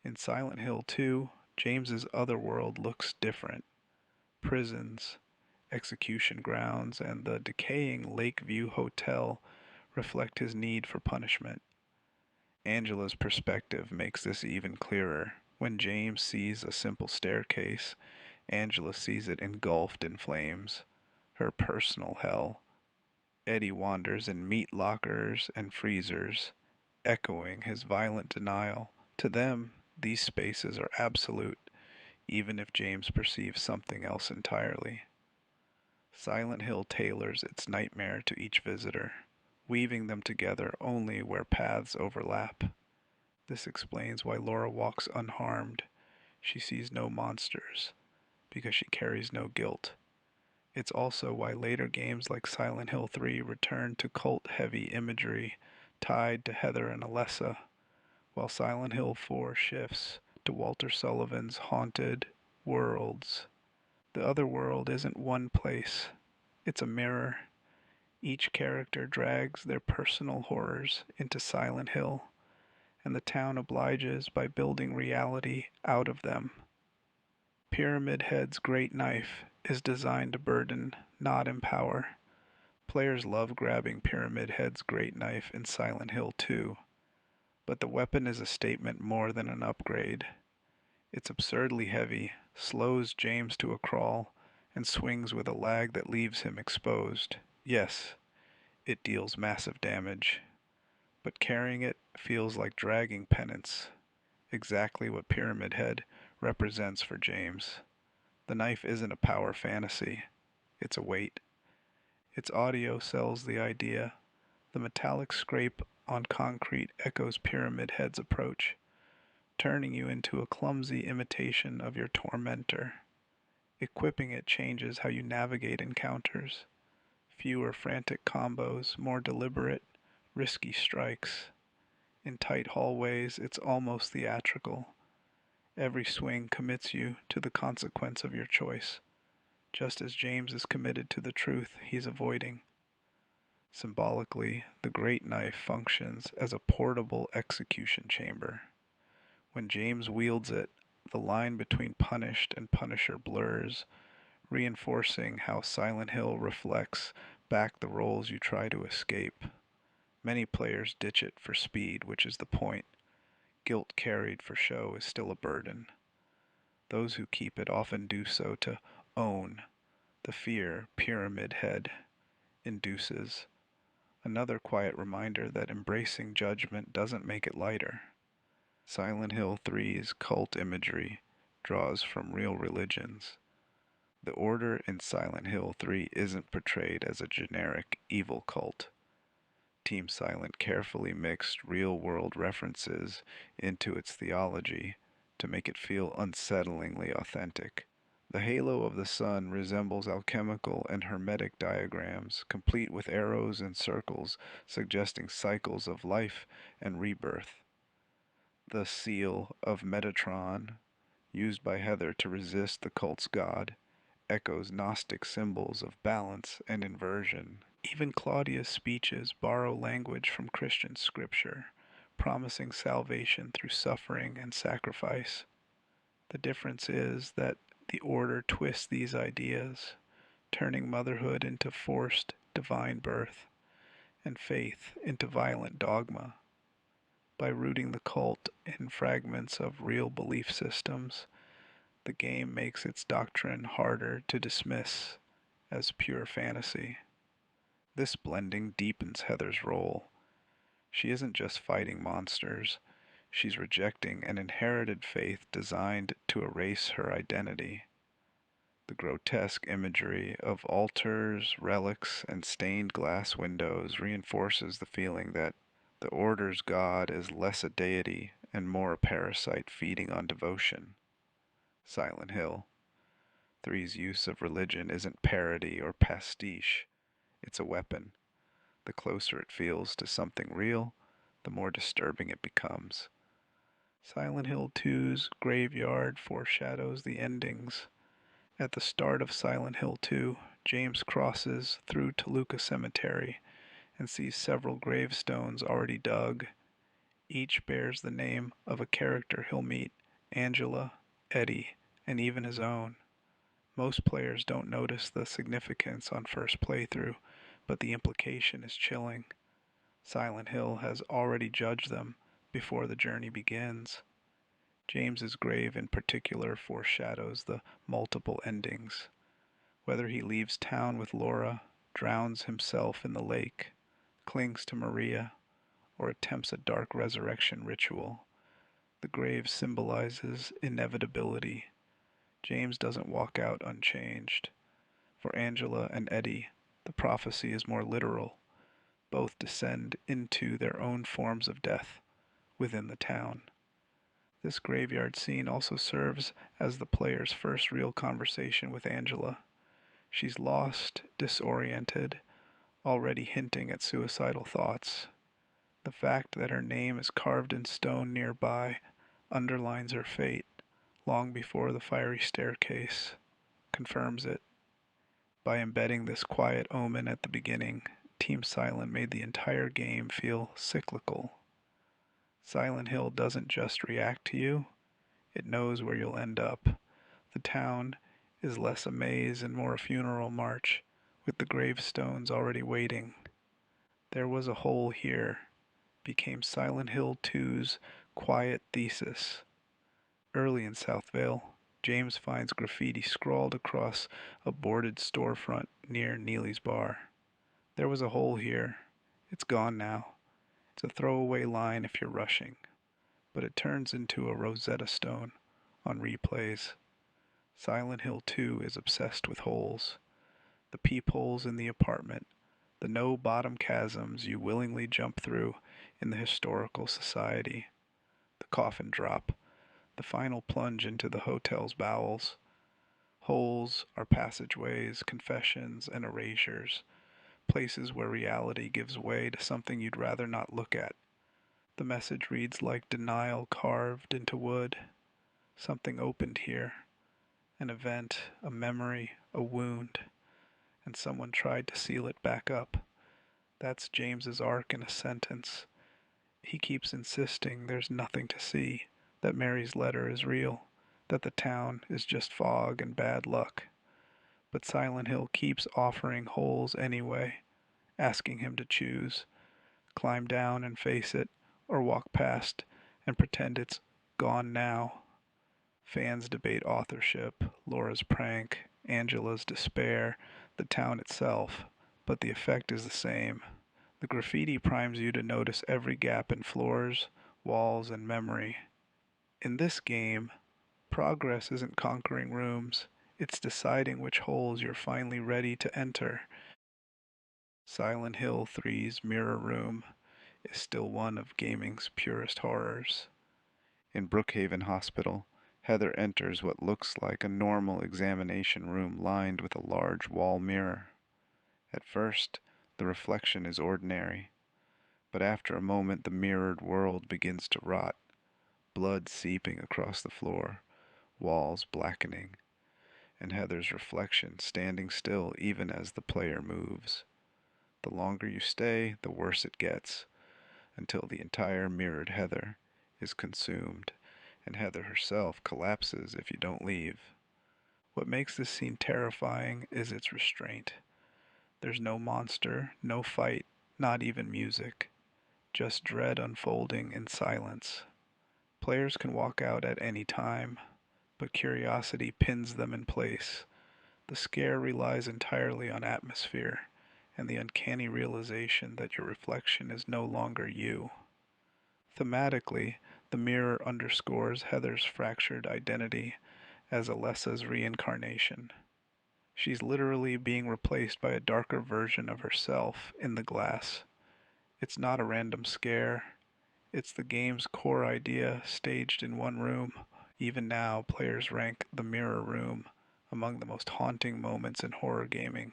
In Silent Hill 2, James's otherworld looks different. Prisons, execution grounds, and the decaying Lakeview Hotel reflect his need for punishment. Angela's perspective makes this even clearer. When James sees a simple staircase, Angela sees it engulfed in flames, her personal hell. Eddie wanders in meat lockers and freezers, echoing his violent denial. To them, these spaces are absolute, even if James perceives something else entirely. Silent Hill tailors its nightmare to each visitor, weaving them together only where paths overlap. This explains why Laura walks unharmed. She sees no monsters, because she carries no guilt. It's also why later games like Silent Hill 3 return to cult-heavy imagery tied to Heather and Alessa, while Silent Hill 4 shifts to Walter Sullivan's haunted worlds. The other world isn't one place, it's a mirror. Each character drags their personal horrors into Silent Hill, and the town obliges by building reality out of them. Pyramid Head's great knife is designed to burden, not empower. Players love grabbing Pyramid Head's great knife in Silent Hill 2, but the weapon is a statement more than an upgrade. It's absurdly heavy, slows James to a crawl, and swings with a lag that leaves him exposed. Yes, it deals massive damage, but carrying it feels like dragging penance, exactly what Pyramid Head represents for James. The knife isn't a power fantasy, it's a weight. Its audio sells the idea. The metallic scrape on concrete echoes Pyramid Head's approach, turning you into a clumsy imitation of your tormentor. Equipping it changes how you navigate encounters. Fewer frantic combos, more deliberate, risky strikes. In tight hallways, it's almost theatrical. Every swing commits you to the consequence of your choice, just as James is committed to the truth he's avoiding. Symbolically, the great knife functions as a portable execution chamber. When James wields it, the line between punished and punisher blurs, reinforcing how Silent Hill reflects back the roles you try to escape. Many players ditch it for speed, which is the point. Guilt carried for show is still a burden. Those who keep it often do so to own the fear Pyramid Head induces. Another quiet reminder that embracing judgment doesn't make it lighter. Silent Hill 3's cult imagery draws from real religions. The Order in Silent Hill 3 isn't portrayed as a generic evil cult. Team Silent carefully mixed real-world references into its theology to make it feel unsettlingly authentic. The halo of the sun resembles alchemical and hermetic diagrams, complete with arrows and circles suggesting cycles of life and rebirth. The seal of Metatron, used by Heather to resist the cult's god, echoes Gnostic symbols of balance and inversion. Even Claudia's speeches borrow language from Christian scripture, promising salvation through suffering and sacrifice. The difference is that the Order twists these ideas, turning motherhood into forced divine birth, and faith into violent dogma. By rooting the cult in fragments of real belief systems, the game makes its doctrine harder to dismiss as pure fantasy. This blending deepens Heather's role. She isn't just fighting monsters, she's rejecting an inherited faith designed to erase her identity. The grotesque imagery of altars, relics, and stained glass windows reinforces the feeling that the Order's god is less a deity and more a parasite feeding on devotion. Silent Hill 3's use of religion isn't parody or pastiche, it's a weapon. The closer it feels to something real, the more disturbing it becomes. Silent Hill 2's graveyard foreshadows the endings. At the start of Silent Hill 2, James crosses through Toluca Cemetery and sees several gravestones already dug. Each bears the name of a character he'll meet: Angela, Eddie, and even his own. Most players don't notice the significance on first playthrough, but the implication is chilling. Silent Hill has already judged them before the journey begins. James's grave in particular foreshadows the multiple endings. Whether he leaves town with Laura, drowns himself in the lake, clings to Maria, or attempts a dark resurrection ritual, the grave symbolizes inevitability. James doesn't walk out unchanged. For Angela and Eddie, the prophecy is more literal. Both descend into their own forms of death within the town. This graveyard scene also serves as the player's first real conversation with Angela. She's lost, disoriented, already hinting at suicidal thoughts. The fact that her name is carved in stone nearby underlines her fate long before the fiery staircase confirms it. By embedding this quiet omen at the beginning, Team Silent made the entire game feel cyclical. Silent Hill doesn't just react to you, it knows where you'll end up. The town is less a maze and more a funeral march, with the gravestones already waiting. There Was a Hole Here became Silent Hill 2's quiet thesis. Early in Southvale, James finds graffiti scrawled across a boarded storefront near Neely's bar. There was a hole here. It's gone now. It's a throwaway line if you're rushing, but it turns into a Rosetta Stone on replays. Silent Hill 2 is obsessed with holes. The peepholes in the apartment, the no-bottom chasms you willingly jump through in the historical society, the coffin drop, the final plunge into the hotel's bowels. Holes are passageways, confessions, and erasures, places where reality gives way to something you'd rather not look at. The message reads like denial carved into wood. Something opened here. An event, a memory, a wound, and someone tried to seal it back up. That's James's arc in a sentence. He keeps insisting there's nothing to see, that Mary's letter is real, that the town is just fog and bad luck. But Silent Hill keeps offering holes anyway, asking him to choose, climb down and face it, or walk past and pretend it's gone now. Fans debate authorship, Laura's prank, Angela's despair, the town itself, but the effect is the same. The graffiti primes you to notice every gap in floors, walls, and memory. In this game, progress isn't conquering rooms, it's deciding which holes you're finally ready to enter. Silent Hill 3's Mirror Room is still one of gaming's purest horrors. In Brook Haven Hospital, Heather enters what looks like a normal examination room lined with a large wall mirror. At first, the reflection is ordinary, but after a moment the mirrored world begins to rot, blood seeping across the floor, walls blackening, and Heather's reflection standing still even as the player moves. The longer you stay, the worse it gets, until the entire mirrored Heather is consumed, and Heather herself collapses if you don't leave. What makes this scene terrifying is its restraint. There's no monster, no fight, not even music. Just dread unfolding in silence. Players can walk out at any time, but curiosity pins them in place. The scare relies entirely on atmosphere and the uncanny realization that your reflection is no longer you. Thematically, the mirror underscores Heather's fractured identity as Alessa's reincarnation. She's literally being replaced by a darker version of herself in the glass. It's not a random scare. It's the game's core idea staged in one room. Even now, players rank the mirror room among the most haunting moments in horror gaming.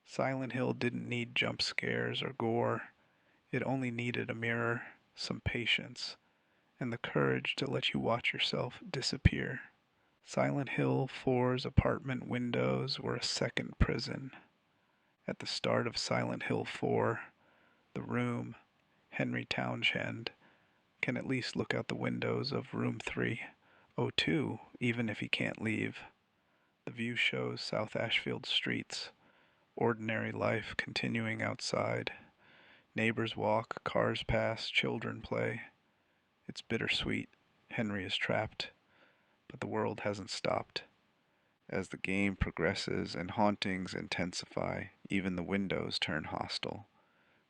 Silent Hill didn't need jump scares or gore. It only needed a mirror, some patience, and the courage to let you watch yourself disappear. Silent Hill 4's apartment windows were a second prison. At the start of Silent Hill 4, the room, Henry Townshend, can at least look out the windows of room 302, even if he can't leave. The view shows South Ashfield streets, ordinary life continuing outside. Neighbors walk, cars pass, children play. It's bittersweet. Henry is trapped, but the world hasn't stopped. As the game progresses and hauntings intensify, even the windows turn hostile.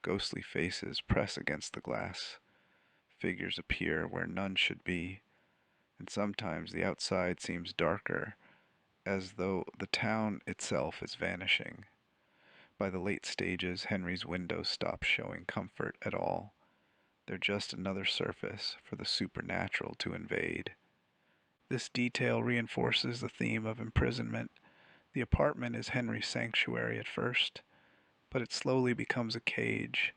Ghostly faces press against the glass. Figures appear where none should be, and sometimes the outside seems darker as though the town itself is vanishing. By the late stages, Henry's windows stop showing comfort at all. They're just another surface for the supernatural to invade. This detail reinforces the theme of imprisonment. The apartment is Henry's sanctuary at first, but it slowly becomes a cage.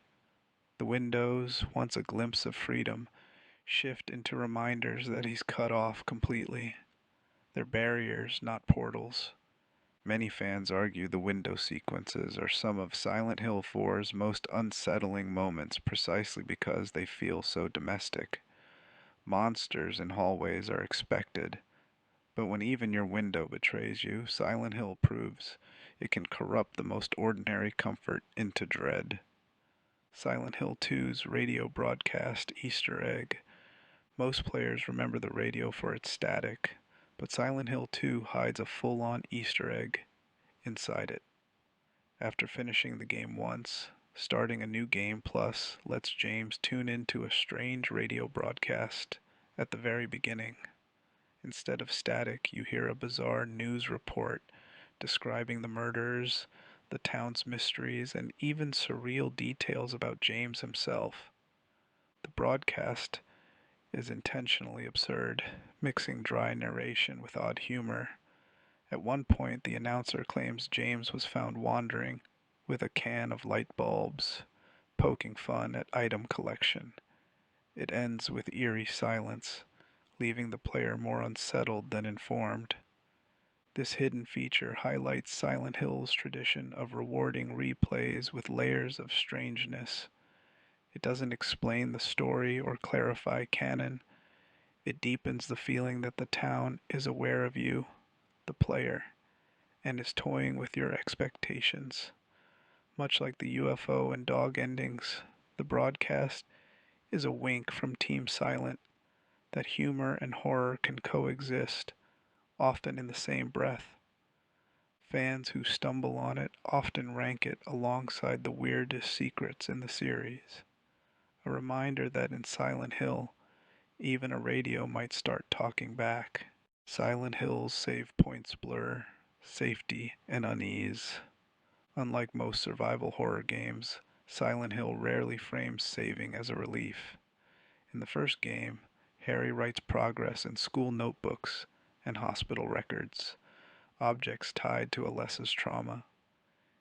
The windows, once a glimpse of freedom, shift into reminders that he's cut off completely. They're barriers, not portals. Many fans argue the window sequences are some of Silent Hill 4's most unsettling moments precisely because they feel so domestic. Monsters in hallways are expected, but when even your window betrays you, Silent Hill proves it can corrupt the most ordinary comfort into dread. Silent Hill 2's radio broadcast Easter egg. Most players remember the radio for its static, but Silent Hill 2 hides a full-on Easter egg inside it. After finishing the game once, starting a new game plus lets James tune into a strange radio broadcast at the very beginning. Instead of static, you hear a bizarre news report describing the murders, the town's mysteries, and even surreal details about James himself. The broadcast is intentionally absurd, mixing dry narration with odd humor. At one point, the announcer claims James was found wandering with a can of light bulbs, poking fun at item collection. It ends with eerie silence, leaving the player more unsettled than informed. This hidden feature highlights Silent Hill's tradition of rewarding replays with layers of strangeness. It doesn't explain the story or clarify canon. It deepens the feeling that the town is aware of you, the player, and is toying with your expectations. Much like the UFO and dog endings, the broadcast is a wink from Team Silent that humor and horror can coexist, often in the same breath. Fans who stumble on it often rank it alongside the weirdest secrets in the series. A reminder that in Silent Hill, even a radio might start talking back. Silent Hill's save points blur, safety, and unease. Unlike most survival horror games, Silent Hill rarely frames saving as a relief. In the first game, Harry writes progress in school notebooks and hospital records, objects tied to Alessa's trauma.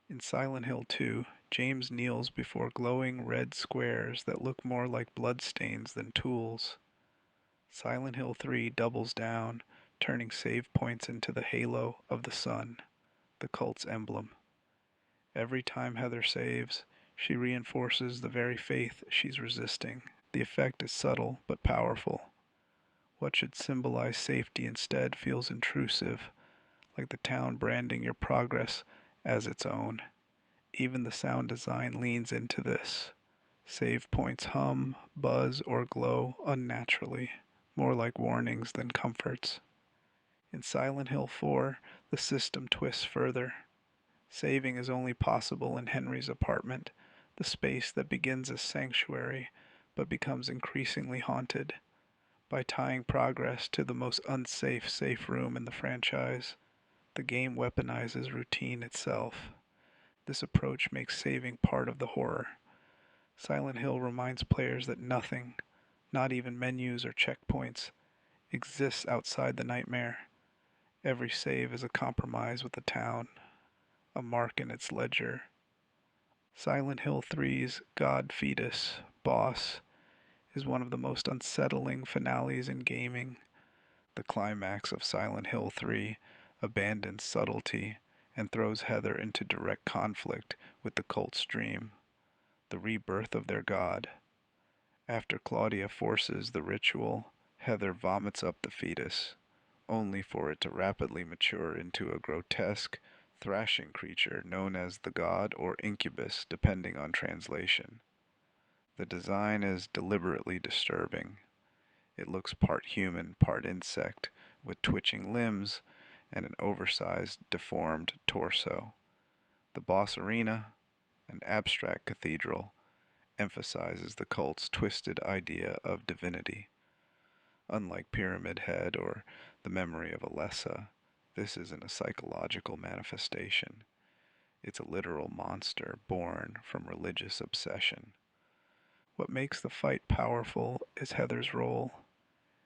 In Silent Hill 2, James kneels before glowing red squares that look more like bloodstains than tools. Silent Hill 3 doubles down, turning save points into the halo of the sun, the cult's emblem. Every time Heather saves, she reinforces the very faith she's resisting. The effect is subtle but powerful. What should symbolize safety instead feels intrusive, like the town branding your progress as its own. Even the sound design leans into this. Save points hum, buzz, or glow unnaturally, more like warnings than comforts. In Silent Hill 4, the system twists further. Saving is only possible in Henry's apartment, the space that begins as sanctuary but becomes increasingly haunted. By tying progress to the most unsafe safe room in the franchise, the game weaponizes routine itself. This approach makes saving part of the horror. Silent Hill reminds players that nothing, not even menus or checkpoints, exists outside the nightmare. Every save is a compromise with the town, a mark in its ledger. Silent Hill 3's God Fetus, Boss, is one of the most unsettling finales in gaming. The climax of Silent Hill 3 abandons subtlety and throws Heather into direct conflict with the cult's dream, the rebirth of their god. After Claudia forces the ritual, Heather vomits up the fetus, only for it to rapidly mature into a grotesque, thrashing creature known as the god or incubus, depending on translation. The design is deliberately disturbing. It looks part human, part insect, with twitching limbs and an oversized, deformed torso. The boss arena, an abstract cathedral, emphasizes the cult's twisted idea of divinity. Unlike Pyramid Head or the memory of Alessa, This isn't a psychological manifestation. It's a literal monster born from religious obsession. What makes the fight powerful is Heather's role.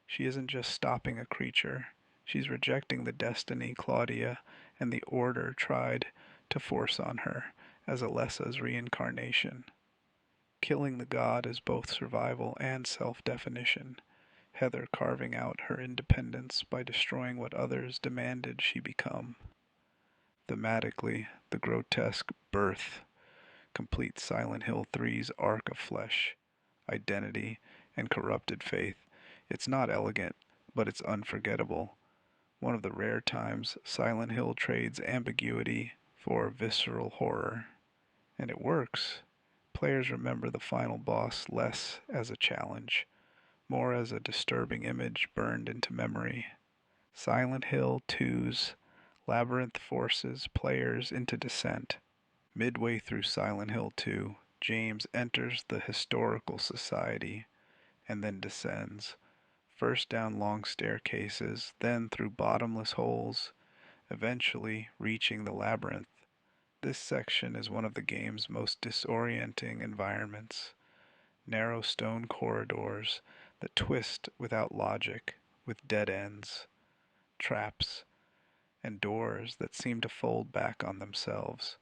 She isn't just stopping a creature, she's rejecting the destiny Claudia and the Order tried to force on her as Alessa's reincarnation. Killing the god is both survival and self-definition, Heather carving out her independence by destroying what others demanded she become. Thematically, the grotesque birth completes Silent Hill 3's arc of flesh, identity, and corrupted faith. It's not elegant, but it's unforgettable. One of the rare times Silent Hill trades ambiguity for visceral horror. And it works. Players remember the final boss less as a challenge, more as a disturbing image burned into memory. Silent Hill 2's Labyrinth forces players into dissent. Midway through Silent Hill 2, James enters the historical society and then descends, first down long staircases, then through bottomless holes, eventually reaching the labyrinth. This section is one of the game's most disorienting environments. Narrow stone corridors that twist without logic, with dead ends, traps, and doors that seem to fold back on themselves.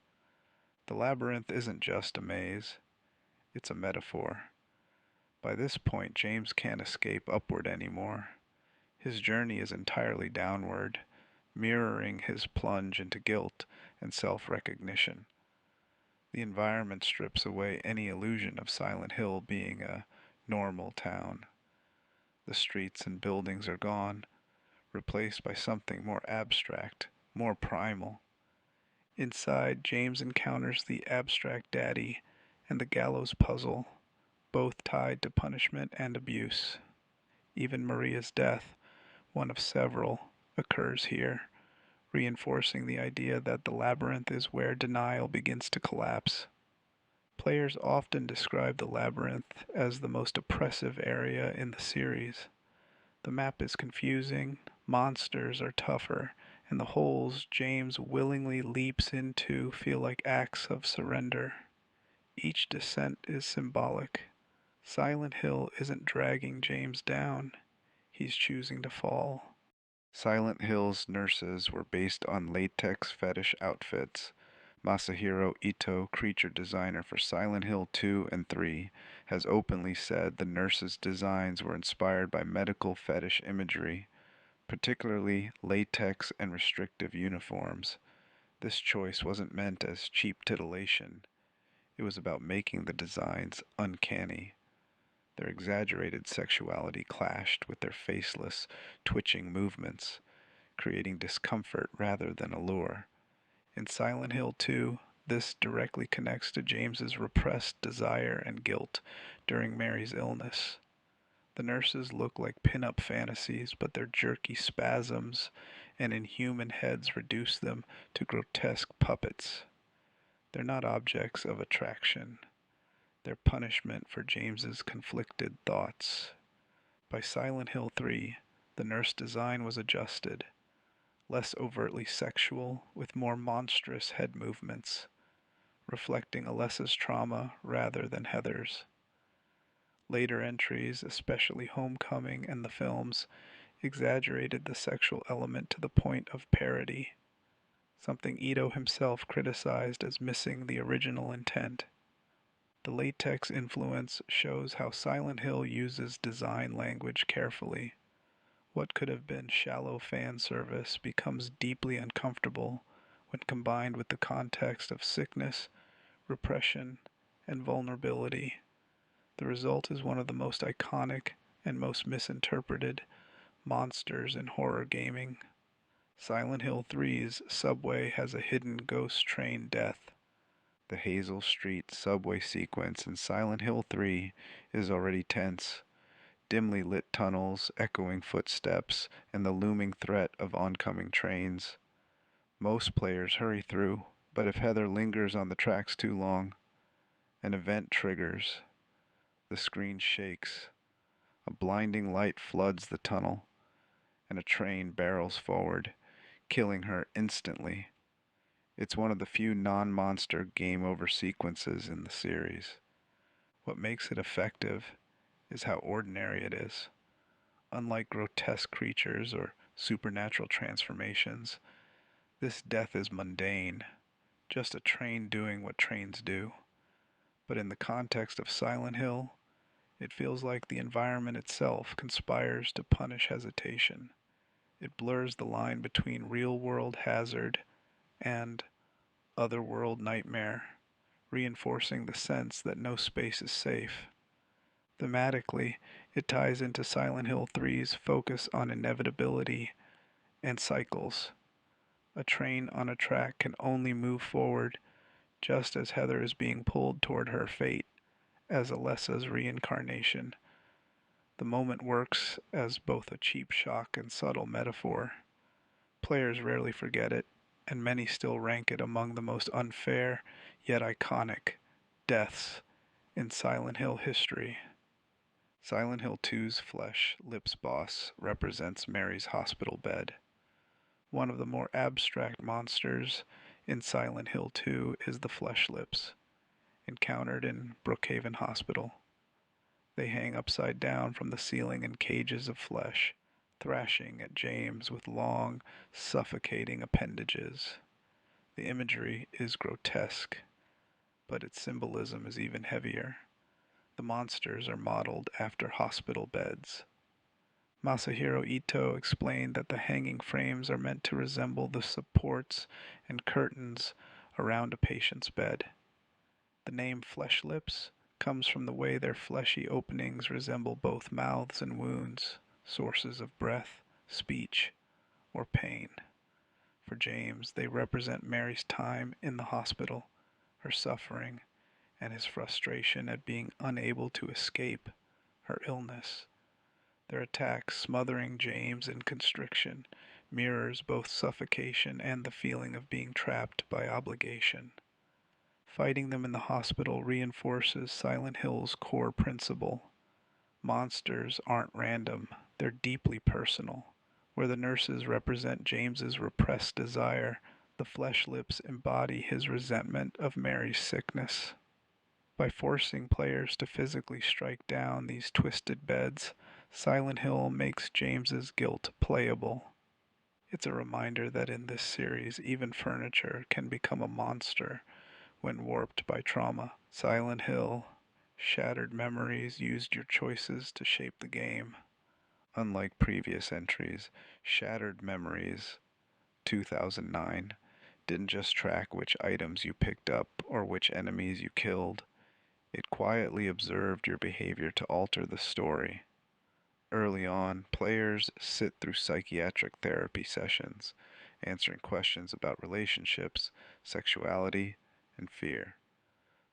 The labyrinth isn't just a maze, it's a metaphor. By this point, James can't escape upward anymore. His journey is entirely downward, mirroring his plunge into guilt and self-recognition. The environment strips away any illusion of Silent Hill being a normal town. The streets and buildings are gone, replaced by something more abstract, more primal. Inside, James encounters the abstract daddy and the gallows puzzle, both tied to punishment and abuse. Even Maria's death, one of several, occurs here, reinforcing the idea that the labyrinth is where denial begins to collapse. Players often describe the labyrinth as the most oppressive area in the series. The map is confusing, monsters are tougher, and the holes James willingly leaps into feel like acts of surrender. Each descent is symbolic. Silent Hill isn't dragging James down, he's choosing to fall. Silent Hill's nurses were based on latex fetish outfits. Masahiro Ito, creature designer for Silent Hill 2 and 3, has openly said the nurses' designs were inspired by medical fetish imagery, particularly latex and restrictive uniforms. This choice wasn't meant as cheap titillation. It was about making the designs uncanny. Their exaggerated sexuality clashed with their faceless, twitching movements, creating discomfort rather than allure. In Silent Hill 2, this directly connects to James's repressed desire and guilt during Mary's illness. The nurses look like pin-up fantasies, but their jerky spasms and inhuman heads reduce them to grotesque puppets. They're not objects of attraction. They're punishment for James's conflicted thoughts. By Silent Hill 3, the nurse design was adjusted, less overtly sexual, with more monstrous head movements, reflecting Alessa's trauma rather than Heather's. Later entries, especially Homecoming and the films, exaggerated the sexual element to the point of parody, something Ito himself criticized as missing the original intent. The latex influence shows how Silent Hill uses design language carefully. What could have been shallow fan service becomes deeply uncomfortable when combined with the context of sickness, repression, and vulnerability. The result is one of the most iconic and most misinterpreted monsters in horror gaming. Silent Hill 3's subway has a hidden ghost train death. The Hazel Street subway sequence in Silent Hill 3 is already tense. Dimly lit tunnels, echoing footsteps, and the looming threat of oncoming trains. Most players hurry through, but if Heather lingers on the tracks too long, an event triggers. The screen shakes. A blinding light floods the tunnel, and a train barrels forward, killing her instantly. It's one of the few non-monster game over sequences in the series. What makes it effective is how ordinary it is. Unlike grotesque creatures or supernatural transformations, this death is mundane, just a train doing what trains do. But in the context of Silent Hill, it feels like the environment itself conspires to punish hesitation. It blurs the line between real-world hazard and otherworld nightmare, reinforcing the sense that no space is safe. Thematically, it ties into Silent Hill 3's focus on inevitability and cycles. A train on a track can only move forward just as Heather is being pulled toward her fate as Alessa's reincarnation. The moment works as both a cheap shock and subtle metaphor. Players rarely forget it, and many still rank it among the most unfair yet iconic deaths in Silent Hill history. Silent Hill 2's Flesh Lips boss represents Mary's hospital bed. One of the more abstract monsters in Silent Hill 2 is the Flesh Lips, encountered in Brook Haven Hospital. They hang upside down from the ceiling in cages of flesh, thrashing at James with long, suffocating appendages. The imagery is grotesque, but its symbolism is even heavier. The monsters are modeled after hospital beds. Masahiro Ito explained that the hanging frames are meant to resemble the supports and curtains around a patient's bed. The name Flesh Lips comes from the way their fleshy openings resemble both mouths and wounds, sources of breath, speech, or pain. For James, they represent Mary's time in the hospital, her suffering, and his frustration at being unable to escape her illness. Their attack, smothering James in constriction, mirrors both suffocation and the feeling of being trapped by obligation. Fighting them in the hospital reinforces Silent Hill's core principle. Monsters aren't random, they're deeply personal. Where the nurses represent James's repressed desire, the Flesh Lips embody his resentment of Mary's sickness. By forcing players to physically strike down these twisted beds, Silent Hill makes James's guilt playable. It's a reminder that in this series, even furniture can become a monster when warped by trauma. Silent Hill, shattered memories used your choices to shape the game. Unlike previous entries, Shattered Memories 2009 didn't just track which items you picked up or which enemies you killed. It quietly observed your behavior to alter the story. Early on, players sit through psychiatric therapy sessions, answering questions about relationships, sexuality, and fear.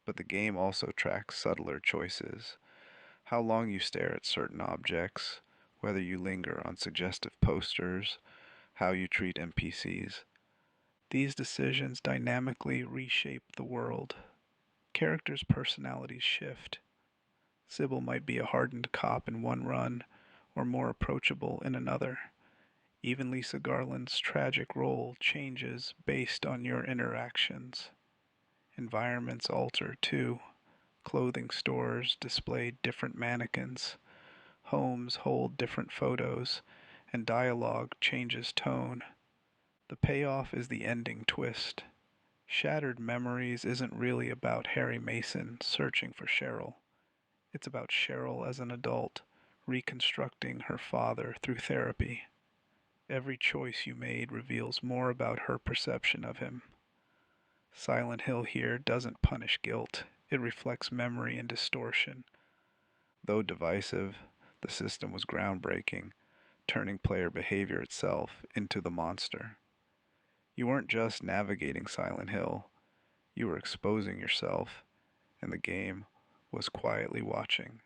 But the game also tracks subtler choices. How long you stare at certain objects, whether you linger on suggestive posters, how you treat NPCs. These decisions dynamically reshape the world. Characters' personalities shift. Sybil might be a hardened cop in one run, or more approachable in another. Even Lisa Garland's tragic role changes based on your interactions. Environments alter, too. Clothing stores display different mannequins. Homes hold different photos, and dialogue changes tone. The payoff is the ending twist. Shattered Memories isn't really about Harry Mason searching for Cheryl. It's about Cheryl as an adult, reconstructing her father through therapy. Every choice you made reveals more about her perception of him. Silent Hill here doesn't punish guilt, it reflects memory and distortion. Though divisive, the system was groundbreaking, turning player behavior itself into the monster. You weren't just navigating Silent Hill, you were exposing yourself, and the game was quietly watching.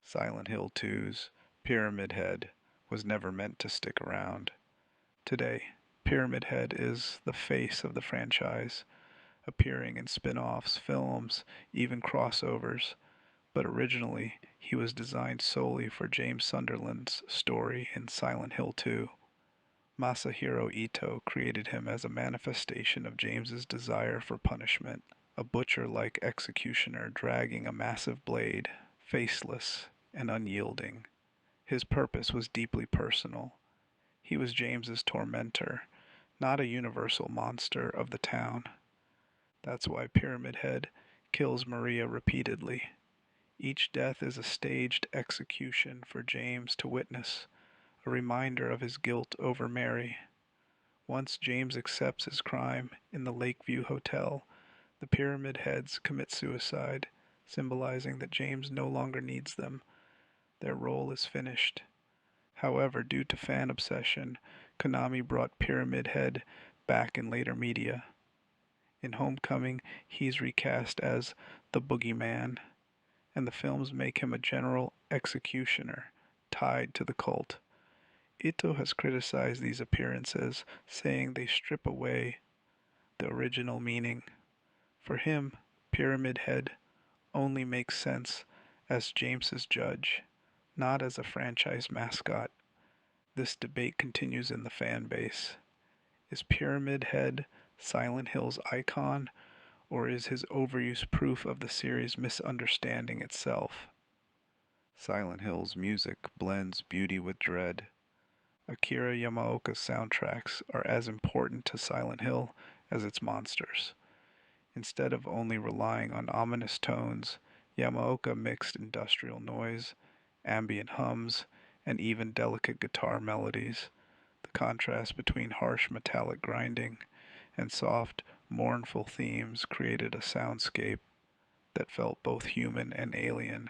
Silent Hill 2's Pyramid Head was never meant to stick around. Today, Pyramid Head is the face of the franchise, appearing in spin-offs, films, even crossovers, but originally he was designed solely for James Sunderland's story in Silent Hill 2. Masahiro Ito created him as a manifestation of James's desire for punishment, a butcher-like executioner dragging a massive blade, faceless and unyielding. His purpose was deeply personal. He was James's tormentor, not a universal monster of the town. That's why Pyramid Head kills Maria repeatedly. Each death is a staged execution for James to witness, a reminder of his guilt over Mary. Once James accepts his crime in the Lakeview Hotel, the Pyramid Heads commit suicide, symbolizing that James no longer needs them. Their role is finished. However, due to fan obsession, Konami brought Pyramid Head back in later media. In Homecoming, he's recast as the Boogeyman, and the films make him a general executioner tied to the cult. Ito has criticized these appearances, saying they strip away the original meaning. For him, Pyramid Head only makes sense as James's judge, not as a franchise mascot. This debate continues in the fan base. Is Pyramid Head Silent Hill's icon, or is his overuse proof of the series' misunderstanding itself? Silent Hill's music blends beauty with dread. Akira Yamaoka's soundtracks are as important to Silent Hill as its monsters. Instead of only relying on ominous tones, Yamaoka mixed industrial noise, ambient hums, and even delicate guitar melodies. The contrast between harsh metallic grinding and soft, mournful themes created a soundscape that felt both human and alien.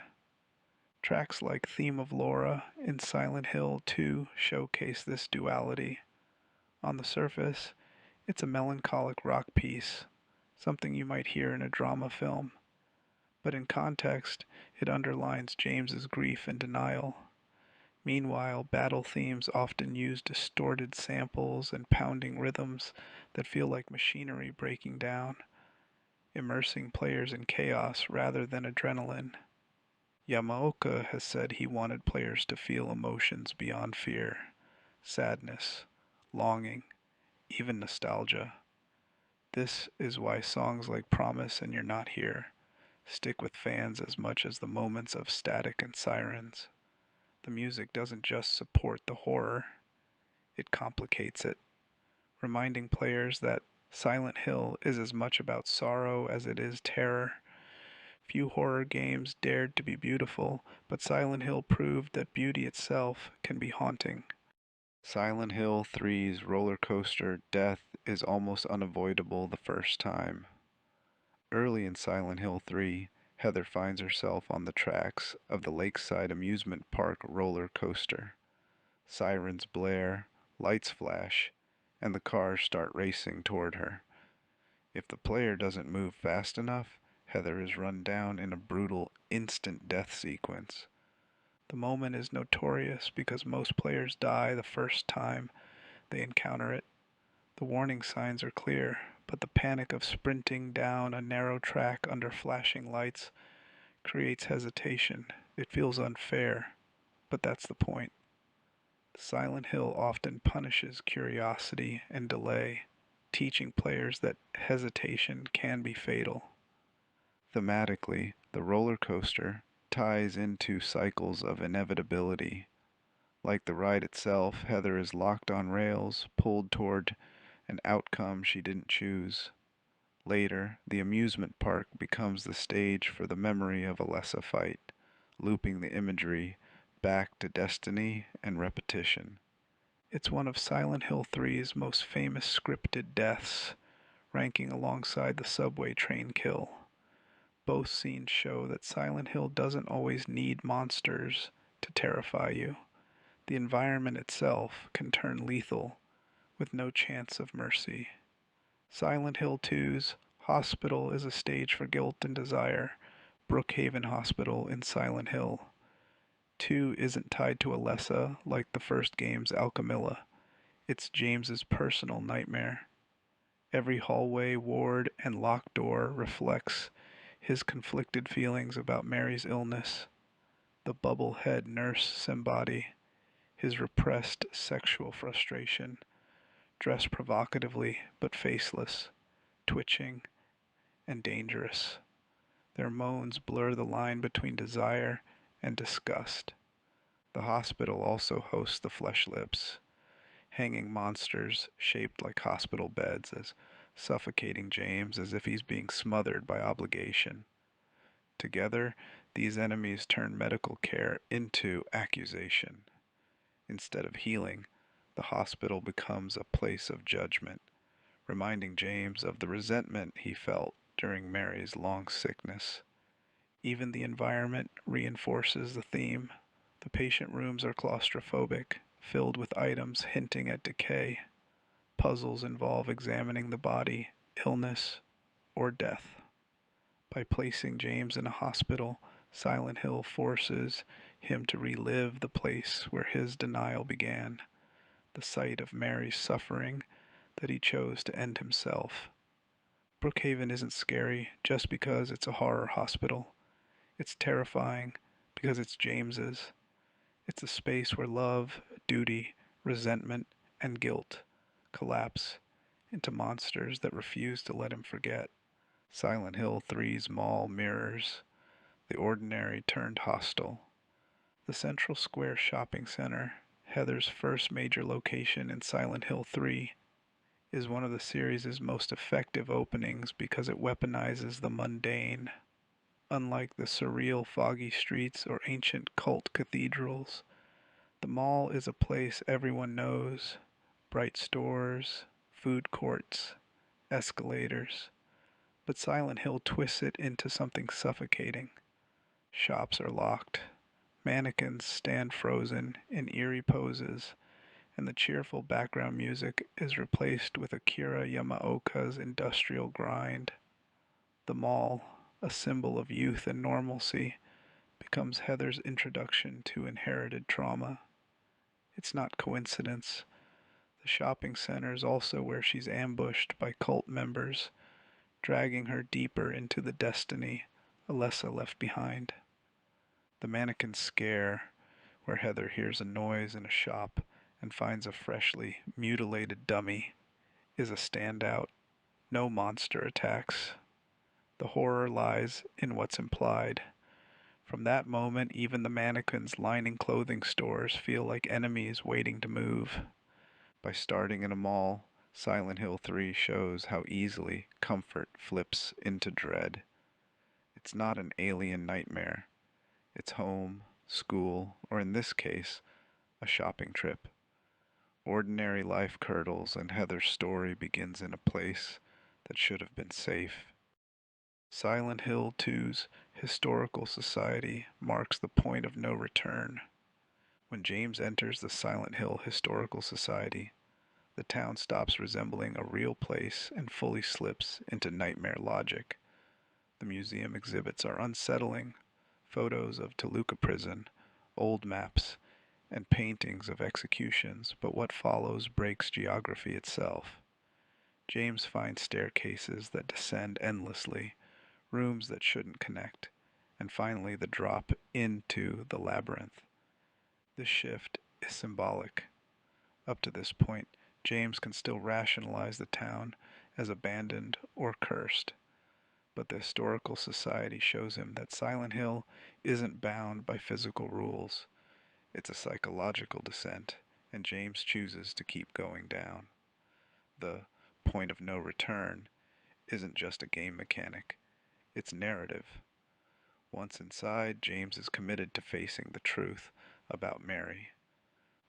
Tracks like Theme of Laura in Silent Hill 2 showcase this duality. On the surface, it's a melancholic rock piece, something you might hear in a drama film, but in context, it underlines James's grief and denial. Meanwhile, battle themes often use distorted samples and pounding rhythms that feel like machinery breaking down, immersing players in chaos rather than adrenaline. Yamaoka has said he wanted players to feel emotions beyond fear, sadness, longing, even nostalgia. This is why songs like Promise and You're Not Here stick with fans as much as the moments of static and sirens. The music doesn't just support the horror, it complicates it, reminding players that Silent Hill is as much about sorrow as it is terror. Few horror games dared to be beautiful, but Silent Hill proved that beauty itself can be haunting. Silent Hill 3's roller coaster death is almost unavoidable the first time. Early in Silent Hill 3, Heather finds herself on the tracks of the Lakeside Amusement Park roller coaster. Sirens blare, lights flash, and the cars start racing toward her. If the player doesn't move fast enough, Heather is run down in a brutal instant death sequence. The moment is notorious because most players die the first time they encounter it. The warning signs are clear, but the panic of sprinting down a narrow track under flashing lights creates hesitation. It feels unfair, but that's the point. Silent Hill often punishes curiosity and delay, teaching players that hesitation can be fatal. Thematically, the roller coaster ties into cycles of inevitability. Like the ride itself, Heather is locked on rails, pulled toward an outcome she didn't choose. Later, the amusement park becomes the stage for the memory of Alessa fight, looping the imagery back to destiny and repetition. It's one of Silent Hill 3's most famous scripted deaths, ranking alongside the subway train kill. Both scenes show that Silent Hill doesn't always need monsters to terrify you. The environment itself can turn lethal, with no chance of mercy. Silent Hill 2's Hospital is a stage for guilt and desire, Brook Haven Hospital in Silent Hill. 2 isn't tied to Alessa like the first game's Alchemilla. It's James's personal nightmare. Every hallway, ward, and locked door reflects his conflicted feelings about Mary's illness, the bubble-head nurse Sembadi, his repressed sexual frustration, dressed provocatively but faceless, twitching and dangerous. Their moans blur the line between desire and disgust. The hospital also hosts the flesh lips, hanging monsters shaped like hospital beds as suffocating James as if he's being smothered by obligation. Together, these enemies turn medical care into accusation. Instead of healing, the hospital becomes a place of judgment, reminding James of the resentment he felt during Mary's long sickness. Even the environment reinforces the theme. The patient rooms are claustrophobic, filled with items hinting at decay. Puzzles involve examining the body, illness, or death. By placing James in a hospital, Silent Hill forces him to relive the place where his denial began, the site of Mary's suffering that he chose to end himself. Brookhaven isn't scary just because it's a horror hospital. It's terrifying because it's James's. It's a space where love, duty, resentment, and guilt collapse into monsters that refuse to let him forget. Silent Hill 3's mall mirrors the ordinary turned hostile. The Central Square Shopping Center, Heather's first major location in Silent Hill 3, is one of the series' most effective openings because it weaponizes the mundane. Unlike the surreal foggy streets or ancient cult cathedrals, the mall is a place everyone knows. Bright stores, food courts, escalators. But Silent Hill twists it into something suffocating. Shops are locked. Mannequins stand frozen in eerie poses, and the cheerful background music is replaced with Akira Yamaoka's industrial grind. The mall, a symbol of youth and normalcy, becomes Heather's introduction to inherited trauma. It's not coincidence. The shopping center is also where she's ambushed by cult members, dragging her deeper into the destiny Alessa left behind. The mannequin scare, where Heather hears a noise in a shop and finds a freshly mutilated dummy, is a standout. No monster attacks. The horror lies in what's implied. From that moment, even the mannequins lining clothing stores feel like enemies waiting to move. By starting in a mall, Silent Hill 3 shows how easily comfort flips into dread. It's not an alien nightmare. It's home, school, or in this case, a shopping trip. Ordinary life curdles and Heather's story begins in a place that should have been safe. Silent Hill 2's historical society marks the point of no return. When James enters the Silent Hill Historical Society, the town stops resembling a real place and fully slips into nightmare logic. The museum exhibits are unsettling. Photos of Toluca prison, old maps, and paintings of executions, but what follows breaks geography itself. James finds staircases that descend endlessly, rooms that shouldn't connect, and finally the drop into the labyrinth. This shift is symbolic. Up to this point, James can still rationalize the town as abandoned or cursed, but the historical society shows him that Silent Hill isn't bound by physical rules. It's a psychological descent, and James chooses to keep going down. The point of no return isn't just a game mechanic, it's narrative. Once inside, James is committed to facing the truth about Mary.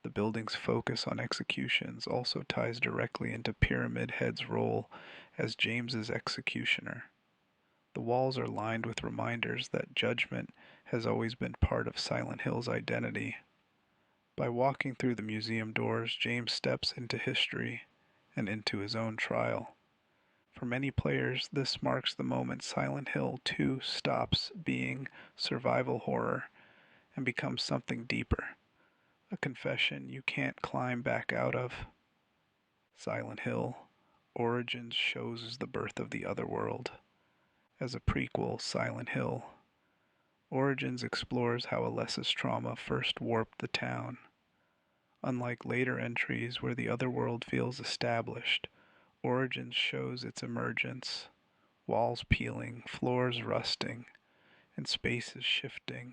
The building's focus on executions also ties directly into Pyramid Head's role as James's executioner. The walls are lined with reminders that judgment has always been part of Silent Hill's identity. By walking through the museum doors, James steps into history and into his own trial. For many players, this marks the moment Silent Hill 2 stops being survival horror and becomes something deeper, a confession you can't climb back out of. Silent Hill Origins shows the birth of the otherworld. As a prequel, Silent Hill Origins explores how Alessa's trauma first warped the town. Unlike later entries where the otherworld feels established, Origins shows its emergence, walls peeling, floors rusting, and spaces shifting,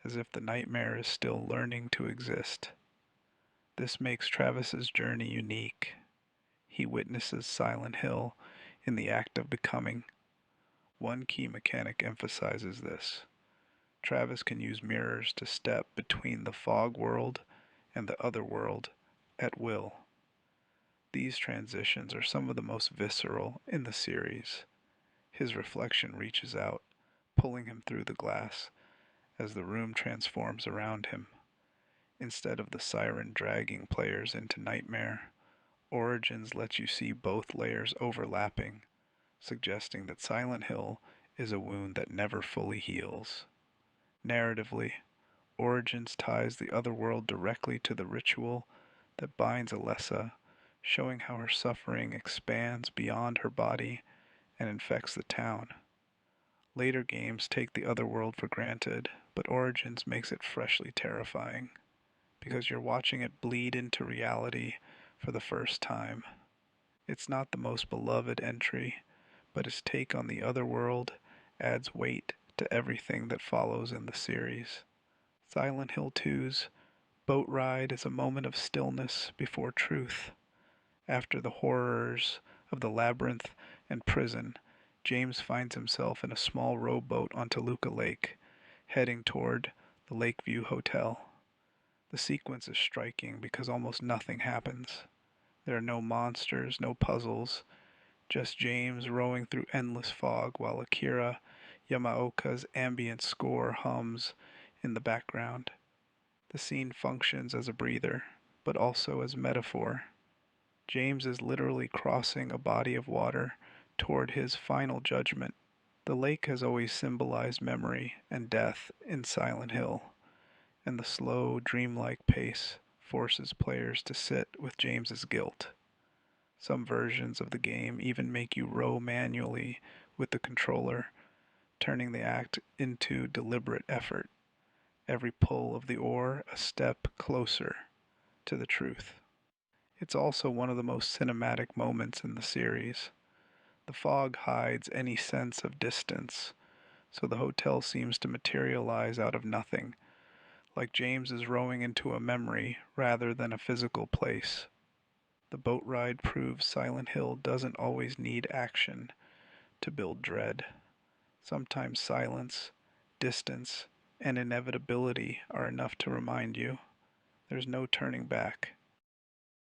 as if the nightmare is still learning to exist. This makes Travis's journey unique. He witnesses Silent Hill in the act of becoming. One key mechanic emphasizes this. Travis can use mirrors to step between the fog world and the other world at will. These transitions are some of the most visceral in the series. His reflection reaches out, pulling him through the glass as the room transforms around him. Instead of the siren dragging players into nightmare, Origins lets you see both layers overlapping, suggesting that Silent Hill is a wound that never fully heals. Narratively, Origins ties the otherworld directly to the ritual that binds Alessa, showing how her suffering expands beyond her body and infects the town. Later games take the otherworld for granted, but Origins makes it freshly terrifying, because you're watching it bleed into reality for the first time. It's not the most beloved entry, but its take on the otherworld adds weight to everything that follows in the series. Silent Hill 2's boat ride is a moment of stillness before truth. After the horrors of the labyrinth and prison, James finds himself in a small rowboat on Toluca Lake, heading toward the Lakeview Hotel. The sequence is striking because almost nothing happens. There are no monsters, no puzzles, just James rowing through endless fog while Akira Yamaoka's ambient score hums in the background. The scene functions as a breather, but also as metaphor. James is literally crossing a body of water toward his final judgment. The lake has always symbolized memory and death in Silent Hill, and the slow, dreamlike pace forces players to sit with James's guilt. Some versions of the game even make you row manually with the controller, turning the act into deliberate effort. Every pull of the oar a step closer to the truth. It's also one of the most cinematic moments in the series. The fog hides any sense of distance, so the hotel seems to materialize out of nothing, like James is rowing into a memory rather than a physical place. The boat ride proves Silent Hill doesn't always need action to build dread. Sometimes silence, distance, and inevitability are enough to remind you there's no turning back.